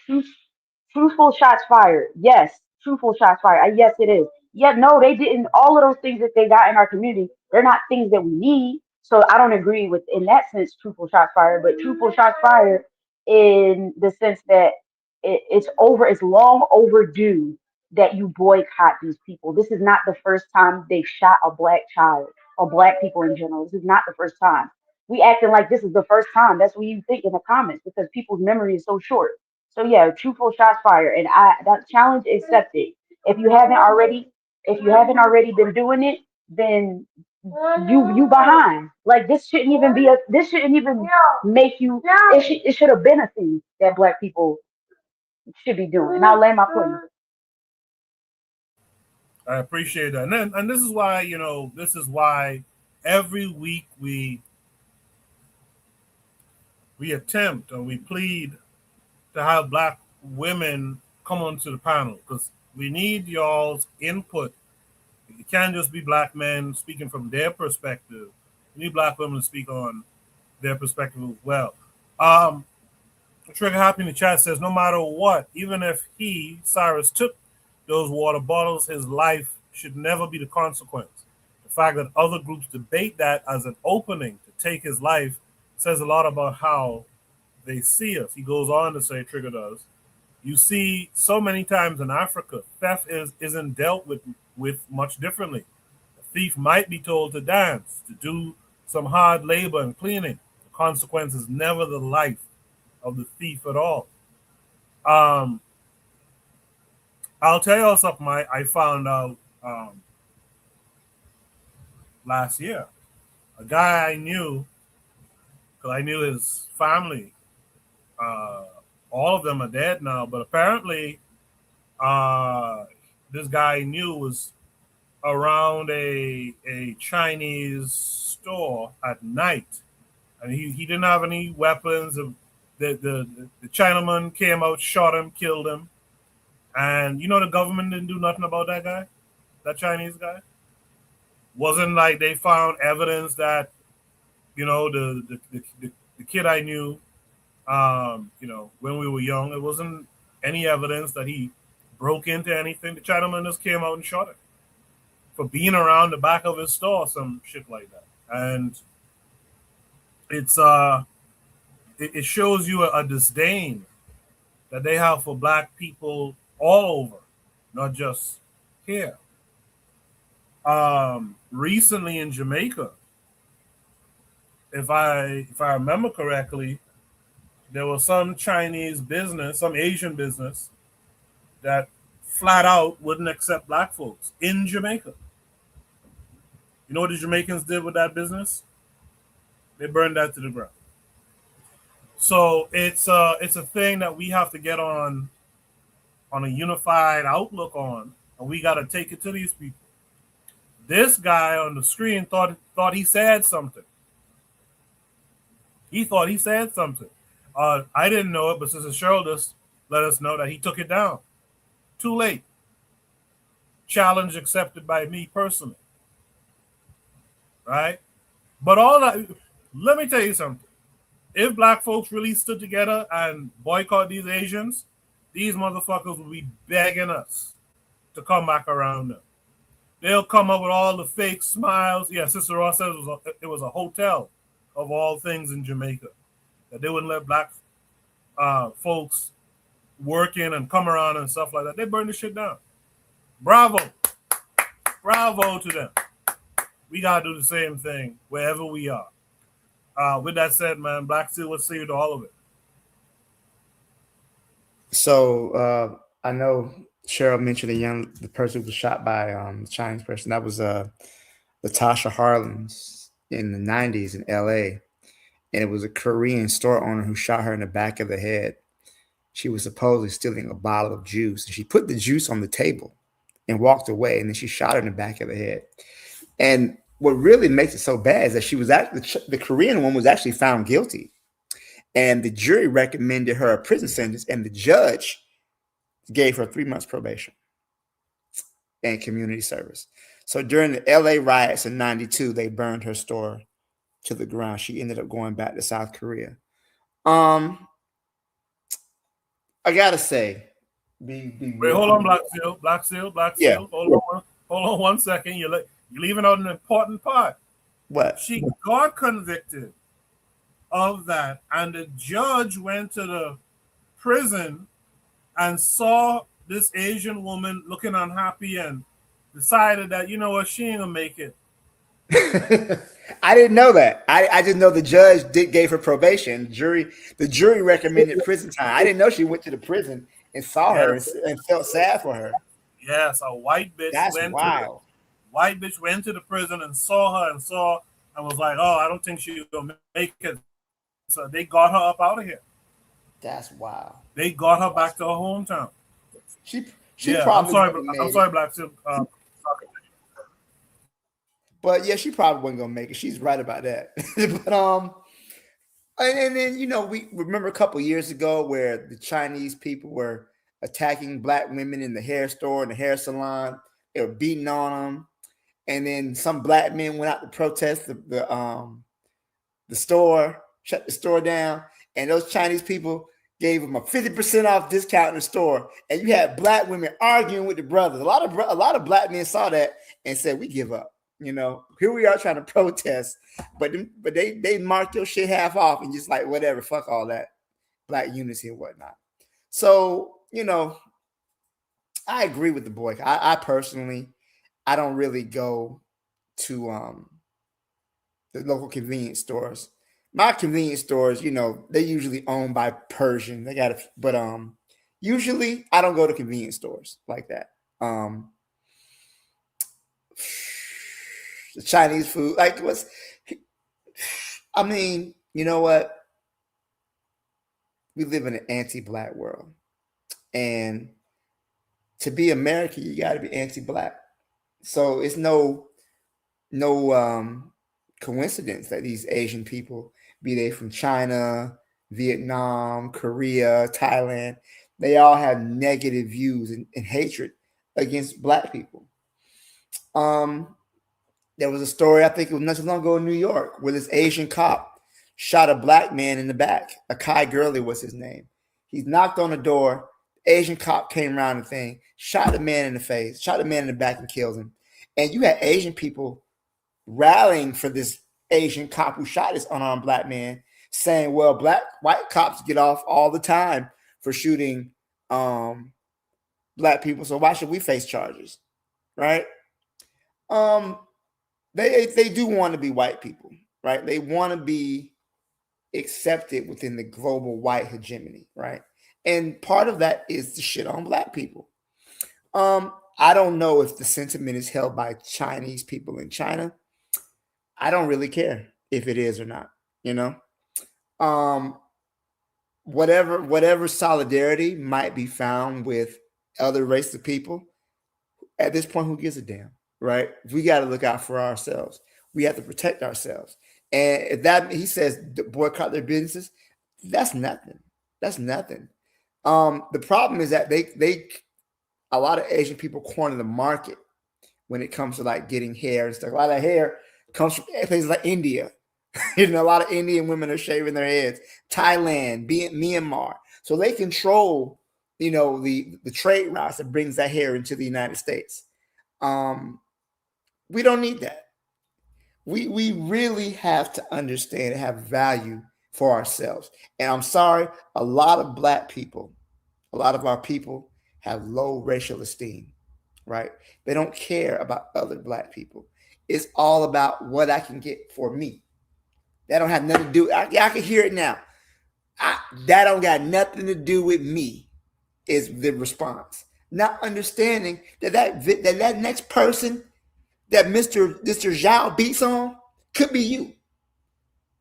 truthful shots fired. Yes, truthful shots fired. Yes, it is. Yeah, no, they didn't. All of those things that they got in our community, they're not things that we need. So I don't agree with, in that sense, truthful shots fired. But truthful shots fired in the sense that it's long overdue that you boycott these people. This is not the first time they've shot a black child or black people in general. This is not the first time. We acting like this is the first time. That's what you think in the comments because people's memory is so short. So yeah, truthful shots fired, and that challenge accepted. If you haven't already been doing it, then you behind. Like this shouldn't even make you. It should have been a thing that black people should be doing. And I'll land my plane. I appreciate that. And this is why, every week we attempt or we plead to have black women come onto the panel because we need y'all's input. It can't just be black men speaking from their perspective. We need black women to speak on their perspective as well. Trigger Happy in the chat says, no matter what, even if Cyrus, took those water bottles, his life should never be the consequence. The fact that other groups debate that as an opening to take his life says a lot about how they see us. He goes on to say, Trigger does, you see so many times in Africa, theft isn't dealt with much differently. A thief might be told to dance, to do some hard labor and cleaning. The consequence is never the life of the thief at all. I'll tell you all something I found out last year. A guy I knew, because I knew his family, all of them are dead now, but apparently this guy I knew was around a Chinese store at night, and he didn't have any weapons. The Chinaman came out, shot him, killed him, and the government didn't do nothing about that guy, that Chinese guy. Wasn't like they found evidence that the kid I knew, when we were young, it wasn't any evidence that he broke into anything. The Chinaman just came out and shot him for being around the back of his store, some shit like that. And it's it shows you a disdain that they have for black people all over, not just here. Recently in Jamaica, if I remember correctly, there was some Chinese business, some Asian business that flat out wouldn't accept black folks in Jamaica. You know what the Jamaicans did with that business? They burned that to the ground. So it's a thing that we have to get on a unified outlook on, and we got to take it to these people. This guy on the screen thought he said something. He thought he said something. I didn't know it, but Sister Cheryl just let us know that he took it down. Too late. Challenge accepted by me personally. Right? But all that, let me tell you something. If black folks really stood together and boycott these Asians, these motherfuckers will be begging us to come back around them. They'll come up with all the fake smiles. Yeah, Sister Ross says it was a hotel of all things in Jamaica, that they wouldn't let black folks work in and come around and stuff like that. They burned the shit down. Bravo. Bravo to them. We got to do the same thing wherever we are. With that said, man, Black Steel, let's see you to all of it. So I know Cheryl mentioned the person who was shot by the Chinese person. That was NATASHA Harlins in the 90s in LA. And it was a Korean store owner who shot her in the back of the head. She was supposedly stealing a bottle of juice. She put the juice on the table and walked away. And then she shot her in the back of the head. And what really makes it so bad is that she was the Korean one was actually found guilty. And the jury recommended her a prison sentence. And the judge gave her 3 months probation and community service. So during the LA riots in 92, they burned her store to the ground. She ended up going back to South Korea. I gotta say, wait, hold on, Black Seal. Yeah. Hold on 1 second. You're leaving out an important part. What? She got convicted of that, and the judge went to the prison and saw this Asian woman looking unhappy and decided that, you know what, she ain't gonna make it. I didn't know that. I didn't know the judge gave her probation. The jury recommended prison time. I didn't know she went to the prison and saw her and felt sad for her. Yes, a white bitch. That's wild. White bitch went to the prison and saw her and was like, oh, I don't think she's gonna make it. So they got her up out of here. That's wild. They got her back to her hometown. She probably. I'm sorry, Black Silk. But yeah, she probably wasn't gonna make it. She's right about that. But and then we remember a couple years ago where the Chinese people were attacking black women in the hair store and the hair salon. They were beating on them, and then some black men went out to protest the store, shut the store down, and those Chinese people gave them a 50% off discount in the store, and you had black women arguing with the brothers. A lot of black men saw that and said, "We give up." You know, here we are trying to protest, but they marked your shit half off and just like whatever, fuck all that black unity and whatnot. So, you know, I agree with the boycott. I personally, I don't really go to the local convenience stores. My convenience stores, you know, they're usually owned by Persian. They got a, but usually I don't go to convenience stores like that. The Chinese food, like what's, I mean, you know what? We live in an anti-black world, and to be American, you got to be anti-black. So it's no coincidence that these Asian people, be they from China, Vietnam, Korea, Thailand, they all have negative views and hatred against black people. There was a story, I think it was not so long ago in New York, where this Asian cop shot a black man in the back. Akai Gurley was his name. He knocked on the door. Asian cop came around the thing, shot the man in the face, shot the man in the back and killed him. And you had Asian people rallying for this Asian cop who shot this unarmed black man, saying, well, white cops get off all the time for shooting black people, so why should we face charges? Right? They do want to be white people, right? They want to be accepted within the global white hegemony, right? And part of that is to shit on black people. I don't know if the sentiment is held by Chinese people in China. I don't really care if it is or not, you know? Whatever solidarity might be found with other races of people, at this point, who gives a damn, right? We got to look out for ourselves. We have to protect ourselves. And if that he says boycott their businesses, that's nothing. That's nothing. The problem is that they a lot of Asian people corner the market when it comes to like getting hair and stuff. A lot of hair comes from places like India. You know, a lot of Indian women are shaving their heads. Thailand, Myanmar. So they control, you know, the trade routes that brings that hair into the United States. We don't need that. We really have to understand and have value for ourselves. And I'm sorry, a lot of black people, a lot of our people have low racial esteem, right? They don't care about other black people. It's all about what I can get for me. That don't have nothing to do. I can hear it now. That don't got nothing to do with me, is the response. Not understanding that next person that Mr. Zhao beats on could be you,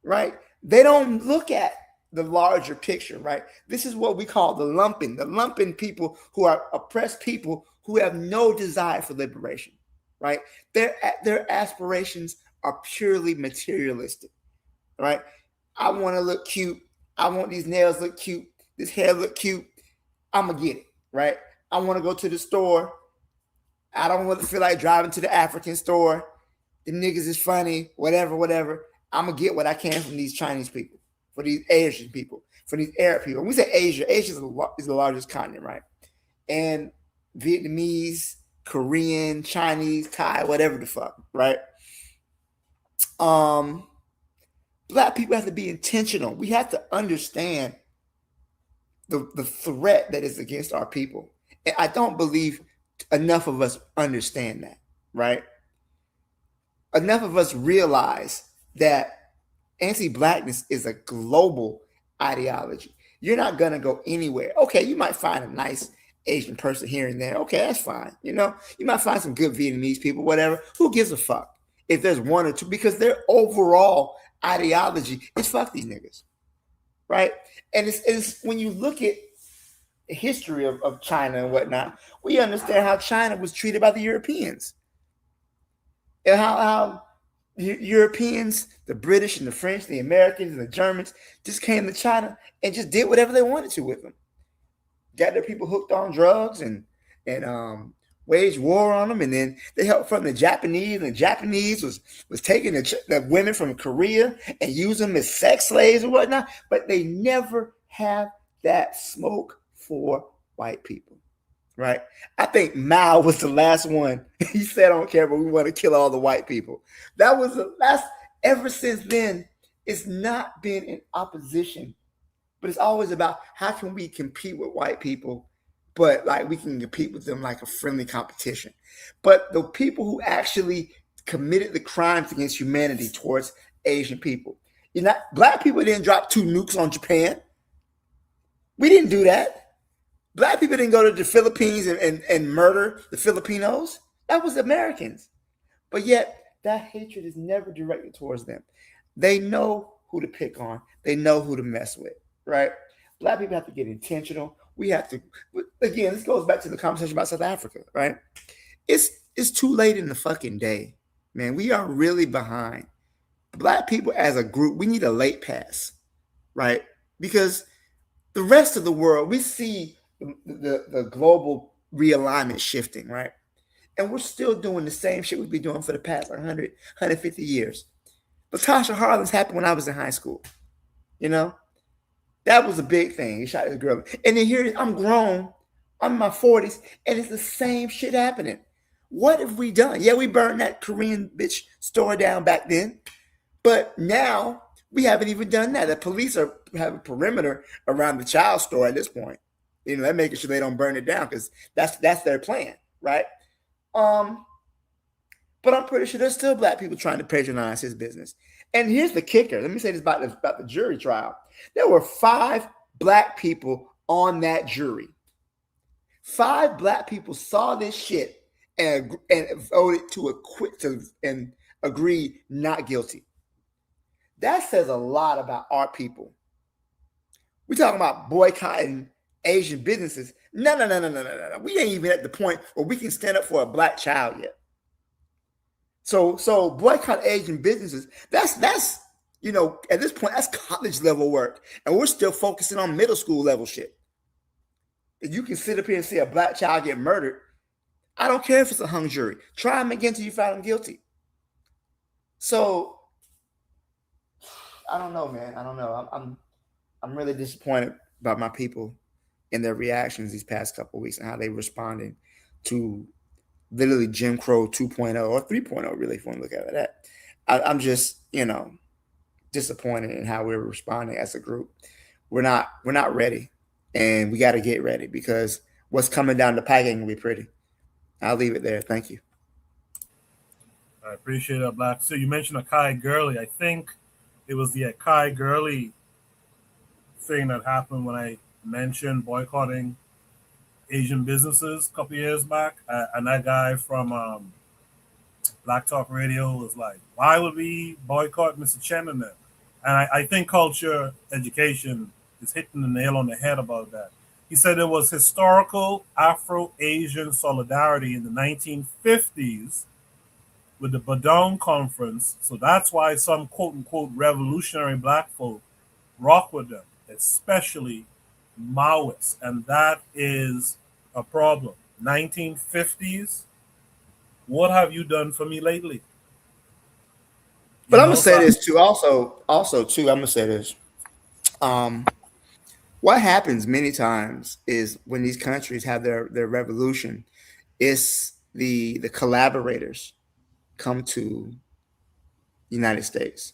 right? They don't look at the larger picture, right? This is what we call the lumpen people who are oppressed people who have no desire for liberation, right? Their aspirations are purely materialistic, right? I want to look cute. I want these nails look cute. This hair look cute. I'm going to get it, right? I want to go to the store. I don't want to feel like driving to the African store. The niggas is funny, whatever. I'm going to get what I can from these Chinese people, for these Asian people, for these Arab people. When we say Asia is the largest continent, right? And Vietnamese, Korean, Chinese, Thai, whatever the fuck, right? Black people have to be intentional. We have to understand the threat that is against our people. And I don't believe enough of us understand that, right? Enough of us realize that anti-blackness is a global ideology. You're not going to go anywhere. Okay, you might find a nice Asian person here and there. Okay, that's fine. You know, you might find some good Vietnamese people, whatever. Who gives a fuck if there's one or two? Because their overall ideology is fuck these niggas, right? And it's when you look at the history of China and whatnot, we understand how China was treated by the Europeans. And how Europeans, the British and the French, the Americans and the Germans just came to China and just did whatever they wanted to with them. Got their people hooked on drugs and waged war on them. And then they helped from the Japanese, and the Japanese was taking the women from Korea and using them as sex slaves and whatnot. But they never have that smoke for white people. right? I think Mao was the last one. He said on camera, we want to kill all the white people. That was the last. Ever since then, it's not been in opposition, but it's always about how can we compete with white people, but like we can compete with them like a friendly competition. But the people who actually committed the crimes against humanity towards Asian people, black people didn't drop 2 nukes on Japan. We didn't do that. Black people didn't go to the Philippines and murder the Filipinos. That was Americans. But yet that hatred is never directed towards them. They know who to pick on. They know who to mess with, right? Black people have to get intentional. We have to, again, this goes back to the conversation about South Africa, right? It's too late in the fucking day, man. We are really behind. Black people as a group, we need a late pass, right? Because the rest of the world, we see the global realignment shifting, right? And we're still doing the same shit we've been doing for the past 100, 150 years. LaTasha Harlins happened when I was in high school. You know? That was a big thing. He shot his girl. And then here I'm grown. I'm in my 40s. And it's the same shit happening. What have we done? Yeah, we burned that Korean bitch store down back then. But now we haven't even done that. The police have a perimeter around the child store at this point. You know, they're making sure they don't burn it down because that's their plan, right? But I'm pretty sure there's still black people trying to patronize his business. And here's the kicker. Let me say this about the jury trial. There were 5 black people on that jury. 5 black people saw this shit and voted to acquit and agreed not guilty. That says a lot about our people. We're talking about boycotting Asian businesses. No. We ain't even at the point where we can stand up for a black child yet. So boycott Asian businesses, that's you know, at this point, that's college level work. And we're still focusing on middle school level shit. If you can sit up here and see a black child get murdered, I don't care if it's a hung jury. Try them again until you find them guilty. So I don't know, man. I don't know. I'm really disappointed about my people and their reactions these past couple of weeks and how they responding to literally Jim Crow 2.0 or 3.0, really, if you want to look at it. I'm just, you know, disappointed in how we're responding as a group. We're not ready, and we got to get ready because what's coming down the pike ain't gonna be pretty. I'll leave it there. Thank you. I appreciate that, Black. So you mentioned Akai Gurley. I think it was the Akai Gurley thing that happened when I mentioned boycotting Asian businesses a couple years back, and that guy from Black Talk Radio was like, "Why would we boycott Mr. Chen and them?" And I think culture education is hitting the nail on the head about that. He said there was historical Afro-Asian solidarity in the 1950s with the Badong Conference, so that's why some quote-unquote revolutionary black folk rock with them, especially Maoists, and that is a problem. 1950s, what have you done for me lately? But I'm gonna say this too. Also too, I'm gonna say this. What happens many times is when these countries have their revolution, it's the collaborators come to the United States.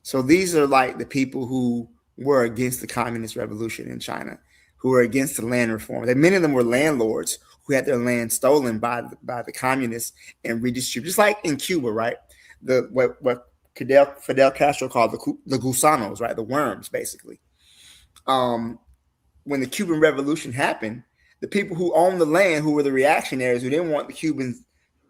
So these are like the people who were against the communist revolution in China, who were against the land reform. Many of them were landlords who had their land stolen by the communists and redistributed, just like in Cuba, right? What Fidel Castro called the gusanos, right? The worms, basically. When the Cuban Revolution happened, the people who owned the land, who were the reactionaries, who didn't want the Cuban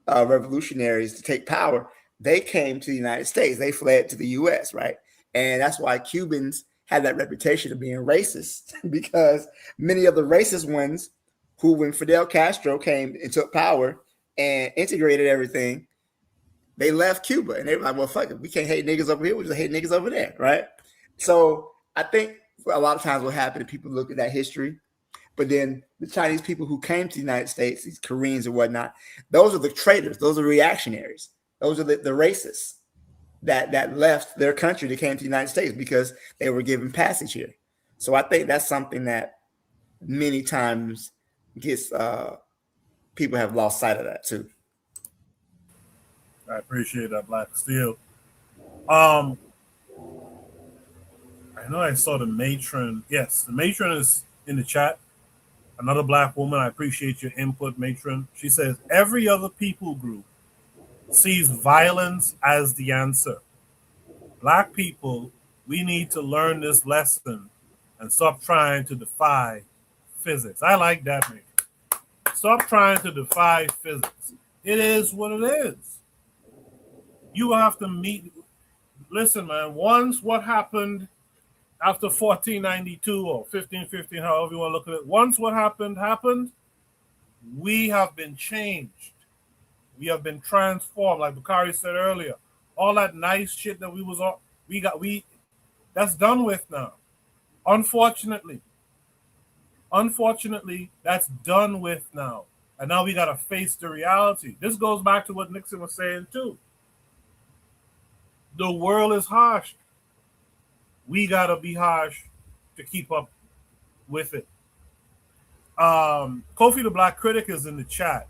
revolutionaries to take power, they came to the United States. They fled to the U.S., right? And that's why Cubans had that reputation of being racist, because many of the racist ones who, when Fidel Castro came and took power and integrated everything, they left Cuba. And they were like, well, fuck it. We can't hate niggas over here. We just hate niggas over there, right? So I think a lot of times what happened, people look at that history, but then the Chinese people who came to the United States, these Koreans and whatnot, those are the traitors. Those are reactionaries. Those are the racists that left their country that came to the United States because they were given passage here. So I think that's something that many times gets people have lost sight of that too. I appreciate that, Black Steel. I know I saw the matron. Yes, the matron is in the chat. Another Black woman. I appreciate your input, matron. She says, every other people group sees violence as the answer. Black people, we need to learn this lesson and stop trying to defy physics. I like that, matron. Stop trying to defy physics. It is what it is. You have to meet. Listen, man, once what happened after 1492 or 1515, however you want to look at it, once what happened, we have been changed. We have been transformed, like Bakari said earlier. All that nice shit that that's done with now. Unfortunately, that's done with now. And now we got to face the reality. This goes back to what Nixon was saying too. The world is harsh. We got to be harsh to keep up with it. Kofi the Black Critic is in the chat.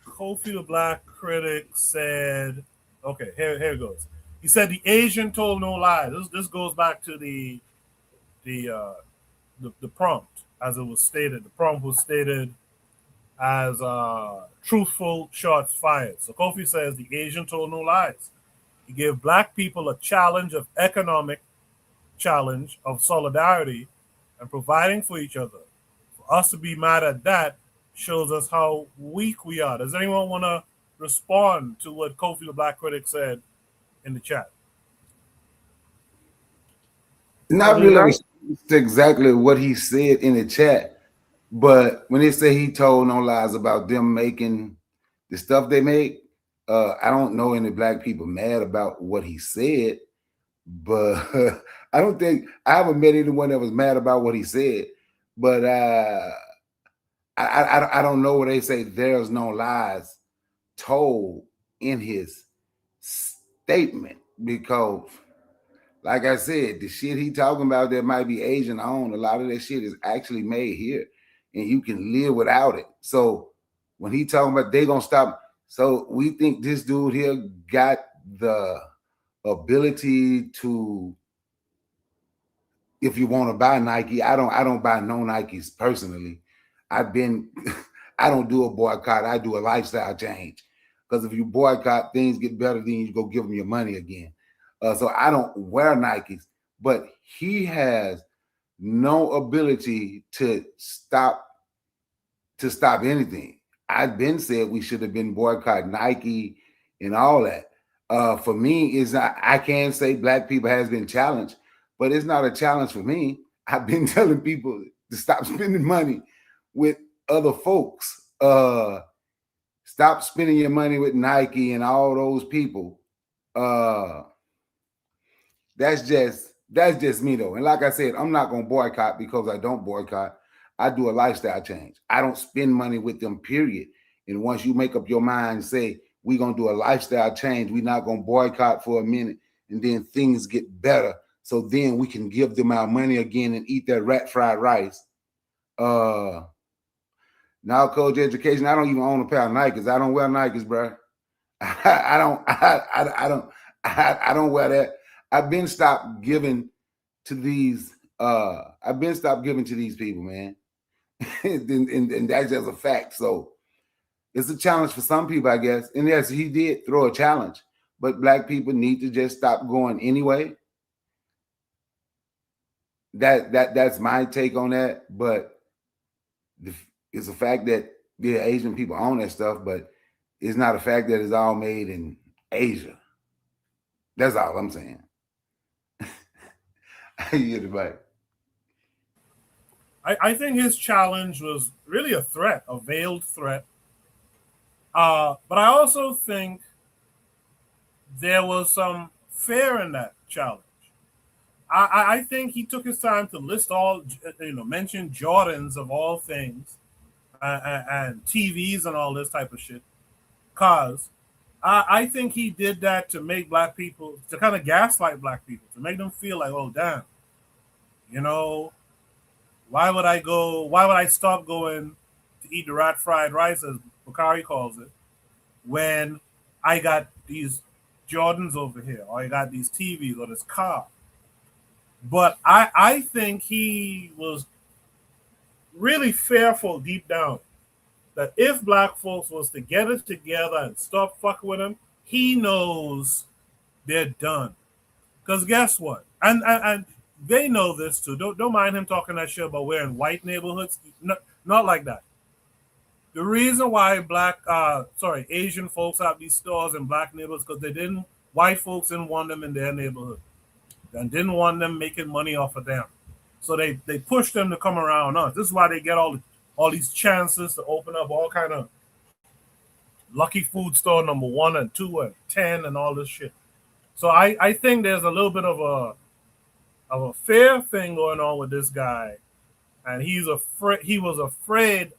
Kofi the Black Critic said, okay, here it goes. He said the Asian told no lies. This goes back to the prompt as it was stated. The prompt was stated as truthful shots fired. So Kofi says the Asian told no lies. He gave Black people a challenge of economic challenge of solidarity and providing for each other. For us to be mad at that shows us how weak we are. Does anyone want to respond to what Kofi the Black Critic said in the chat? Not really exactly what he said in the chat, but when they say he told no lies about them making the stuff they make, I don't know any Black people mad about what he said, but I haven't met anyone that was mad about what he said. But I don't know where they say there's no lies told in his statement, because like I said, the shit he talking about that might be Asian owned, a lot of that shit is actually made here and you can live without it. So when he talking about they gonna stop, so we think this dude here got the ability to, if you want to buy Nike, I don't buy no Nikes personally. I don't do a boycott, I do a lifestyle change. Because if you boycott, things get better, then you go give them your money again. So I don't wear Nikes, but he has no ability to stop anything. I've been said we should have been boycott Nike and all that. For me, I can say Black people has been challenged, but it's not a challenge for me. I've been telling people to stop spending money with other folks. Stop spending your money with Nike and all those people. That's just me though. And like I said, I'm not gonna boycott because I don't boycott. I do a lifestyle change. I don't spend money with them, period. And once you make up your mind and say, we're gonna do a lifestyle change, we're not gonna boycott for a minute, and then things get better. So then we can give them our money again and eat that rat fried rice. Now, Coach Education, I don't even own a pair of Nikes. I don't wear Nikes, bro. I don't wear that. I've been stopped giving to these. People, man. and that's just a fact. So it's a challenge for some people, I guess. And yes, he did throw a challenge, but Black people need to just stop going anyway. That's my take on that. But it's a fact that Asian people own that stuff, but it's not a fact that it's all made in Asia. That's all I'm saying. I think his challenge was really a threat, a veiled threat. But I also think there was some fear in that challenge. I think he took his time to list mention Jordans of all things, and TVs and all this type of shit. Cause I think he did that to make Black people, to kind of gaslight Black people, to make them feel like, oh damn, Why would I go? Why would I stop going to eat the rat fried rice, as Bakari calls it, when I got these Jordans over here, or I got these TVs or this car? But I think he was really fearful deep down that if black folks was to get it together and stop fucking with him, he knows they're done. Because guess what? And they know this too. Don't mind him talking that shit about we're in white neighborhoods. Not like that. The reason why Asian folks have these stores in black neighborhoods because white folks didn't want them in their neighborhood and didn't want them making money off of them. So they pushed them to come around us. This is why they get all these chances to open up all kind of lucky food store number 1 and 2 and 10 and all this shit. So I think there's a little bit of a fair thing going on with this guy, and he was afraid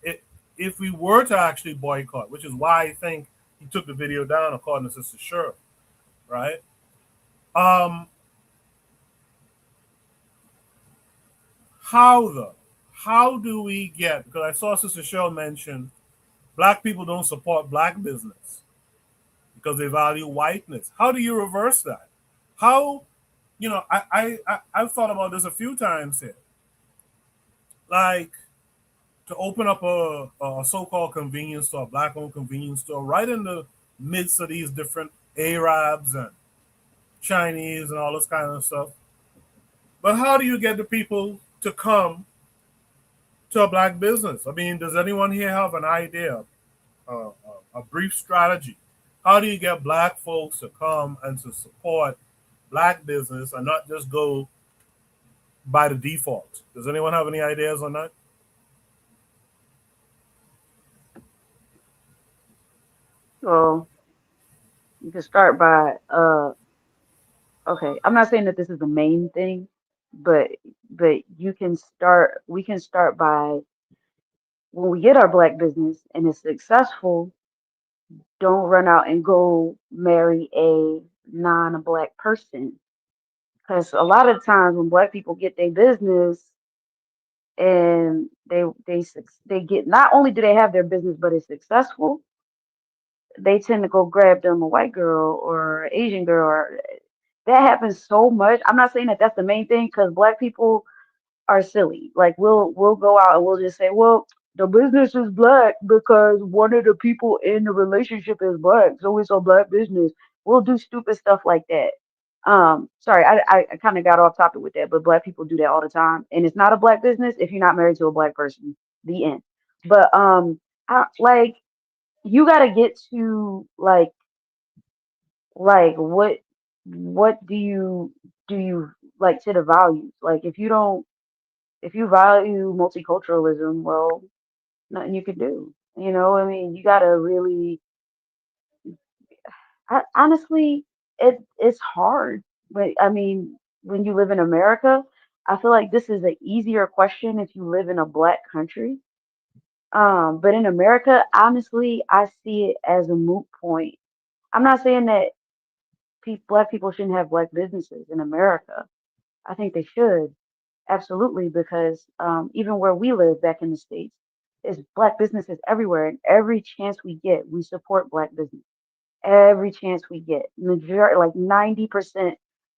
if we were to actually boycott, which is why I think he took the video down, according to Sister Cheryl, right? How though? How do we get? Because I saw Sister Cheryl mention black people don't support black business because they value whiteness. How do you reverse that? How? I've thought about this a few times here. Like, to open up a so-called convenience store, black-owned convenience store, right in the midst of these different Arabs and Chinese and all this kind of stuff. But how do you get the people to come to a black business? I mean, does anyone here have an idea, a brief strategy? How do you get black folks to come and to support black business and not just go by the default? Does anyone have any ideas on that? So you can start by okay, I'm not saying that this is the main thing, but we can start by when we get our black business and it's successful, don't run out and go marry a non-black person. Because a lot of times when black people get their business and they get, not only do they have their business but it's successful, they tend to go grab them a white girl or Asian girl. Or that happens so much. I'm not saying that that's the main thing because black people are silly. Like we'll go out and we'll just say, well, the business is black because one of the people in the relationship is black, so it's a black business. We'll do stupid stuff like that. Sorry, I kind of got off topic with that, but black people do that all the time, and it's not a black business if you're not married to a black person. The end. But like you got to get to like what do you like to the values? Like if you value multiculturalism, well, nothing you can do. I mean, you gotta really, honestly, it's hard. But I mean, when you live in America, I feel like this is an easier question if you live in a black country. But in America, honestly, I see it as a moot point. I'm not saying that black people shouldn't have black businesses in America. I think they should. Absolutely, because even where we live back in the States, is black businesses everywhere. And every chance we get, we support black business. Every chance we get. Majority, like 90%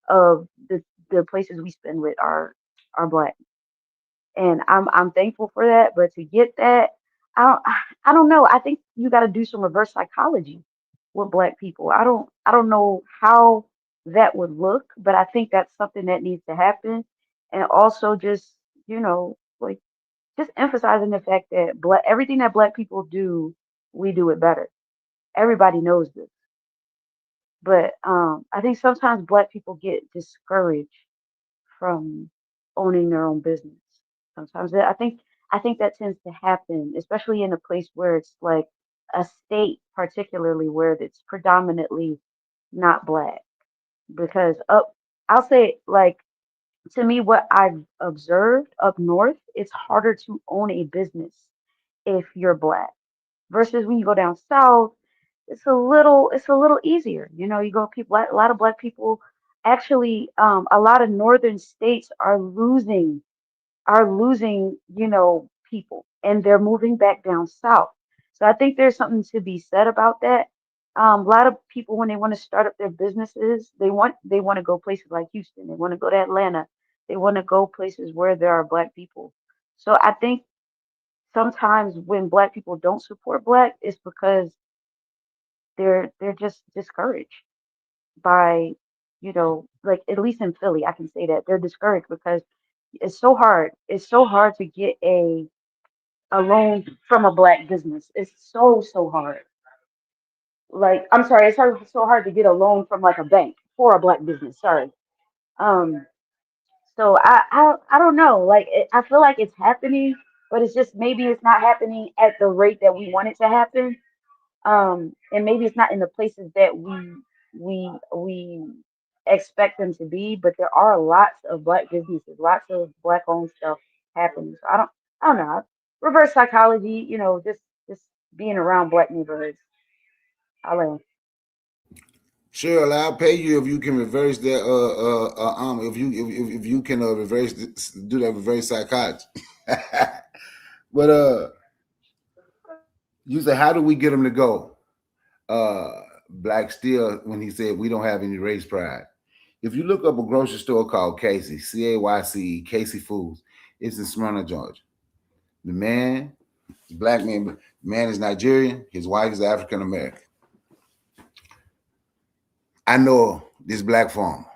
of the places we spend with are black. And I'm thankful for that. But to get that, I don't I don't know. I think you gotta do some reverse psychology with black people. I don't know how that would look, but I think that's something that needs to happen. And also just, like just emphasizing the fact that everything that black people do, we do it better. Everybody knows this. But I think sometimes black people get discouraged from owning their own business. Sometimes I think that tends to happen, especially in a place where it's like a state, particularly where it's predominantly not black. Because I'll say like to me, what I've observed up north, it's harder to own a business if you're black versus when you go down south, it's a little easier. You go people a lot of black people actually a lot of northern states are losing, people, and they're moving back down south. So I think there's something to be said about that. A lot of people, when they want to start up their businesses, they want to go places like Houston. They want to go to Atlanta. They want to go places where there are Black people. So I think sometimes when Black people don't support Black, it's because they're just discouraged by, like at least in Philly, I can say that they're discouraged because it's so hard. It's so hard to get a loan from a Black business. It's so hard. Like, I'm sorry, it's so hard to get a loan from like a bank for a Black business. Sorry. Um, so I don't know. Like, I feel like it's happening, but it's just maybe it's not happening at the rate that we want it to happen. And maybe it's not in the places that we expect them to be, but there are lots of Black businesses, lots of Black owned stuff happening. So I don't know. Reverse psychology, just being around Black neighborhoods. I learned. Sure, I'll pay you if you can reverse that. If you can reverse do that reverse psychology. But you say, how do we get them to go? Black Steel, when he said we don't have any race pride. If you look up a grocery store called Casey, Cayce, Casey Foods, it's in Smyrna, Georgia. The man, Black man, the man is Nigerian. His wife is African American. I know this Black farmer.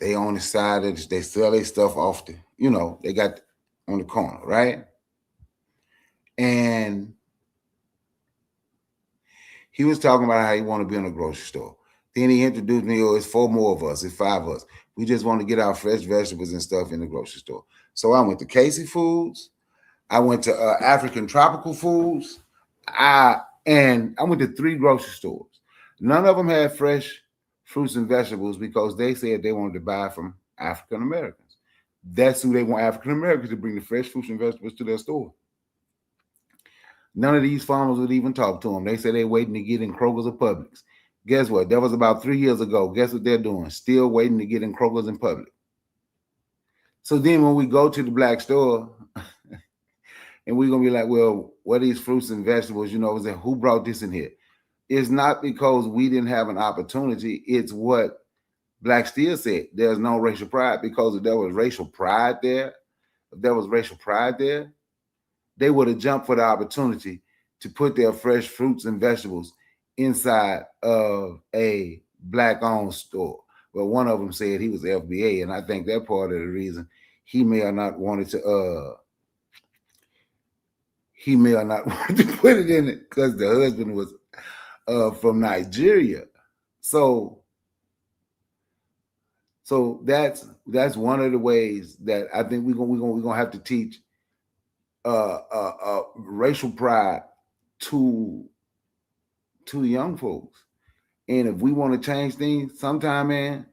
They on the side of they sell their stuff off the, they got on the corner, right? And he was talking about how he want to be in a grocery store. Then he introduced me, it's 4 more of us, it's 5 of us. We just want to get our fresh vegetables and stuff in the grocery store. So I went to Casey Foods. I went to African Tropical Foods. And I went to 3 grocery stores. None of them had fresh fruits and vegetables because they said they wanted to buy from African Americans. That's who they want, African Americans, to bring the fresh fruits and vegetables to their store. None of these farmers would even talk to them. They said they're waiting to get in Kroger's or Publix. Guess what? That was about 3 years ago. Guess what they're doing? Still waiting to get in Kroger's and Publix. So then when we go to the Black store, and we're going to be like, well, what are these fruits and vegetables? Who brought this in here? It's not because we didn't have an opportunity. It's what Black Steel said. There's no racial pride, because if there was racial pride there, they would have jumped for the opportunity to put their fresh fruits and vegetables inside of a Black-owned store. Well, one of them said he was FBA, and I think that part of the reason he may have not wanted to put it in it, because the husband was from Nigeria. So that's one of the ways that I think we're gonna have to teach racial pride to young folks. And if we want to change things, sometime, man,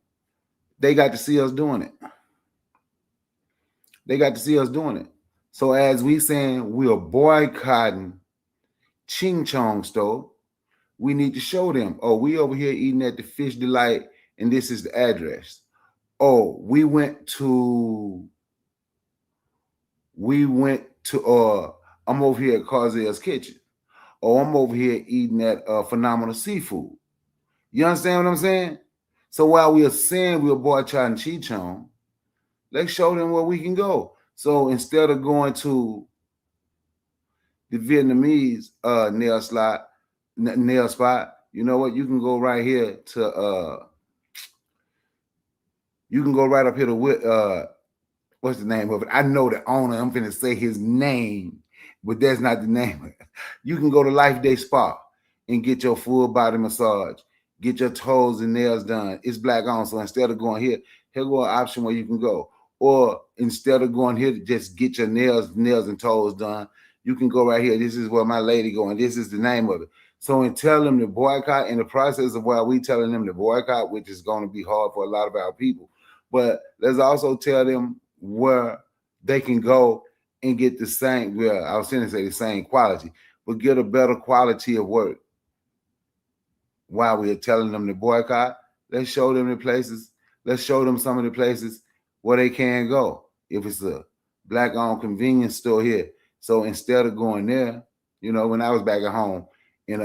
they got to see us doing it. So as we saying we're boycotting Ching Chong store, we need to show them, oh, we over here eating at the Fish Delight, and this is the address. Oh, we went to I'm over here at Carzell's Kitchen. Or I'm over here eating at Phenomenal Seafood. You understand what I'm saying? So while we are saying we're boycotting Chichon, let's show them where we can go. So instead of going to the Vietnamese nail spot, you know what? You can go right here to you can go right up here to what's the name of it? I know the owner. I'm finna say his name, but that's not the name of it. You can go to Life Day Spa and get your full body massage, get your toes and nails done. It's Black owned, so instead of going here go an option where you can go. Or instead of going here to just get your nails and toes done, you can go right here. This is where my lady going. This is the name of it. So in telling them to boycott, in the process of while we telling them to boycott, which is going to be hard for a lot of our people, but let's also tell them where they can go and get the same, well, I was going to say the same quality, but get a better quality of work. While we are telling them to boycott, let's show them the places. Let's show them some of the places where they can go. If it's a Black-owned convenience store here. So instead of going there, you know, when I was back at home in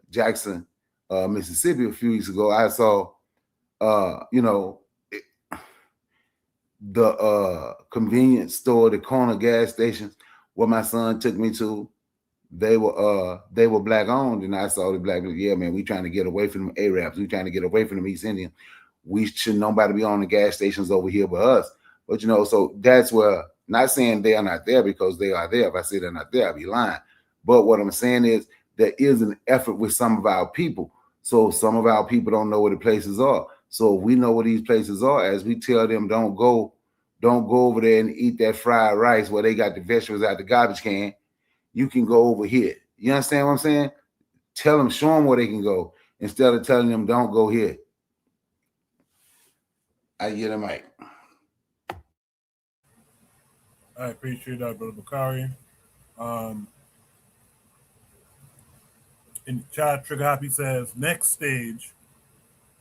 Jackson, Mississippi a few weeks ago, I saw, you know, the convenience store, the corner gas stations where my son took me to. They were black owned, and I saw the black. Yeah, man, we trying to get away from them Arabs. We trying to get away from them East Indians. We should nobody be on the gas stations over here but us. But you know, so that's where. Not saying they are not there, because they are there. If I say they're not there, I'd be lying. But what I'm saying is there is an effort with some of our people. So some of our people don't know where the places are. So if we know where these places are, as we tell them, don't go over there and eat that fried rice where they got the vegetables out the garbage can. You can go over here. You understand what I'm saying? Tell them, show them where they can go, instead of telling them, don't go here. I get a mic. I appreciate that, Brother Bakari. In the chat, Trigger Happy says, next stage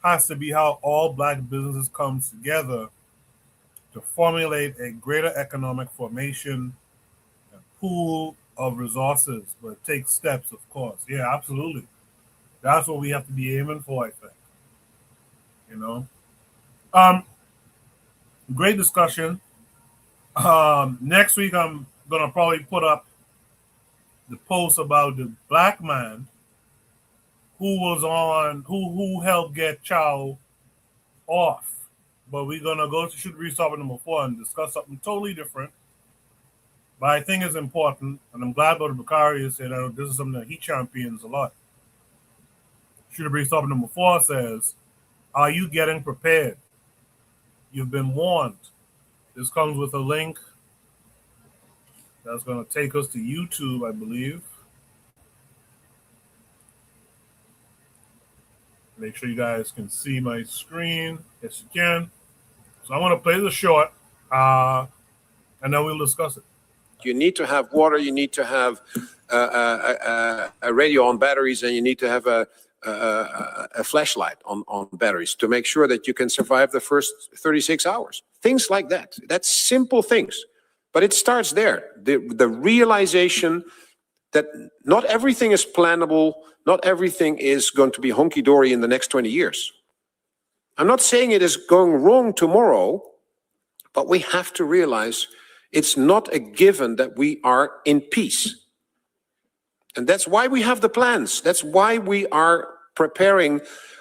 has to be how all Black businesses come together to formulate a greater economic formation and pool of resources, but it takes steps, of course. Yeah, absolutely. That's what we have to be aiming for, I think. You know? Great discussion. Next week, I'm going to probably put up the post about the Black man who was on, who helped get Chow off. But we're going to go to shoot restart number 4 and discuss something totally different. But I think it's important, and I'm glad Brother Bakari said that this is something that he champions a lot. Shoot restart number 4 says, are you getting prepared? You've been warned. This comes with a link that's going to take us to YouTube, I believe. Make sure you guys can see my screen. Yes, you can. So I'm going to play the short, and then we'll discuss it. You need to have water. You need to have a radio on batteries, and you need to have a flashlight on batteries to make sure that you can survive the first 36 hours. Things like that. That's simple things. But it starts there. The realization that not everything is plannable, not everything is going to be hunky-dory in the next 20 years. I'm not saying it is going wrong tomorrow, but we have to realize it's not a given that we are in peace. And that's why we have the plans. That's why we are preparing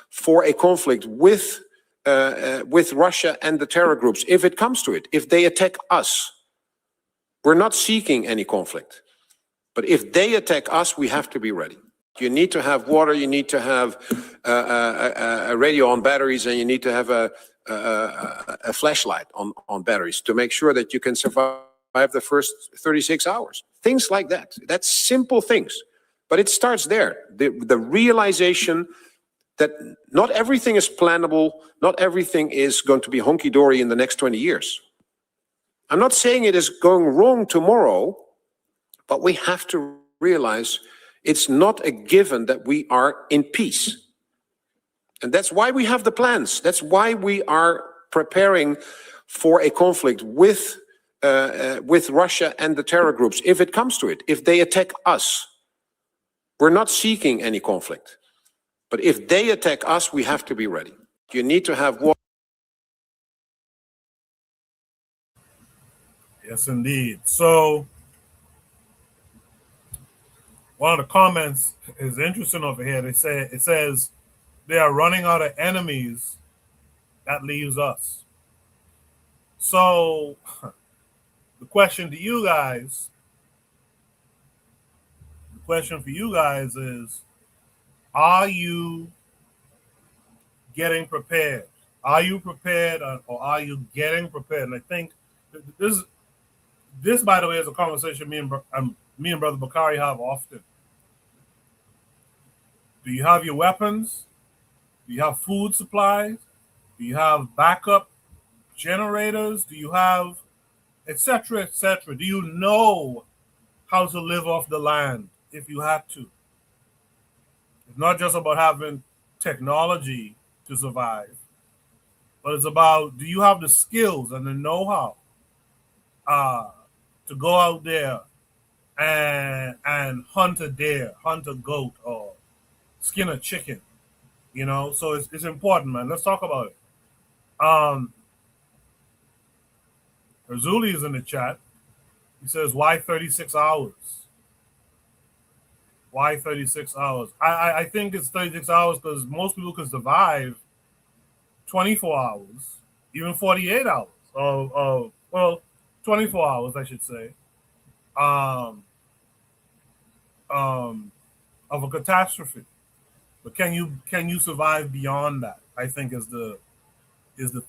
for a conflict with Russia and the terror groups, if it comes to it, if they attack us. We're not seeking any conflict. But if they attack us, we have to be ready. You need to have water, you need to have a radio on batteries, and you need to have a flashlight on batteries to make sure that you can survive the first 36 hours. Things like that. That's simple things. But it starts there. The realization that not everything is plannable, not everything is going to be hunky-dory in the next 20 years. I'm not saying it is going wrong tomorrow, but we have to realize it's not a given that we are in peace. And that's why we have the plans. That's why we are preparing for a conflict with Russia and the terror groups, if it comes to it, if they attack us. We're not seeking any conflict. But if they attack us, we have to be ready. You need to have water. Yes, indeed. So one of the comments is interesting over here. It says they are running out of enemies. That leaves us. So the question for you guys is, are you getting prepared? Are you prepared, or are you getting prepared? And I think this, by the way, is a conversation me and Brother Bakari have often. Do you have your weapons? Do you have food supplies? Do you have backup generators? Do you have etc., etc.? Do you know how to live off the land if you had to? It's not just about having technology to survive, but it's about, do you have the skills and the know-how to go out there and hunt a deer, hunt a goat, or skin a chicken. You know, so it's important, man. Let's talk about it. Razuli is in the chat. He says, why 36 hours? Why 36 hours? I think it's 36 hours because most people can survive 24 hours, even 48 hours well, 24 hours, I should say, of a catastrophe. But can you survive beyond that? I think is the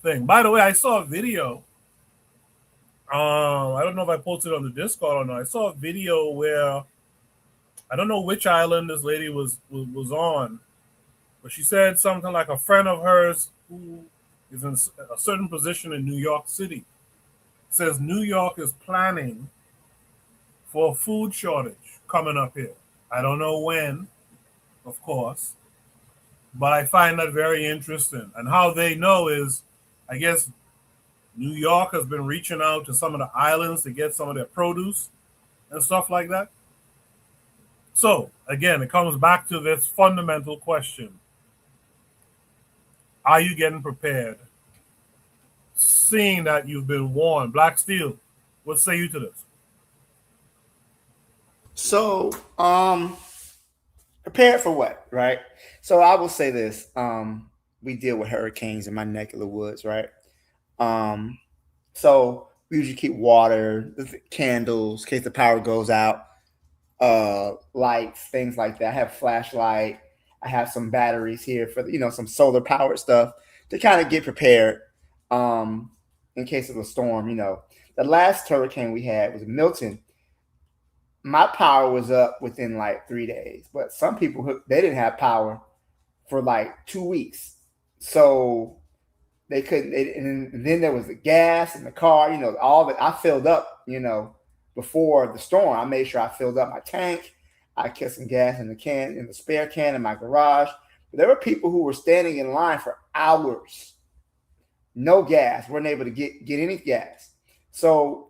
thing. By the way, I saw a video. I don't know if I posted it on the Discord or not. I saw a video where I don't know which island this lady was on, but she said something like a friend of hers who is in a certain position in New York City says New York is planning for a food shortage coming up here. I don't know when, of course, but I find that very interesting. And how they know is, I guess, New York has been reaching out to some of the islands to get some of their produce and stuff like that. So, again, it comes back to this fundamental question. Are you getting prepared? Seeing that you've been warned. Black Steel, what say you to this? So, prepared for what, right? So I will say this. We deal with hurricanes in my neck of the woods, right? So we usually keep water, candles, in case the power goes out, lights, things like that. I have flashlight. I have some batteries here for, some solar powered stuff to kind of get prepared in case of a storm. The last hurricane we had was Milton. My power was up within like 3 days, but some people, they didn't have power for like 2 weeks. So they couldn't, and then there was the gas in the car, all that. I filled up, before the storm. I made sure I filled up my tank. I kept some gas in the spare can in my garage. But there were people who were standing in line for hours. No gas, weren't able to get any gas. So,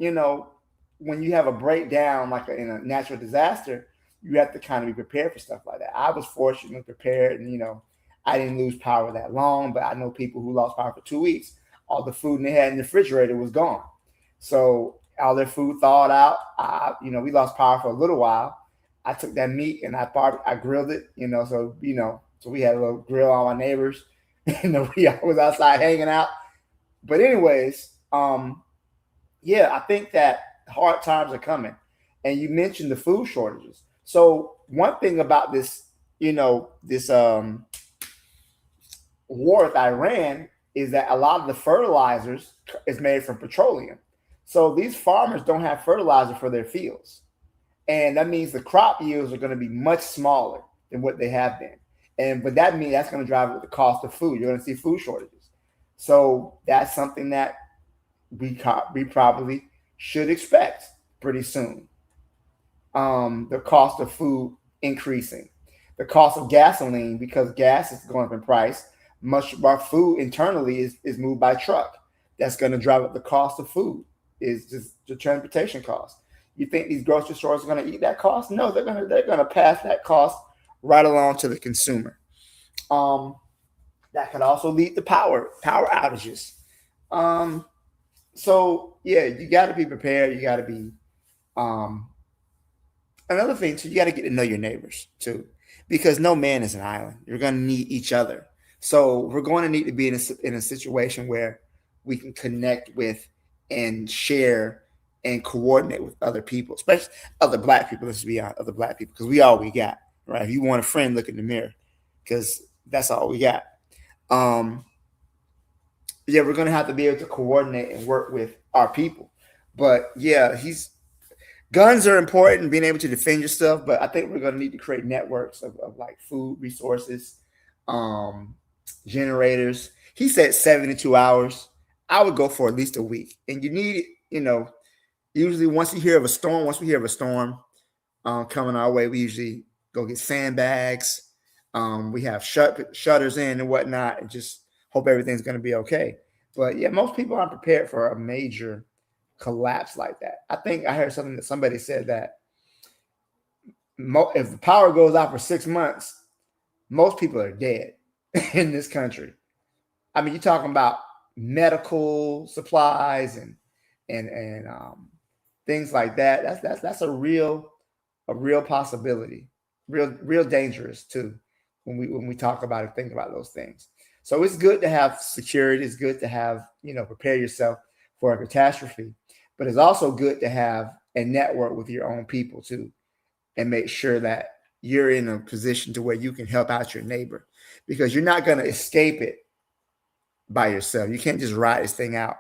when you have a breakdown, like in a natural disaster, you have to kind of be prepared for stuff like that. I was fortunately prepared, and, I didn't lose power that long, but I know people who lost power for 2 weeks. All the food they had in the refrigerator was gone. So all their food thawed out. We lost power for a little while. I took that meat and I grilled it, so we had a little grill on my neighbors. We was outside hanging out. But anyways, I think that hard times are coming. And you mentioned the food shortages. So one thing about this, this war with Iran is that a lot of the fertilizers is made from petroleum. So these farmers don't have fertilizer for their fields. And that means the crop yields are going to be much smaller than what they have been. But that means that's going to drive up the cost of food. You're going to see food shortages. So that's something that we probably should expect pretty soon. The cost of food increasing. The cost of gasoline, because gas is going up in price. Much of our food internally is moved by truck. That's going to drive up the cost of food, is just the transportation cost. You think these grocery stores are going to eat that cost? No, they're going to pass that cost right along to the consumer. That could also lead to power outages. So yeah, you got to be prepared. You got to be. Another thing too, you got to get to know your neighbors too, because no man is an island. You're going to need each other. So we're going to need to be in a situation where we can connect with and share and coordinate with other people, especially other Black people. Let's be honest, other Black people, because we all we got, right? If you want a friend, look in the mirror, because that's all we got. We're going to have to be able to coordinate and work with our people. But yeah, guns are important, being able to defend yourself. But I think we're going to need to create networks of like food resources, generators. He said 72 hours. I would go for at least a week. And you need, usually once we hear of a storm coming our way, we usually go get sandbags. We have shutters in and whatnot, and just hope everything's going to be okay. But yeah, most people aren't prepared for a major collapse like that. I think I heard something that somebody said that if the power goes out for 6 months, most people are dead in this country. I mean, you're talking about medical supplies and things like that. That's a real possibility, real dangerous too when we talk about it, think about those things. So it's good to have security. It's good to have, prepare yourself for a catastrophe, but it's also good to have a network with your own people too, and make sure that you're in a position to where you can help out your neighbor, because you're not going to escape it by yourself. You can't just ride this thing out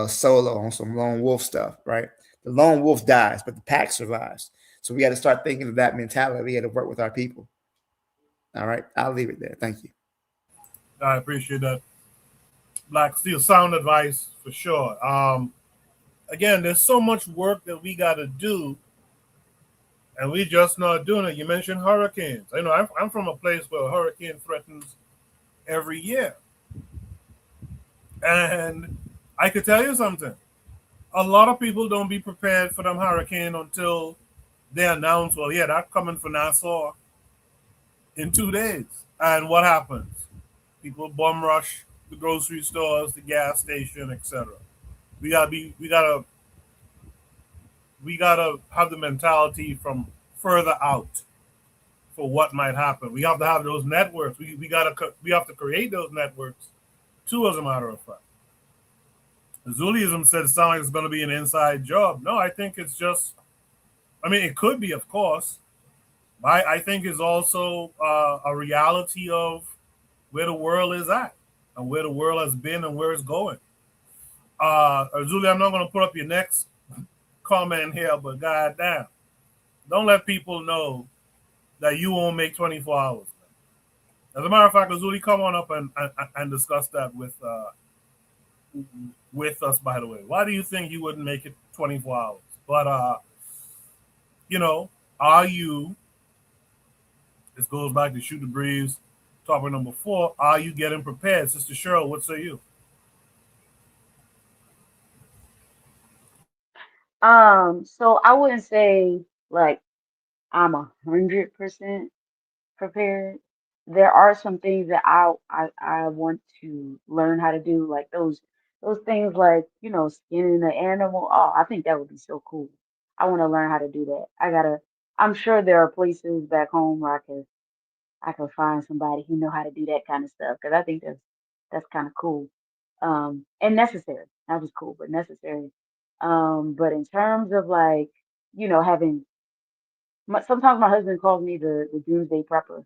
solo on some lone wolf stuff, right? The lone wolf dies, but the pack survives. So we got to start thinking of that mentality. We got to work with our people. All right, I'll leave it there. Thank you. I appreciate that. Black Steel, sound advice for sure. Again, there's so much work that we got to do, and we just not doing it. You mentioned hurricanes. I know I'm from a place where a hurricane threatens every year. And I could tell you something. A lot of people don't be prepared for them hurricane until they announce, well, yeah, that's coming for Nassau in 2 days. And what happens? People bum rush the grocery stores, the gas station, etc. We gotta have the mentality from further out for what might happen. We have to have those networks. We have to create those networks too, as a matter of fact. Zulism said it sounds like it's going to be an inside job. No, I think it's just, it could be, of course. I think it's also a reality of where the world is at and where the world has been and where it's going. Zuli, I'm not going to put up your next comment here, but goddamn, don't let people know that you won't make 24 hours. As a matter of fact, Zuli, come on up and discuss that with us, by the way. Why do you think you wouldn't make it 24 hours? But, are you, this goes back to Shoot the Breeze, topic number 4, are you getting prepared? Sister Cheryl, what say you? So I wouldn't say like I'm 100% prepared. There are some things that I want to learn how to do, like those things like, skinning the animal. Oh, I think that would be so cool. I want to learn how to do that. I'm sure there are places back home where I could find somebody who know how to do that kind of stuff, because I think that's kind of cool. And necessary. Not just cool, but necessary. But in terms of like, having sometimes my husband calls me the doomsday prepper.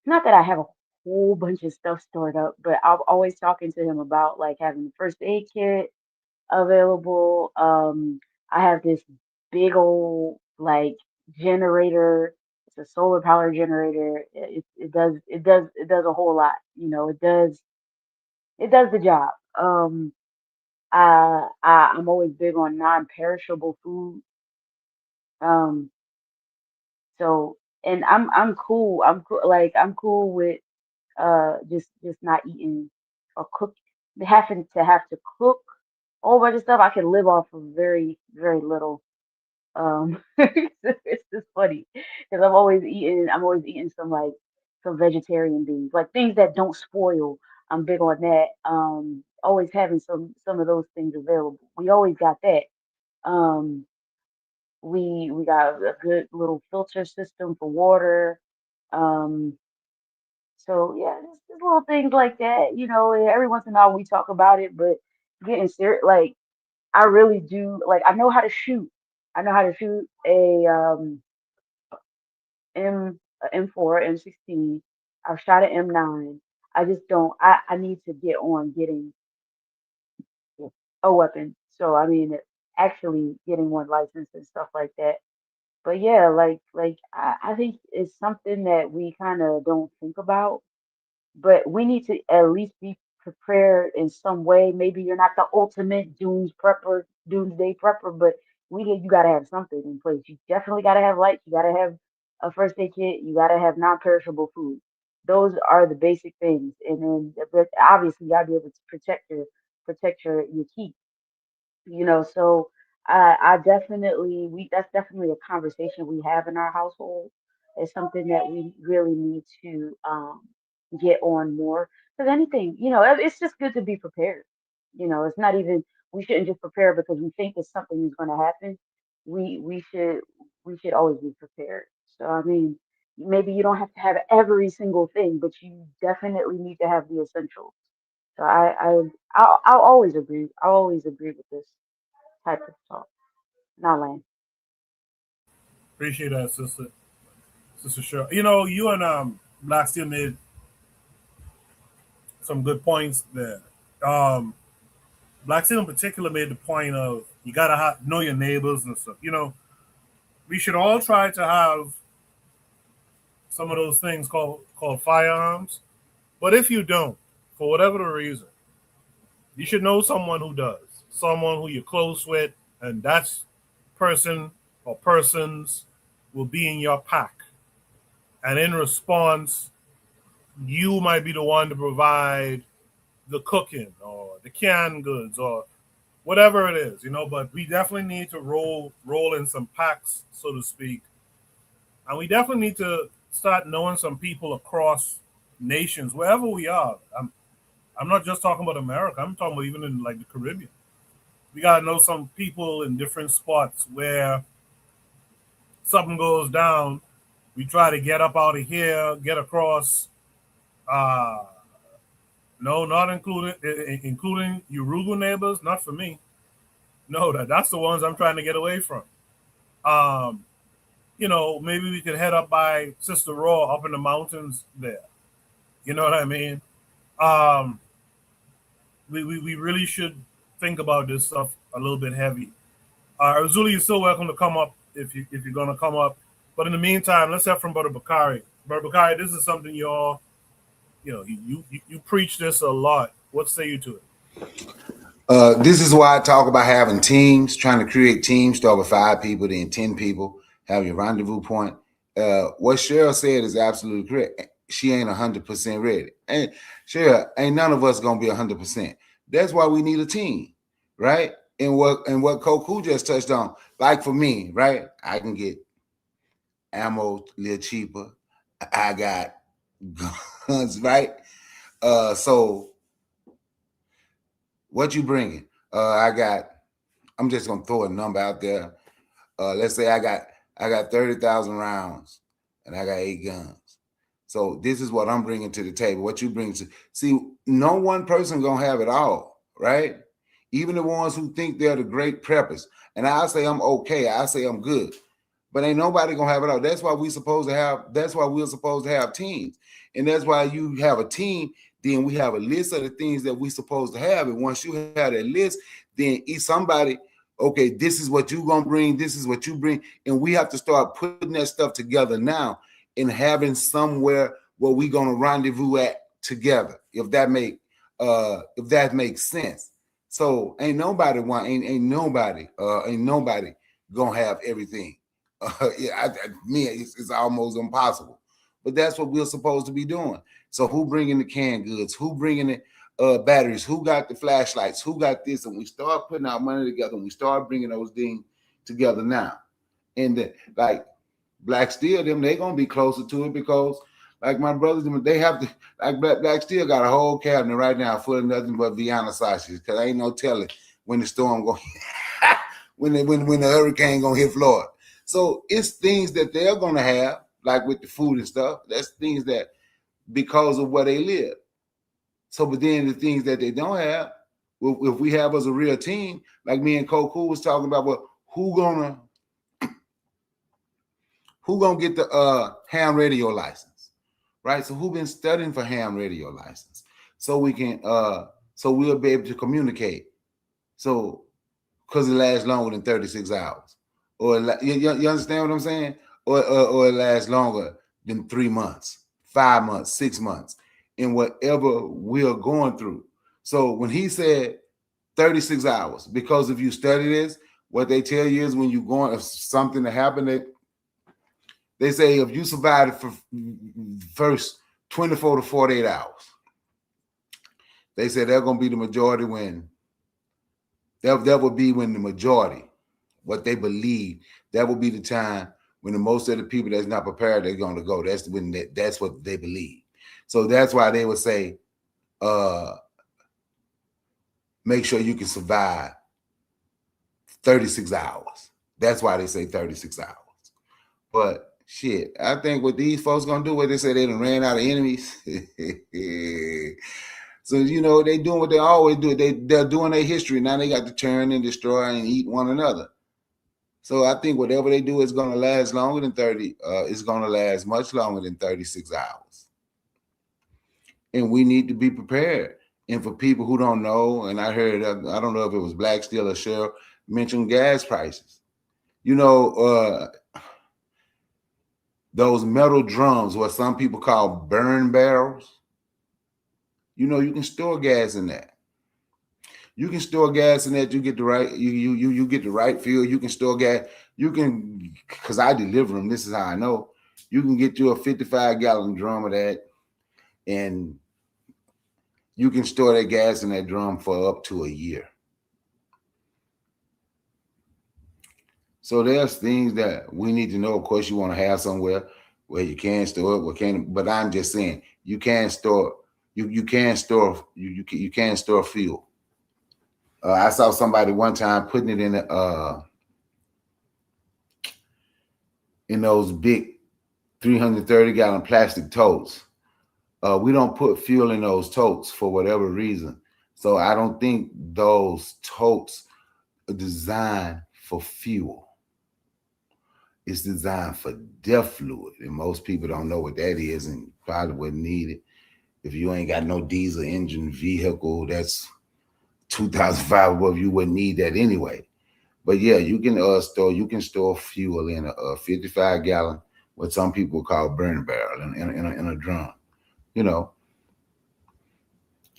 Not that I have a whole bunch of stuff stored up, but I'm always talking to him about like having the first aid kit available. I have this big old like generator. It's a solar power generator. It does a whole lot. It does the job. I'm always big on non-perishable food. Um, so and I'm cool. I'm cool with just not eating or cook having to have to cook a whole bunch of stuff. I can live off of very, very little. It's just funny because I'm always eating some vegetarian things, like things that don't spoil. I'm big on that. Always having some of those things available. We always got that. Um, we got a good little filter system for water. Um, so yeah, just little things like that. Every once in a while we talk about it, but getting serious, like I really do. Like I know how to shoot. I know how to shoot a M4, M16. I've shot an M9. I just don't. I need to get on getting a weapon. So actually getting one license and stuff like that. But yeah, I think it's something that we kind of don't think about, but we need to at least be prepared in some way. Maybe you're not the ultimate doomsday prepper, but you got to have something in place. You definitely got to have lights. You got to have a first aid kit. You got to have non-perishable food. Those are the basic things, and then but obviously you got to be able to protect your keep. So I definitely that's definitely a conversation we have in our household. It's something that we really need to get on more. Because anything, it's just good to be prepared. It's not even we shouldn't just prepare because we think that something is going to happen. We should always be prepared. So I mean, maybe you don't have to have every single thing, but you definitely need to have the essentials. So I'll always agree. I'll always agree with this type of talk. Not land. Appreciate that, Sister Cheryl. You and Black Steel made some good points there. Black Steel in particular made the point of you gotta know your neighbors and stuff. We should all try to have some of those things called firearms. But if you don't, for whatever the reason, you should know someone who does, someone who you're close with, and that person or persons will be in your pack. And in response, you might be the one to provide the cooking or the canned goods or whatever it is, but we definitely need to roll in some packs, so to speak. And we definitely need to start knowing some people across nations, wherever we are. I'm not just talking about America. I'm talking about even in like the Caribbean. We gotta know some people in different spots where something goes down. We try to get up out of here, get across. No, not including Urugu neighbors. Not for me. No, that's the ones I'm trying to get away from. Maybe we could head up by Sister Raw up in the mountains there. You know what I mean? We really should think about this stuff a little bit heavy. Razuli, you're still welcome to come up if you're gonna come up. But in the meantime, let's have from Brother Bakari. Brother Bakari, this is something you preach this a lot. What say you to it? This is why I talk about having teams, trying to create teams, start with 5 people, then 10 people, have your rendezvous point. What Cheryl said is absolutely correct. She ain't 100% ready. And Cheryl, ain't none of us gonna be 100%. That's why we need a team, right? And what Koku just touched on, like for me, right? I can get ammo a little cheaper. I got guns, right? So what you bringing? I'm just gonna throw a number out there. Let's say I got 30,000 rounds and I got 8 guns. So this is what I'm bringing to the table. What you bring to see, no one person gonna have it all, right? Even the ones who think they're the great preppers. And I say I'm okay. I say I'm good. But ain't nobody gonna have it all. That's why we're supposed to have teams. And that's why you have a team, then we have a list of the things that we're supposed to have. And once you have that list, then somebody, okay, this is what you're gonna bring, this is what you bring. And we have to start putting that stuff together now and having somewhere where we're gonna rendezvous at together, if that makes sense. So ain't nobody gonna have everything. It's almost impossible, but that's what we're supposed to be doing. So who bringing the canned goods? Who bringing the batteries? Who got the flashlights? Who got this? And we start putting our money together, and we start bringing those things together now. And like Black Steel, they gonna be closer to it because, like my brothers, they have to. Like Black Steel got a whole cabinet right now full of nothing but Vienna sausages, because ain't no telling when the storm going, when the hurricane gonna hit Florida. So it's things that they're gonna have, like with the food and stuff. That's things that because of where they live. So, but then the things that they don't have, if we have as a real team, like me and Koku was talking about, well, who gonna get the ham radio license, right? So who been studying for ham radio license, so we can so we'll be able to communicate. So because it lasts longer than 36 hours. Or you understand what I'm saying? Or it lasts longer than 3 months, 5 months, 6 months, in whatever we're going through. So when he said 36 hours, because if you study this, what they tell you is when you're going, if something to happen, they say if you survive it for first 24 to 48 hours, they say they're going to be the majority when That would be when the majority, what they believe, that will be the time when the most of the people that's not prepared, they're going to go. That's what they believe. So that's why they would say, make sure you can survive 36 hours. That's why they say 36 hours. But shit, I think what these folks gonna do, what they say they done ran out of enemies. So, you know, they doing what they always do. They're doing their history. Now they got to turn and destroy and eat one another. So I think whatever they do is gonna last longer than 30, it's gonna last much longer than 36 hours. And we need to be prepared. And for people who don't know, and I heard, I don't know if it was Black Steel or Cheryl, mentioned gas prices. You know, those metal drums, what some people call burn barrels, you know, you can store gas in that. You can store gas in that. You get the right, you get the right fuel. You can store gas. You can, because I deliver them. This is how I know. You can get you a 55-gallon drum of that, and you can store that gas in that drum for up to a year. So there's things that we need to know. Of course, you want to have somewhere where you can store it, but I'm just saying you can store you can store fuel. I saw somebody one time putting it in those big 330-gallon plastic totes. We don't put fuel in those totes for whatever reason. So I don't think those totes are designed for fuel. It's designed for death fluid, and most people don't know what that is and probably wouldn't need it. If you ain't got no diesel engine vehicle that's 2005 above, you wouldn't need that anyway. But yeah, you can store fuel in a 55-gallon, what some people call burn barrel, in a drum, you know.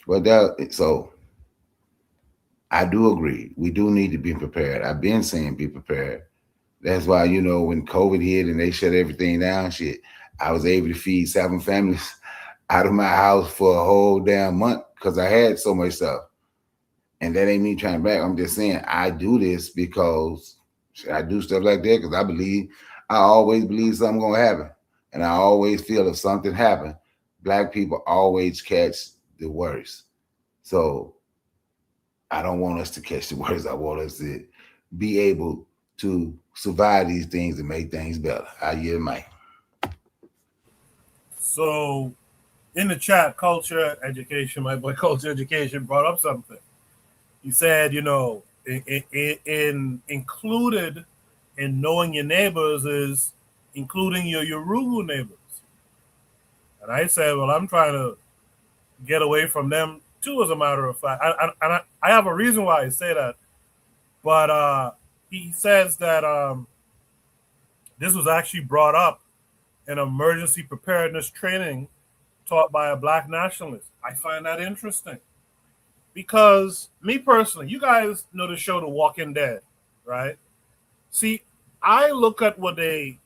But so I do agree. We do need to be prepared. I've been saying be prepared. That's why, you know, when COVID hit and they shut everything down, shit, I was able to feed 7 families out of my house for a whole damn month because I had so much stuff. And that ain't me trying to back. I'm just saying I do this because I do stuff like that because I always believe something gonna happen. And I always feel if something happened, Black people always catch the worst. So I don't want us to catch the worst. I want us to be able to survive these things and make things better. I yield my. So in the chat, Culture Education, my boy Culture Education brought up something. He said, you know, included in knowing your neighbors is including your Yoruba neighbors. And I said, well, I'm trying to get away from them too, as a matter of fact. I have a reason why I say that. But he says that this was actually brought up in emergency preparedness training taught by a Black nationalist. I find that interesting because me personally, you guys know the show The Walking Dead, right? See, I look at what they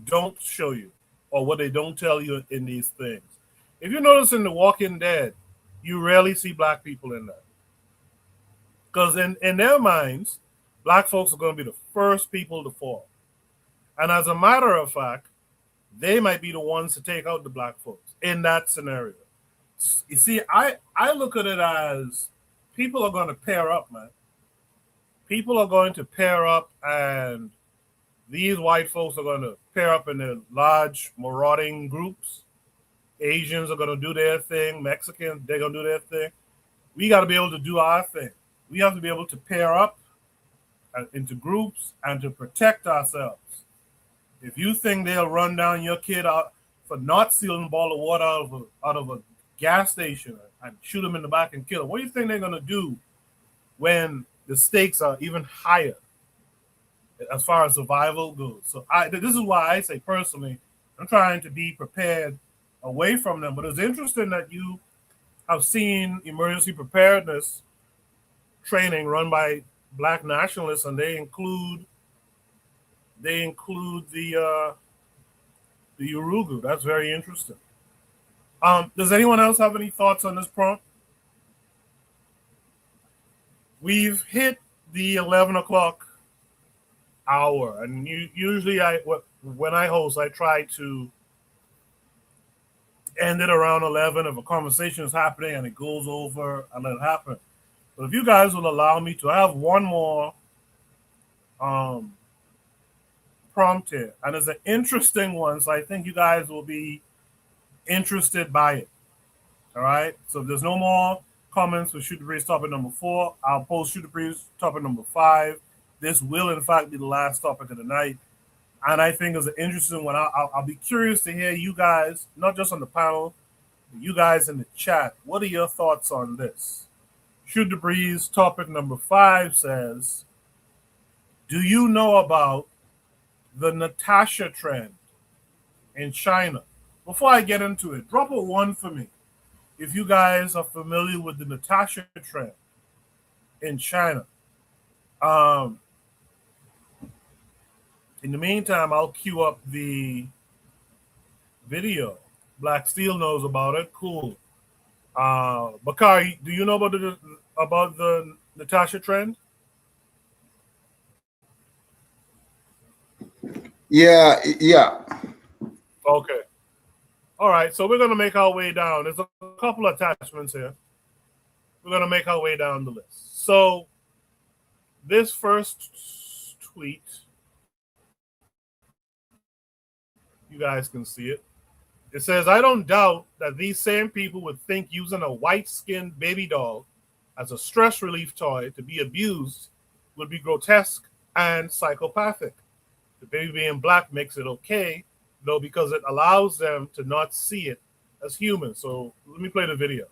don't show you or what they don't tell you in these things. If you notice in The Walking Dead, you rarely see Black people in that. Because in their minds, Black folks are going to be the first people to fall. And as a matter of fact, they might be the ones to take out the Black folks in that scenario. You see, I look at it as people are going to pair up, man. People are going to pair up, and these white folks are going to pair up in their large marauding groups. Asians are going to do their thing. Mexicans, they're going to do their thing. We got to be able to do our thing. We have to be able to pair up into groups and to protect ourselves. If you think they'll run down your kid out for not stealing a bottle of water out of a gas station and shoot him in the back and kill him, what do you think they're going to do when the stakes are even higher as far as survival goes? So this is why I say personally, I'm trying to be prepared away from them. But it's interesting that you have seen emergency preparedness training run by Black nationalists, and they include the Yoruba. That's very interesting. Does anyone else have any thoughts on this prompt? we've hit the 11 o'clock hour, and usually when I host, I try to end it around 11. If a conversation is happening and it goes over, I let it happen. But if you guys will allow me to, I have one more prompt here, and it's an interesting one, so I think you guys will be interested by it. All right. So if there's no more comments for Shoot the Breeze topic number 4, I'll post Shoot the Breeze topic number 5. This will, in fact, be the last topic of the night. And I think it's an interesting one. I'll be curious to hear you guys, not just on the panel, but you guys in the chat. What are your thoughts on this? Shoot the Breeze topic number 5 says, do you know about the NATASHA trend in China? Before I get into it, drop a 1 for me if you guys are familiar with the NATASHA trend in China. In the meantime, I'll queue up the video. Black Steel knows about it. Cool. Bakari, do you know about the NATASHA trend? Yeah. Okay. All right. So we're going to make our way down. There's a couple of attachments here. We're going to make our way down the list. So this first tweet, you guys can see it. It says, I don't doubt that these same people would think using a white-skinned baby doll as a stress relief toy to be abused would be grotesque and psychopathic. The baby being black makes it okay, though, because it allows them to not see it as human. So let me play the video.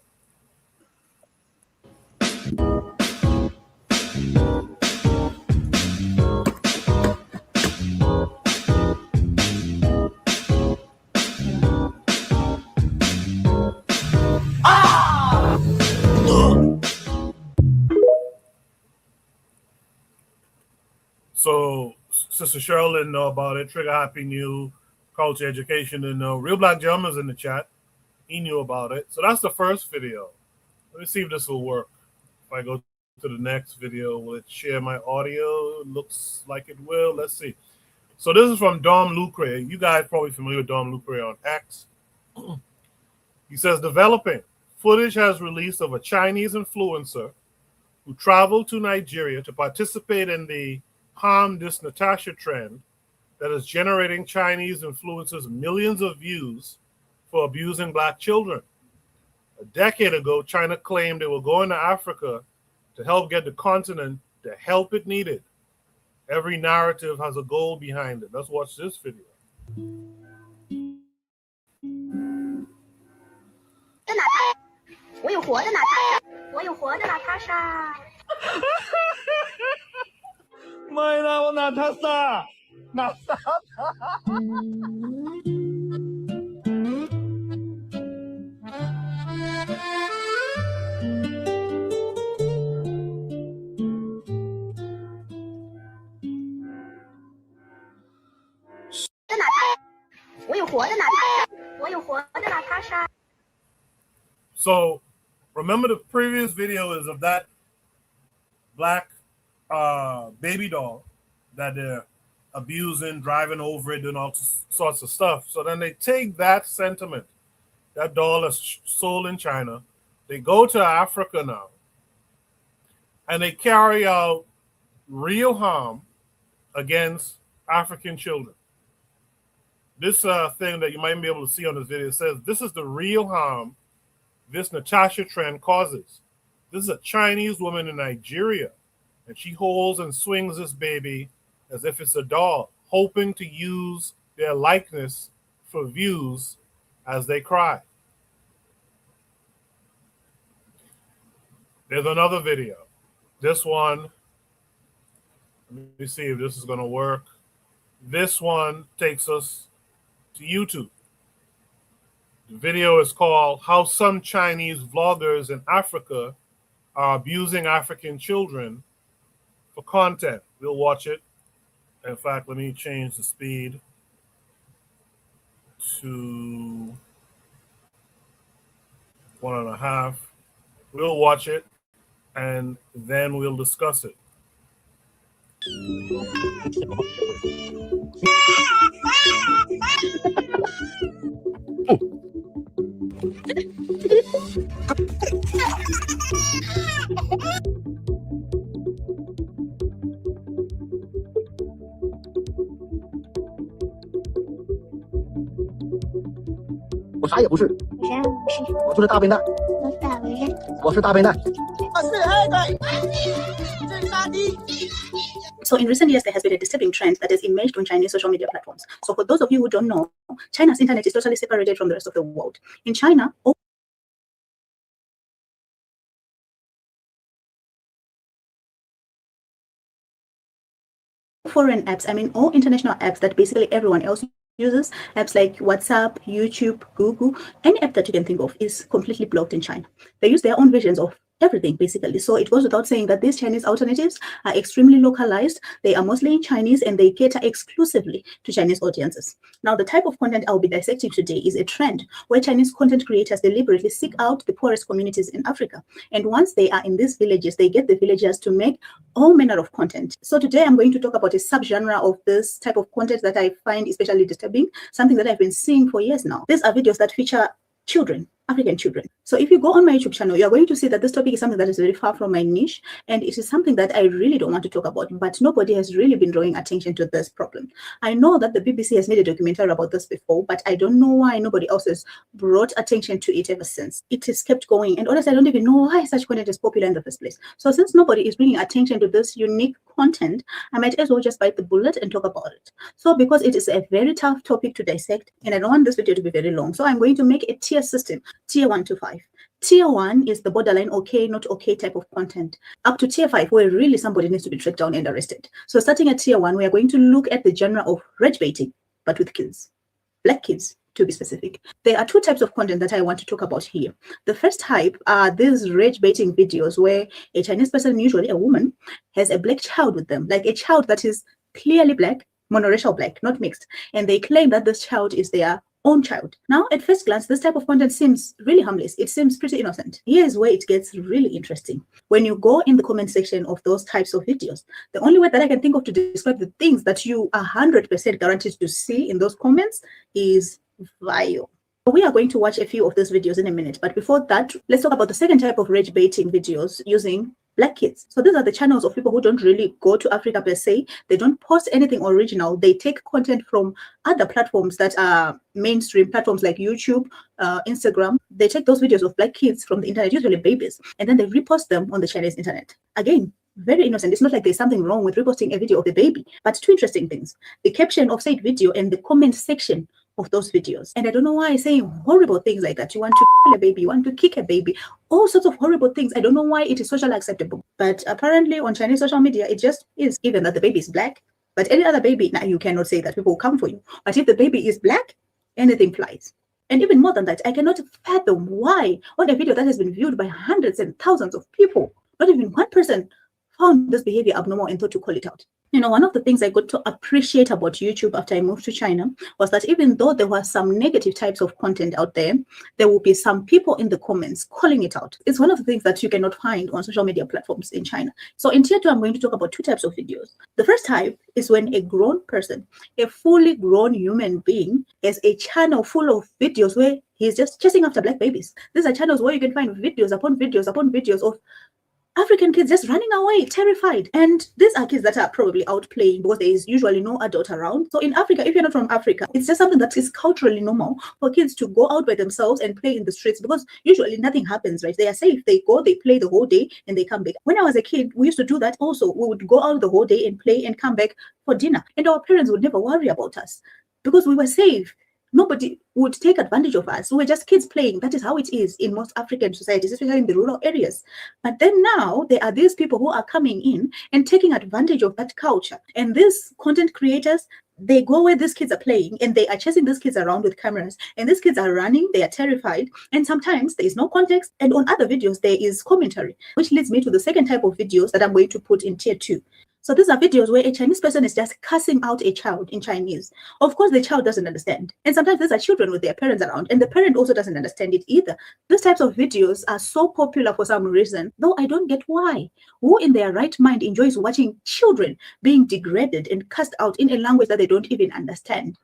So Sister Cheryl didn't know about it. Trigger Happy knew. Culture Education didn't know. Real Black Gentleman's in the chat. He knew about it. So that's the first video. Let me see if this will work. If I go to the next video, will it share my audio? It looks like it will. Let's see. So this is from Dom Lucre. You guys probably familiar with Dom Lucre on X. He says, developing. Footage has released of a Chinese influencer who traveled to Nigeria to participate in the Harm This NATASHA trend that is generating Chinese influencers millions of views for abusing black children. A decade ago, China claimed they were going to Africa to help get the continent the help it needed. Every narrative has a goal behind it. Let's watch this video. 我有活的NATASHA，我有活的NATASHA。My name is NATASHA。我有活的NATASHA，我有活的NATASHA。 So remember the previous video is of that black baby doll that they're abusing, driving over it, doing all sorts of stuff. So then they take that sentiment, that doll is sold in China, they go to Africa now, and they carry out real harm against African children. This thing that you might be able to see on this video says this is the real harm this NATASHA trend causes. This is a Chinese woman in Nigeria, and she holds and swings this baby as if it's a doll, hoping to use their likeness for views as they cry. There's another video. This one, let me see if this is going to work. This one takes us to YouTube. The video is called How Some Chinese Vloggers in Africa Are Abusing African Children for Content. We'll watch it. In fact, let me change the speed to 1.5. We'll watch it, and then we'll discuss it.我啥也不是，我就是大笨蛋，我是大笨蛋。 So in recent years, there has been a disturbing trend that has emerged on Chinese social media platforms. So for those of you who don't know, China's internet is totally separated from the rest of the world. In China, all foreign apps, I mean all international apps that basically everyone else uses, apps like WhatsApp, YouTube, Google, any app that you can think of is completely blocked in China. They use their own versions of everything basically. So it goes without saying that these Chinese alternatives are extremely localized. They are mostly in Chinese and they cater exclusively to Chinese audiences. Now, the type of content I'll be dissecting today is a trend where Chinese content creators deliberately seek out the poorest communities in Africa. And once they are in these villages, they get the villagers to make all manner of content. So today I'm going to talk about a subgenre of this type of content that I find especially disturbing, something that I've been seeing for years now. These are videos that feature children, African children. So if you go on my YouTube channel, you're going to see that this topic is something that is very far from my niche, and it is something that I really don't want to talk about, but nobody has really been drawing attention to this problem. I know that the BBC has made a documentary about this before, but I don't know why nobody else has brought attention to it ever since. It has kept going, and honestly, I don't even know why such content is popular in the first place. So since nobody is bringing attention to this unique content, I might as well just bite the bullet and talk about it. So because it is a very tough topic to dissect, and I don't want this video to be very long, so I'm going to make a tier system, tier 1 to 5. Tier 1 is the borderline okay, not okay type of content. Up to tier 5, where really somebody needs to be tracked down and arrested. So starting at tier 1, we are going to look at the genre of rage baiting, but with kids, black kids to be specific. There are two types of content that I want to talk about here. The first type are these rage baiting videos where a Chinese person, usually a woman, has a black child with them, like a child that is clearly black, monoracial black, not mixed. And they claim that this child is their own child. Now, at first glance, this type of content seems really harmless. It seems pretty innocent. Here's where it gets really interesting. When you go in the comment section of those types of videos, the only word that I can think of to describe the things that you are 100% guaranteed to see in those comments is vile. We are going to watch a few of those videos in a minute, but before that, let's talk about the second type of rage baiting videos using black kids. So these are the channels of people who don't really go to Africa per se. They don't post anything original. They take content from other platforms that are mainstream platforms like YouTube, Instagram. They take those videos of black kids from the internet, usually babies, and then they repost them on the Chinese internet. Again, very innocent. It's not like there's something wrong with reposting a video of a baby, but two interesting things: the caption of said video and the comment section of those videos. And I don't know why I'm saying horrible things like that. You want to kill a baby, you want to kick a baby, all sorts of horrible things. I don't know why it is socially acceptable. But apparently on Chinese social media, it just is, even that the baby is black. But any other baby, now you cannot say that, people will come for you. But if the baby is black, anything flies. And even more than that, I cannot fathom why on a video that has been viewed by hundreds and thousands of people, not even one person found this behavior abnormal and thought to call it out. You know, one of the things I got to appreciate about YouTube after I moved to China was that even though there were some negative types of content out there, there will be some people in the comments calling it out. It's one of the things that you cannot find on social media platforms in China. So in tier 2, I'm going to talk about two types of videos. The first type is when a grown person, a fully grown human being, has a channel full of videos where he's just chasing after black babies. These are channels where you can find videos upon videos upon videos of African kids just running away, terrified. And these are kids that are probably out playing because there is usually no adult around. So in Africa, if you're not from Africa, it's just something that is culturally normal for kids to go out by themselves and play in the streets because usually nothing happens, right? They are safe. They go, they play the whole day and they come back. When I was a kid, we used to do that also. We would go out the whole day and play and come back for dinner. And our parents would never worry about us because we were safe. Nobody would take advantage of us. We were just kids playing. That is how it is in most African societies, especially in the rural areas. But then now there are these people who are coming in and taking advantage of that culture. And these content creators, they go where these kids are playing and they are chasing these kids around with cameras. And these kids are running, they are terrified. And sometimes there is no context. And on other videos, there is commentary, which leads me to the second type of videos that I'm going to put in tier 2. So these are videos where a Chinese person is just cussing out a child in Chinese. Of course, the child doesn't understand. And sometimes these are children with their parents around, and the parent also doesn't understand it either. These types of videos are so popular for some reason, though I don't get why. Who in their right mind enjoys watching children being degraded and cussed out in a language that they don't even understand?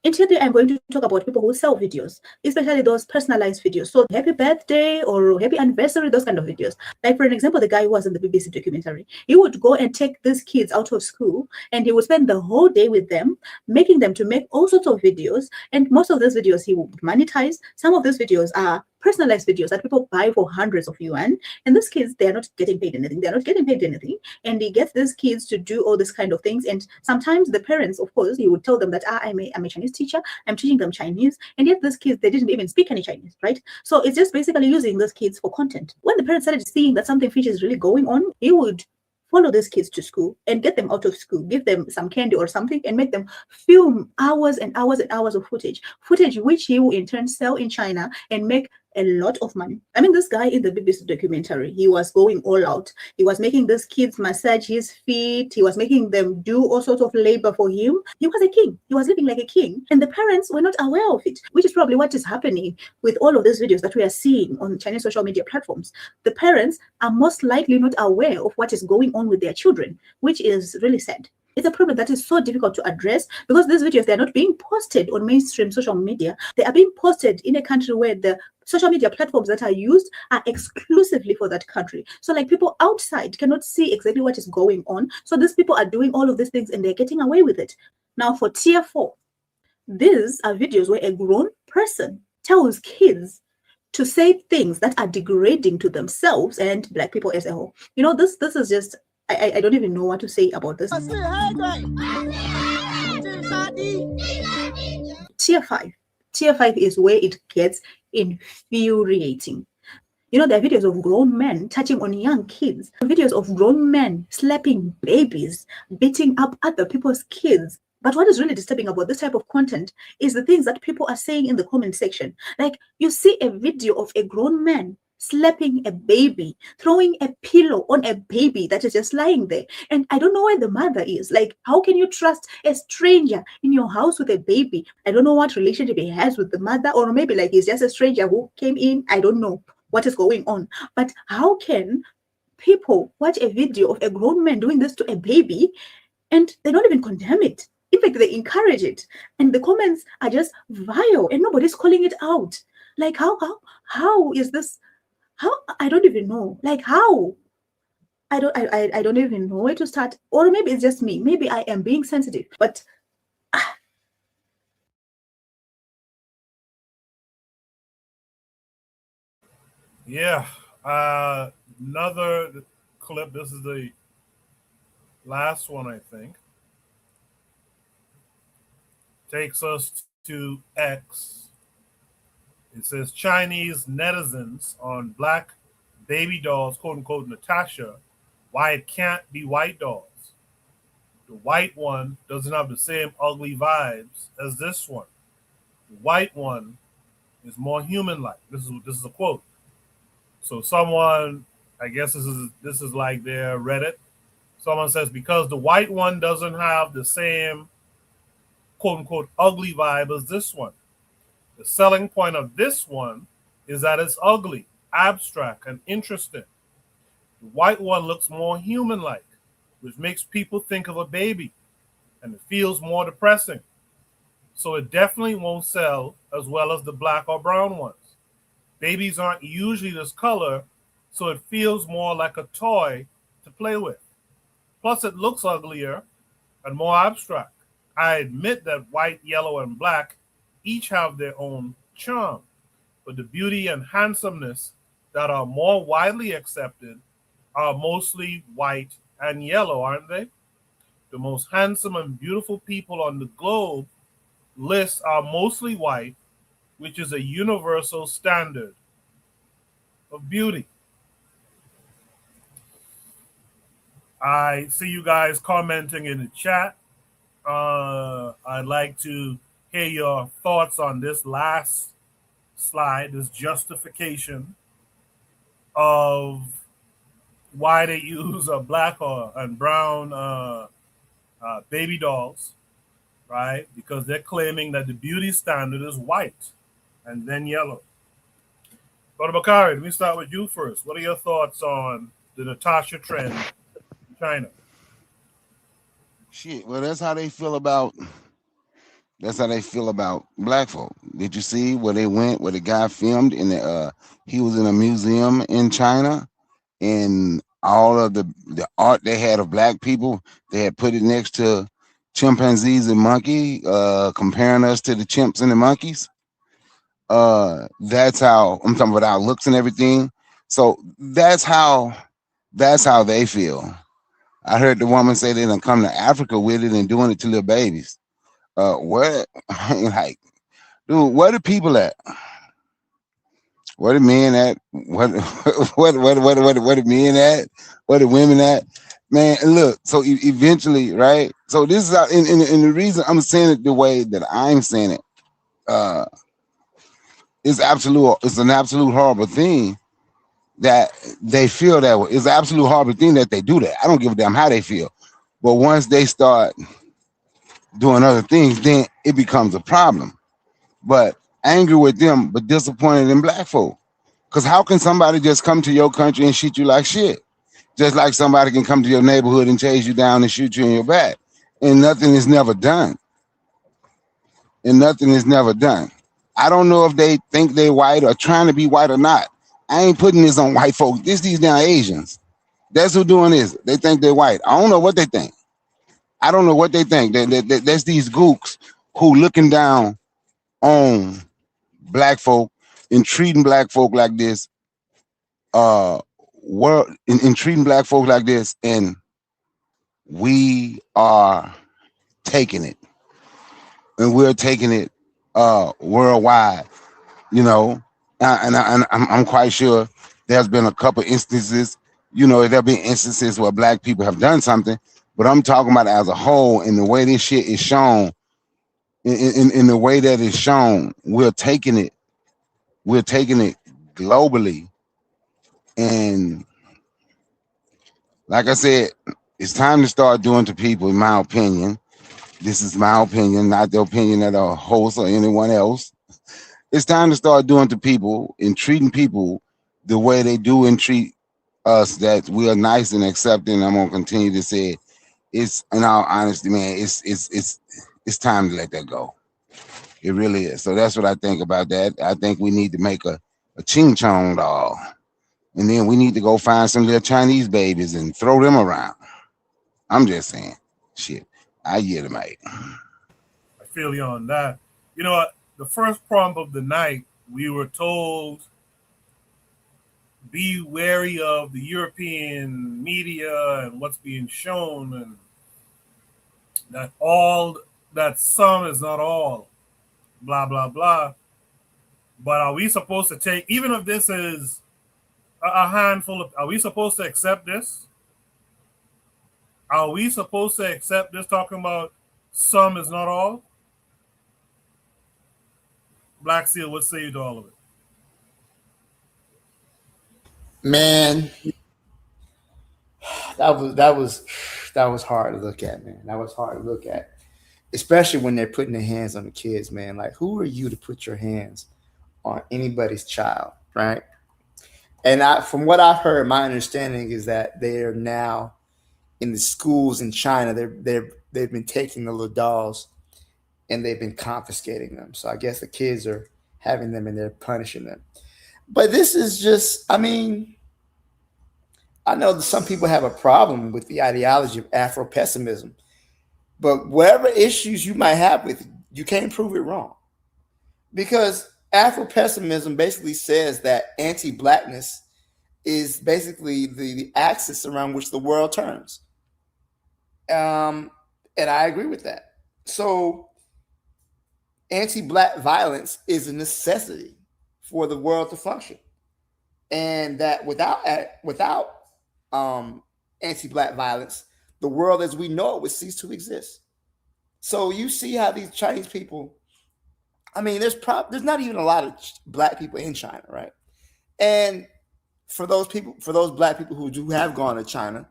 And today I'm going to talk about people who sell videos, especially those personalized videos. So happy birthday or happy anniversary, those kind of videos. Like for an example, the guy who was in the BBC documentary, he would go and take these kids out of school and he would spend the whole day with them, making them to make all sorts of videos. And most of those videos he would monetize. Some of those videos are personalized videos that people buy for hundreds of yuan. And these kids, they are not getting paid anything. They're not getting paid anything. And he gets these kids to do all this kind of things. And sometimes the parents, of course, he would tell them that I'm a Chinese teacher. I'm teaching them Chinese. And yet these kids, they didn't even speak any Chinese, right? So it's just basically using those kids for content. When the parents started seeing that something fishy is really going on, he would follow these kids to school and get them out of school, give them some candy or something, and make them film hours and hours and hours of footage which he will in turn sell in China and make a lot of money. I mean, this guy in the BBC documentary, he was going all out. He was making these kids massage his feet. He was making them do all sorts of labor for him. He was a king. He was living like a king. And the parents were not aware of it, which is probably what is happening with all of these videos that we are seeing on Chinese social media platforms. The parents are most likely not aware of what is going on with their children, which is really sad. It's a problem that is so difficult to address because these videos, they're not being posted on mainstream social media. They are being posted in a country where the social media platforms that are used are exclusively for that country. So like people outside cannot see exactly what is going on. So these people are doing all of these things and they're getting away with it. Now for tier 4, these are videos where a grown person tells kids to say things that are degrading to themselves and Black people as a whole. You know, this is just, I don't even know what to say about this. Tier 5. Tier 5 is where it gets infuriating. You know, there are videos of grown men touching on young kids, videos of grown men slapping babies, beating up other people's kids. But what is really disturbing about this type of content is the things that people are saying in the comment section. Like, you see a video of a grown man slapping a baby, throwing a pillow on a baby that is just lying there. And I don't know where the mother is. Like, how can you trust a stranger in your house with a baby? I don't know what relationship he has with the mother, or maybe like he's just a stranger who came in. I don't know what is going on. But how can people watch a video of a grown man doing this to a baby and they don't even condemn it? In fact, they encourage it. And the comments are just vile and nobody's calling it out. Like, how is this? How? I don't even know. Like, how? I don't even know where to start. Or maybe it's just me. Maybe I am being sensitive. But yeah, another clip. This is the last one, I think. Takes us to X. It says Chinese netizens on Black baby dolls, quote unquote, Natasha, why it can't be white dolls. The white one doesn't have the same ugly vibes as this one. The white one is more human-like. This is a quote. So someone, I guess this is like their Reddit. Someone says, because the white one doesn't have the same quote unquote ugly vibe as this one. The selling point of this one is that it's ugly, abstract, and interesting. The white one looks more human-like, which makes people think of a baby, and it feels more depressing. So it definitely won't sell as well as the black or brown ones. Babies aren't usually this color, so it feels more like a toy to play with. Plus, it looks uglier and more abstract. I admit that white, yellow, and black each have their own charm, but the beauty and handsomeness that are more widely accepted are mostly white and yellow, aren't they? The most handsome and beautiful people on the globe lists are mostly white, which is a universal standard of beauty. I see you guys commenting in the chat. I'd like to hear your thoughts on this last slide, this justification of why they use black and brown baby dolls, right? Because they're claiming that the beauty standard is white and then yellow. Brother Bakari, let me start with you first. What are your thoughts on the NATASHA trend in China? Shit, well, that's how they feel about black folk. Did you see where they went, where the guy filmed in he was in a museum in China, and all of the art they had of black people, they had put it next to chimpanzees and monkey, comparing us to the chimps and the monkeys. That's how I'm talking about our looks and everything. So that's how they feel. I heard the woman say they done come to Africa with it and doing it to little babies. Where like, dude, where the people at? Where the men at? What the men at? Where the women at? Man, look, so eventually, right? So this is and the reason I'm saying it the way that I'm saying it, it's an absolute horrible thing that they feel that way. It's an absolute horrible thing that they do that. I don't give a damn how they feel. But once they start doing other things, then it becomes a problem. But angry with them, but disappointed in black folk. Because how can somebody just come to your country and shoot you like shit? Just like somebody can come to your neighborhood and chase you down and shoot you in your back. And nothing is never done. I don't know if they think they white or trying to be white or not. I ain't putting this on white folks. These damn Asians. That's who doing this. They think they're white. I don't know what they think. That's these gooks who looking down on black folk and treating black folk like this. Treating black folk like this, and we are taking it. And we're taking it worldwide, you know. And I'm quite sure there's been a couple instances, you know, there have been instances where black people have done something, but I'm talking about as a whole, and the way this shit is shown, in the way that it's shown, we're taking it globally. And like I said, it's time to start doing to people, in my opinion. This is my opinion, not the opinion of the host or anyone else. It's time to start doing to people and treating people the way they do and treat us, that we are nice and accepting. I'm gonna continue to say it. It's, in all honesty, man, it's time to let that go. It really is. So that's what I think about that. I think we need to make a ching chong doll, and then we need to go find some little Chinese babies and throw them around. I'm just saying, shit. I get it, mate. I feel you on that. You know what? The first prompt of the night, we were told, be wary of the European media and what's being shown, and that some is not all, blah, blah, blah. But are we supposed to take, even if this is a handful of, are we supposed to accept this? Are we supposed to accept this, talking about some is not all? Black Seal, what say you to all of it? Man, that was hard to look at, man. That was hard to look at, especially when they're putting their hands on the kids, man. Like, who are you to put your hands on anybody's child, right? And from what I've heard, my understanding is that they are now in the schools in China. They've been taking the little dolls and they've been confiscating them. So I guess the kids are having them and they're punishing them. But this is just, I mean, I know that some people have a problem with the ideology of Afro-pessimism, but whatever issues you might have with it, you can't prove it wrong. Because Afro-pessimism basically says that anti-Blackness is basically the axis around which the world turns. And I agree with that. So anti-Black violence is a necessity for the world to function. And that without anti-Black violence, the world as we know it would cease to exist. So you see how these Chinese people, I mean, there's not even a lot of Black people in China, right? And for those black people who do have gone to China,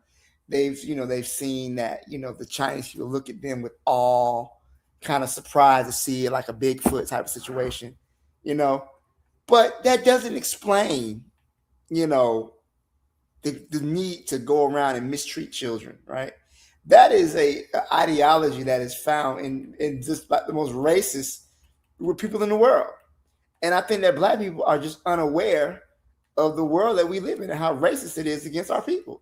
they've seen that, the Chinese people look at them with awe, kind of surprised to see it like a Bigfoot type of situation, but that doesn't explain, the need to go around and mistreat children, right? That is a ideology that is found in just like the most racist people in the world. And I think that black people are just unaware of the world that we live in and how racist it is against our people.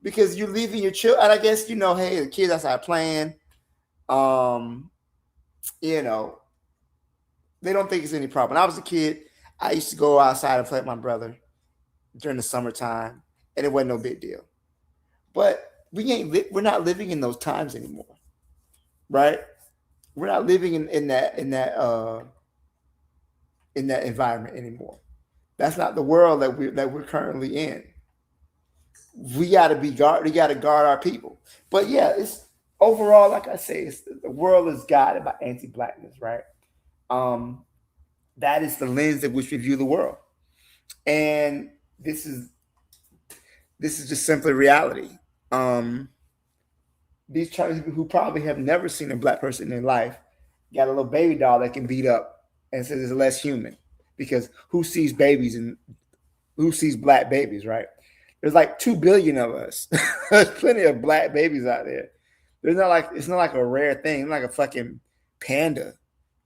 Because you're leaving your children, and I guess, hey, the kids outside playing, they don't think it's any problem. When I was a kid, I used to go outside and play with my brother during the summertime, and it wasn't no big deal. But we're not living in those times anymore, right? We're not living in that environment anymore. That's not the world that we're currently in. We got to guard our people. But yeah, it's overall, like I say, the world is guided by anti-blackness, right? That is the lens in which we view the world, and this is just simply reality. These Chinese people who probably have never seen a black person in their life got a little baby doll that can beat up and says it's less human, because who sees babies and who sees black babies, right? There's like 2 billion of us. There's plenty of black babies out there. It's not like a rare thing. It's like a fucking panda.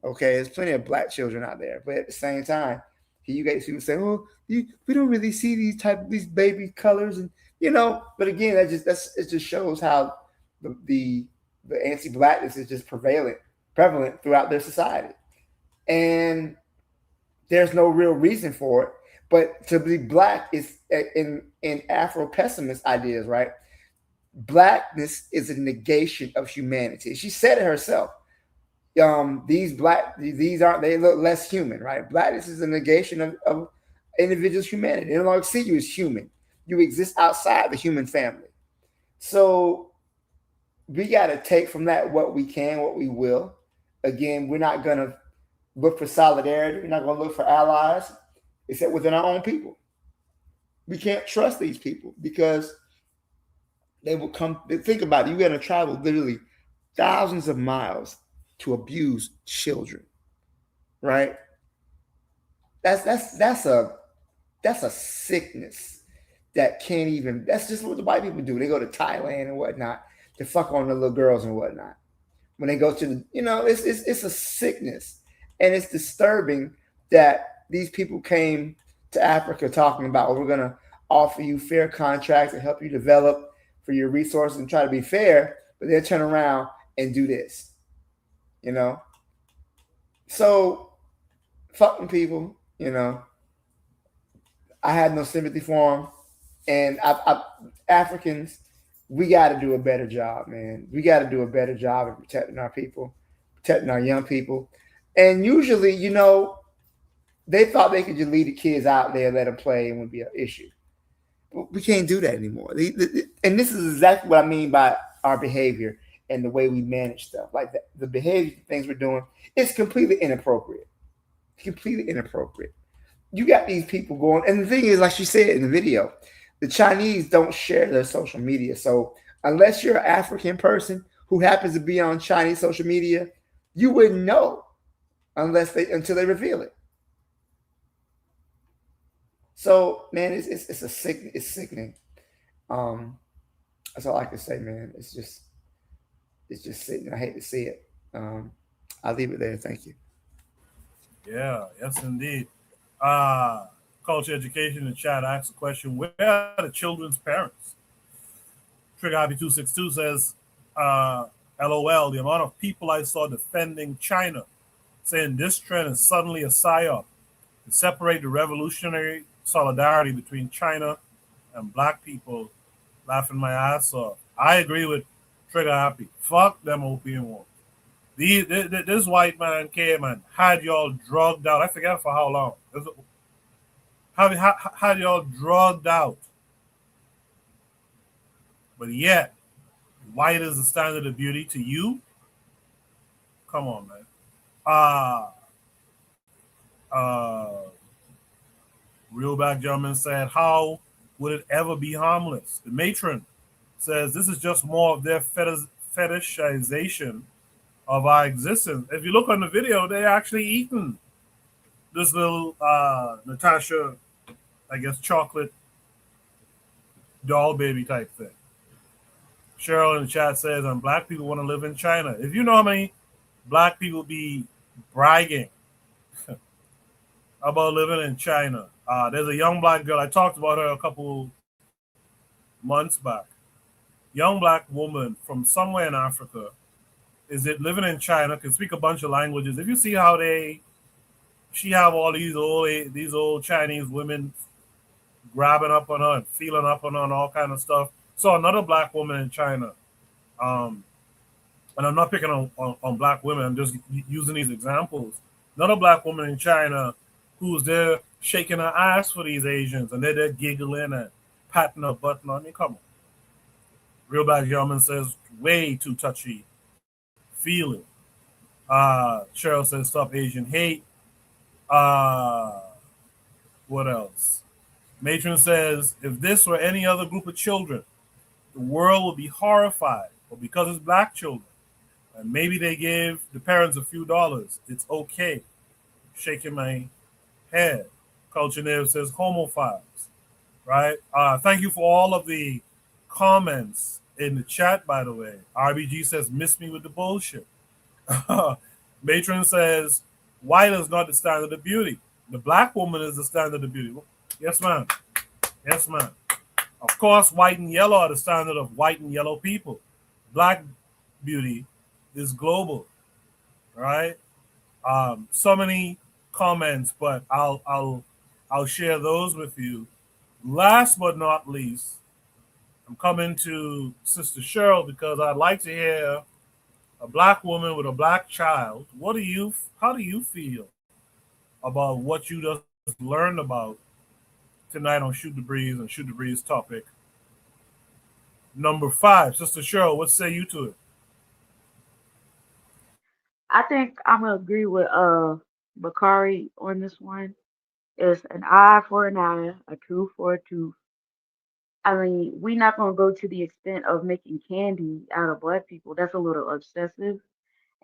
Okay, there's plenty of black children out there, but at the same time, you guys people say, "Oh, we don't really see these baby colors," and But again, it just shows how the anti-blackness is just prevalent throughout their society, and there's no real reason for it. But to be black is in Afro-pessimist ideas, right? Blackness is a negation of humanity. She said it herself. They look less human, right? Blackness is a negation of individuals' humanity. They don't like to see you as human. You exist outside the human family. So we got to take from that what we can, what we will. Again, we're not going to look for solidarity. We're not going to look for allies, except within our own people. We can't trust these people because they will come. Think about it. You're going to travel literally thousands of miles to abuse children, right? That's a sickness that can't even. That's just what the white people do. They go to Thailand and whatnot to fuck on the little girls and whatnot. When they go to the, it's a sickness, and it's disturbing that these people came to Africa talking about, we're going to offer you fair contracts and help you develop for your resources and try to be fair, but they'll turn around and do this. So fucking people, I had no sympathy for them. And Africans, we got to do a better job, man. We got to do a better job of protecting our people, protecting our young people. And usually, they thought they could just leave the kids out there, let them play, and would be an issue. But we can't do that anymore. And this is exactly what I mean by our behavior and the way we manage stuff. Like the behavior things we're doing, it's completely inappropriate. Completely inappropriate. You got these people going, and the thing is, like she said in the video, the Chinese don't share their social media. So unless you're an African person who happens to be on Chinese social media, you wouldn't know until they reveal it. So man, it's sickening. That's all I can say, man. It's just sickening. I hate to see it. I'll leave it there. Thank you. Yeah, yes, indeed. Culture Education in the chat asks a question: where are the children's parents? Trigger Happy 262 says, LOL, the amount of people I saw defending China, saying this trend is suddenly a psyop to separate the revolutionary solidarity between China and black people, laughing my ass off. I agree with Trigger Happy. Fuck them opium wars. This white man came and had y'all drugged out. I forget for how long. Had y'all drugged out. But yet, white is the standard of beauty to you? Come on, man. Real Back Gentleman said, how would it ever be harmless? The matron says this is just more of their fetishization of our existence. If you look on the video, they're actually eating this little Natasha, I guess, chocolate doll baby type thing. Cheryl in the chat says, black people want to live in China. If you know how many black people be bragging about living in China. There's a young black girl, I talked about her a couple months back. Young black woman from somewhere in Africa is it living in China, can speak a bunch of languages. If you see how she have all these old Chinese women grabbing up on her and feeling up on her and all kind of stuff. So another black woman in China, and I'm not picking on black women, I'm just using these examples. Another black woman in China who's there shaking her ass for these Asians, and they're there giggling and patting her butt. I mean, come on. Real Black Gentleman says, way too touchy feeling. Cheryl says, stop Asian hate. What else? Matron says, if this were any other group of children, the world would be horrified. But because it's black children, and maybe they gave the parents a few dollars, it's okay. Shaking my head. Culture Native says, homophiles. Right? Thank you for all of the comments in the chat, by the way. RBG says, miss me with the bullshit. Matron says, white is not the standard of beauty. The black woman is the standard of beauty. Yes, ma'am. Yes, ma'am. Of course, white and yellow are the standard of white and yellow people. Black beauty is global, right? So many comments, but I'll share those with you. Last but not least, I'm coming to Sister Cheryl because I'd like to hear a black woman with a black child. How do you feel about what you just learned about tonight on Shoot the Breeze and Shoot the Breeze topic number 5? Sister Cheryl, what say you to it? I think I'm gonna agree with Bakari on this one. It's an eye for an eye, a tooth for a tooth. I mean, we're not gonna go to the extent of making candy out of black people. That's a little excessive.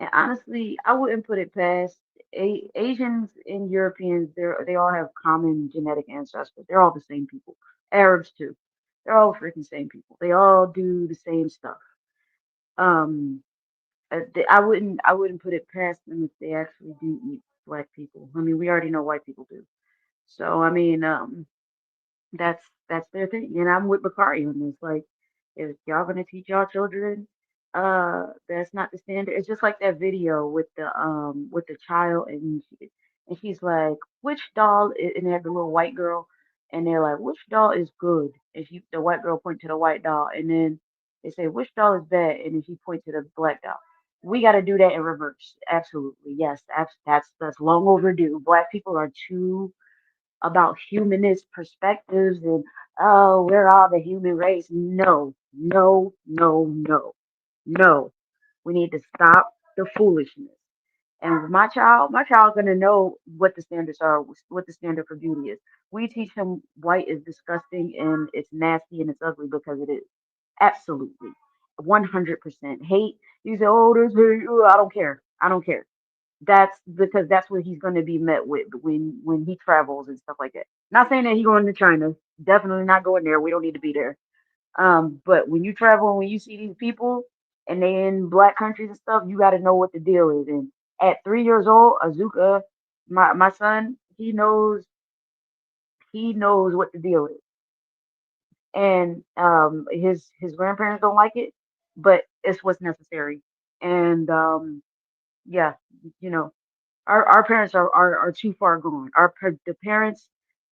And honestly, I wouldn't put it past Asians and Europeans. They all have common genetic ancestors. They're all the same people. Arabs too. They're all freaking same people. They all do the same stuff. Um, I wouldn't put it past them if they actually do eat black people. I mean, we already know white people do. So I mean, that's their thing. And I'm with Bakari on this. Like, if y'all gonna teach y'all children, that's not the standard. It's just like that video with the child and she's like, which doll and they have the little white girl and they're like, which doll is good? And the white girl point to the white doll and then they say, which doll is bad? And then she point to the black doll. We got to do that in reverse. Absolutely, yes. That's long overdue. Black people are too about humanist perspectives and oh, we're all the human race. No, no, no, no, no. We need to stop the foolishness. And with my child gonna know what the standards are, what the standard for beauty is. We teach him white is disgusting and it's nasty and it's ugly because it is. Absolutely. 100%. Hate, you say, oh, there's hate. Oh, I don't care. I don't care. That's because that's what he's going to be met with when he travels and stuff like that. Not saying that he's going to China. Definitely not going there. We don't need to be there. But when you travel and when you see these people and they in black countries and stuff, you got to know what the deal is. And at 3 years old, Azuka, my son, he knows what the deal is. And his grandparents don't like it, but it's what's necessary. And yeah, you know, our parents are too far gone. The parents,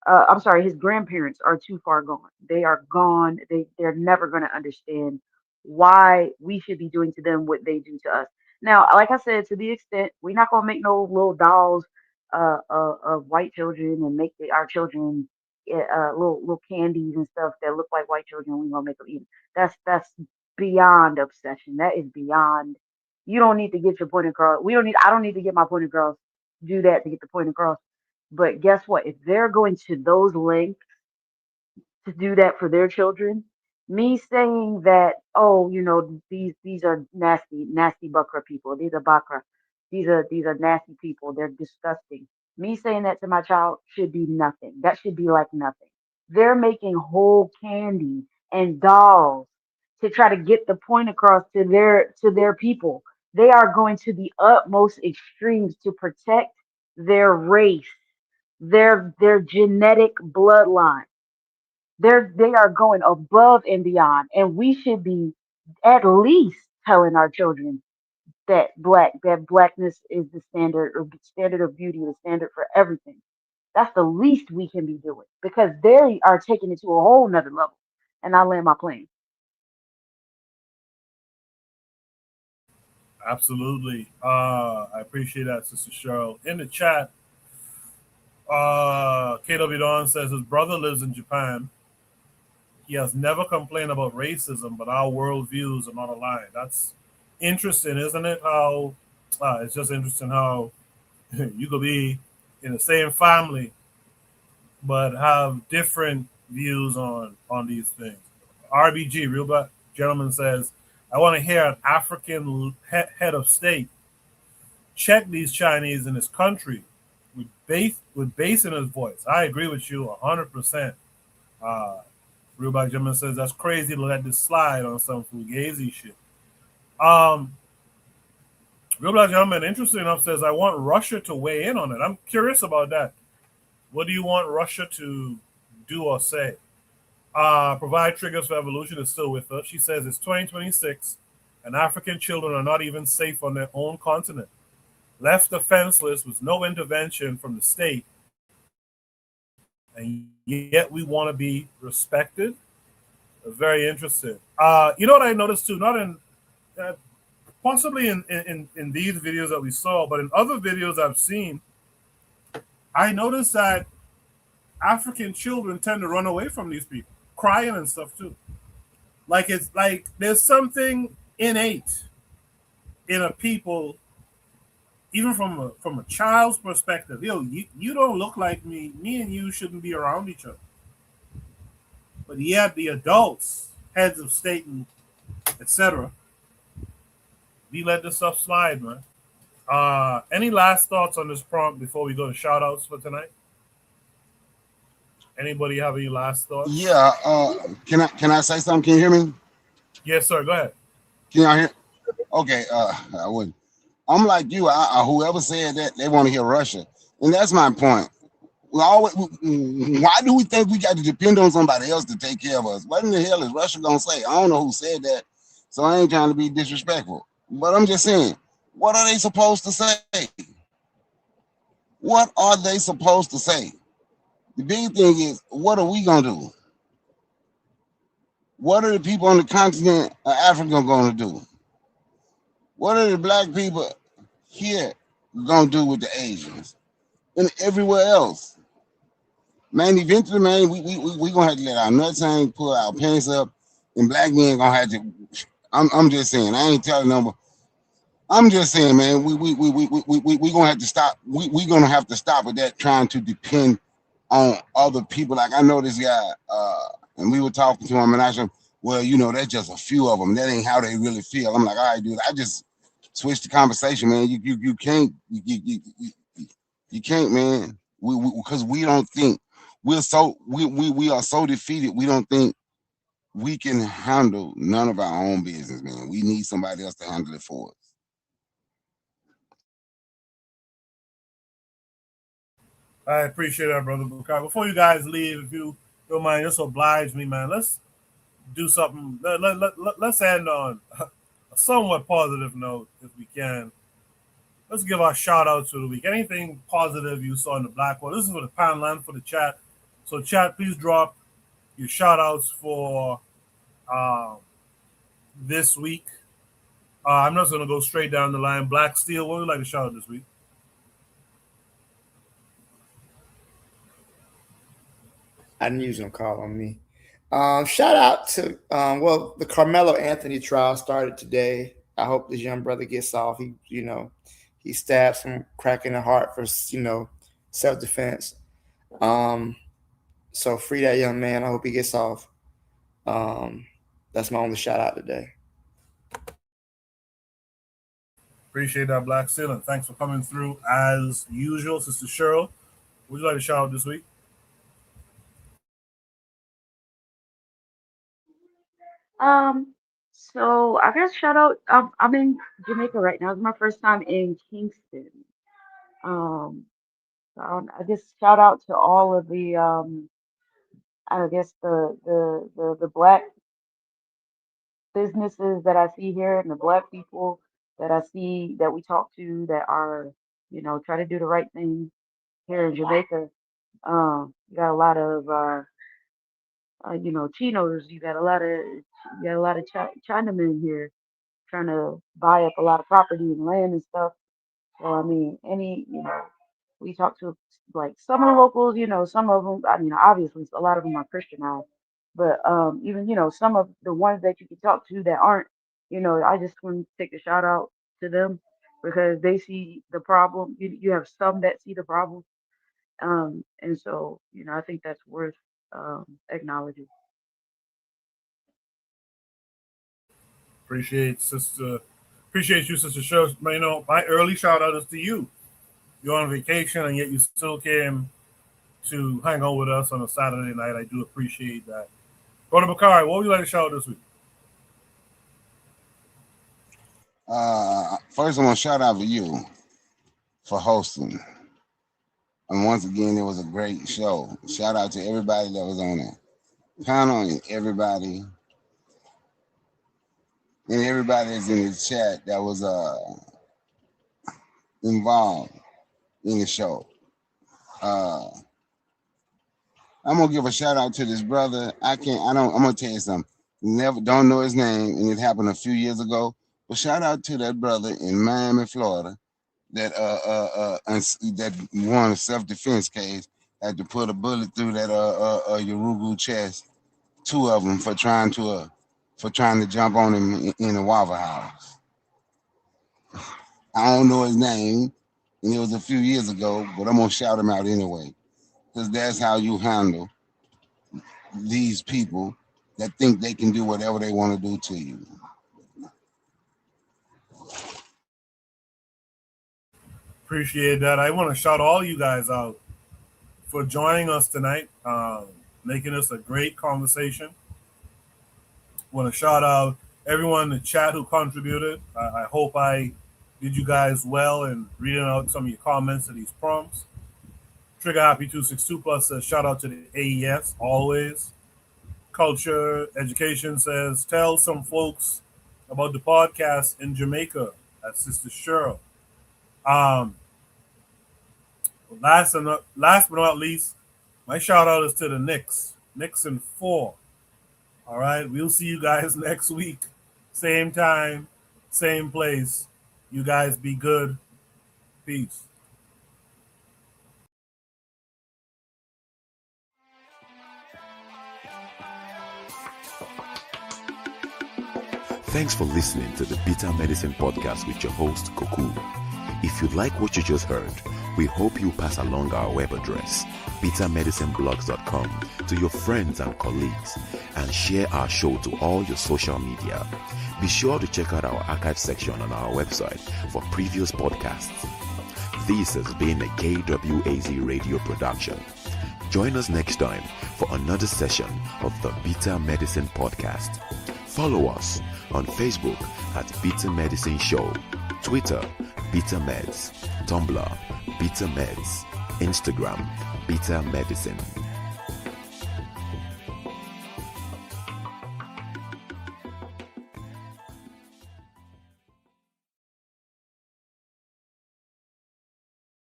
I'm sorry, his grandparents are too far gone. They are gone. They're never going to understand why we should be doing to them what they do to us. Now, like I said, to the extent we're not gonna make no little dolls of white children and make our children little candies and stuff that look like white children. We gonna make them eat. That's beyond obsession. That is beyond. You don't need to get your point across. We don't need. I don't need to get my point across. Do that to get the point across. But guess what? If they're going to those lengths to do that for their children. Me saying that, oh, these are nasty Bakra people. These are Bakra. These are nasty people. They're disgusting. Me saying that to my child should be nothing. That should be like nothing. They're making whole candy and dolls to try to get the point across to their people. They are going to the utmost extremes to protect their race, their genetic bloodline. They are going above and beyond, and we should be at least telling our children that blackness is the standard, or the standard of beauty, the standard for everything. That's the least we can be doing, because they are taking it to a whole nother level. And I land my plane. Absolutely. I appreciate that, Sister Cheryl. In the chat, KW Don says his brother lives in Japan. He has never complained about racism, but our worldviews are not aligned. That's interesting, isn't it? How it's just interesting how you could be in the same family but have different views on these things. RBG, Real Black Gentleman, says, I want to hear an African head of state check these Chinese in this country with bass in his voice. I agree with you 100%. Real Black Gentleman says, that's crazy to let this slide on some fugazi shit. Real Black Gentleman, interesting enough, says, I want Russia to weigh in on it. I'm curious about that. What do you want Russia to do or say? Provide Triggers for Evolution is still with us. She says it's 2026 and African children are not even safe on their own continent. Left defenseless with no intervention from the state, and yet we want to be respected. Very interesting. You know what I noticed too? Not in possibly in these videos that we saw, but in other videos I've seen, I noticed that African children tend to run away from these people, crying and stuff too. Like it's like there's something innate in a people, even from a child's perspective. Yo, you don't look like me. Me and you shouldn't be around each other. But yet the adults, heads of state and etc., we let this stuff slide, man. Any last thoughts on this prompt before we go to shout outs for tonight? Anybody have any last thoughts? Yeah. Can I say something? Can you hear me? Yes, sir. Go ahead. Can y'all hear? Okay. I wouldn't. I'm like you. Whoever said that, they want to hear Russia, and that's my point. Why do we think we got to depend on somebody else to take care of us? What in the hell is Russia gonna say? I don't know who said that, so I ain't trying to be disrespectful. But I'm just saying, what are they supposed to say? What are they supposed to say? The big thing is, what are we gonna do? What are the people on the continent of Africa gonna do? What are the black people here gonna do with the Asians and everywhere else? Man, eventually, man, we gonna have to let our nuts hang, pull our pants up, and black men gonna have to. I'm just saying. I ain't telling them. I'm just saying, man. We gonna have to stop. We gonna have to stop with that, trying to depend on other people. Like I know this guy, and we were talking to him, and I said, well, that's just a few of them. That ain't how they really feel. I'm like, all right, dude. I just switched the conversation, man. You can't you can't, man. Because we don't think we are so defeated. We don't think we can handle none of our own business, man. We need somebody else to handle it for us. I appreciate that, brother Bukai. Before you guys leave, if you don't mind, just oblige me, man. Let's do something. Let's end on a somewhat positive note, if we can. Let's give our shout outs for the week. Anything positive you saw in the Black World? This is for the Panland, for the chat. So, chat, please drop your shout outs for this week. I'm just going to go straight down the line. Black Steel, what would you like to shout out this week? I knew you was gonna call on me. Shout out to the Carmelo Anthony trial started today. I hope this young brother gets off. He stabbed some crack in the heart for self-defense. So free that young man. I hope he gets off. That's my only shout out today. Appreciate that, Black Seal, and thanks for coming through as usual. Sister Cheryl, would you like to shout out this week? So I guess shout out. I'm in Jamaica right now. It's my first time in Kingston. I guess shout out to all of the I guess the Black businesses that I see here and the Black people that I see that we talk to that are, try to do the right thing here in Jamaica. You got a lot of Chinos. You got a lot of Chinamen here trying to buy up a lot of property and land and stuff. So I mean, we talk to like some of the locals. Some of them. I mean, obviously, a lot of them are Christianized, but even some of the ones that you can talk to that aren't. I just want to take a shout out to them because they see the problem. You have some that see the problem, and so I think that's worth acknowledging. Appreciate you, Sister Cheryl. My early shout out is to you. You're on vacation and yet you still came to hang out with us on a Saturday night. I do appreciate that. Brother Bakari, what would you like to shout out this week? First, I want to shout out to you for hosting. And once again, it was a great show. Shout out to everybody that was on that panel and everybody that's in the chat that was involved in the show. I'm gonna give a shout out to this brother. I'm gonna tell you something. Don't know his name, and it happened a few years ago. But shout out to that brother in Miami, Florida, that won a self-defense case, had to put a bullet through that Urugu chest, 2 of them for trying to jump on him in a Waffle House. I don't know his name, and it was a few years ago, but I'm gonna shout him out anyway, because that's how you handle these people that think they can do whatever they want to do to you. Appreciate that. I want to shout all you guys out for joining us tonight, making this a great conversation. Want to shout out everyone in the chat who contributed. I hope I did you guys well in reading out some of your comments to these prompts. Trigger Happy 262 Plus says shout out to the AES always. Culture Education says tell some folks about the podcast in Jamaica. That's Sister Cheryl. Last but not least, my shout out is to the Knicks. Knicks in 4. All right, we'll see you guys next week. Same time, same place. You guys be good. Peace. Thanks for listening to the Bitter Medicine Podcast with your host, Koku. If you like what you just heard, we hope you pass along our web address, bittermedicineblogs.com, to your friends and colleagues, and share our show to all your social media. Be sure to check out our archive section on our website for previous podcasts. This has been a KWAZ radio production. Join us next time for another session of the Bitter Medicine Podcast. Follow us on Facebook at Bitter Medicine Show, Twitter, Bitter Meds, Tumblr, Bitter Meds, Instagram, Bitter Medicine.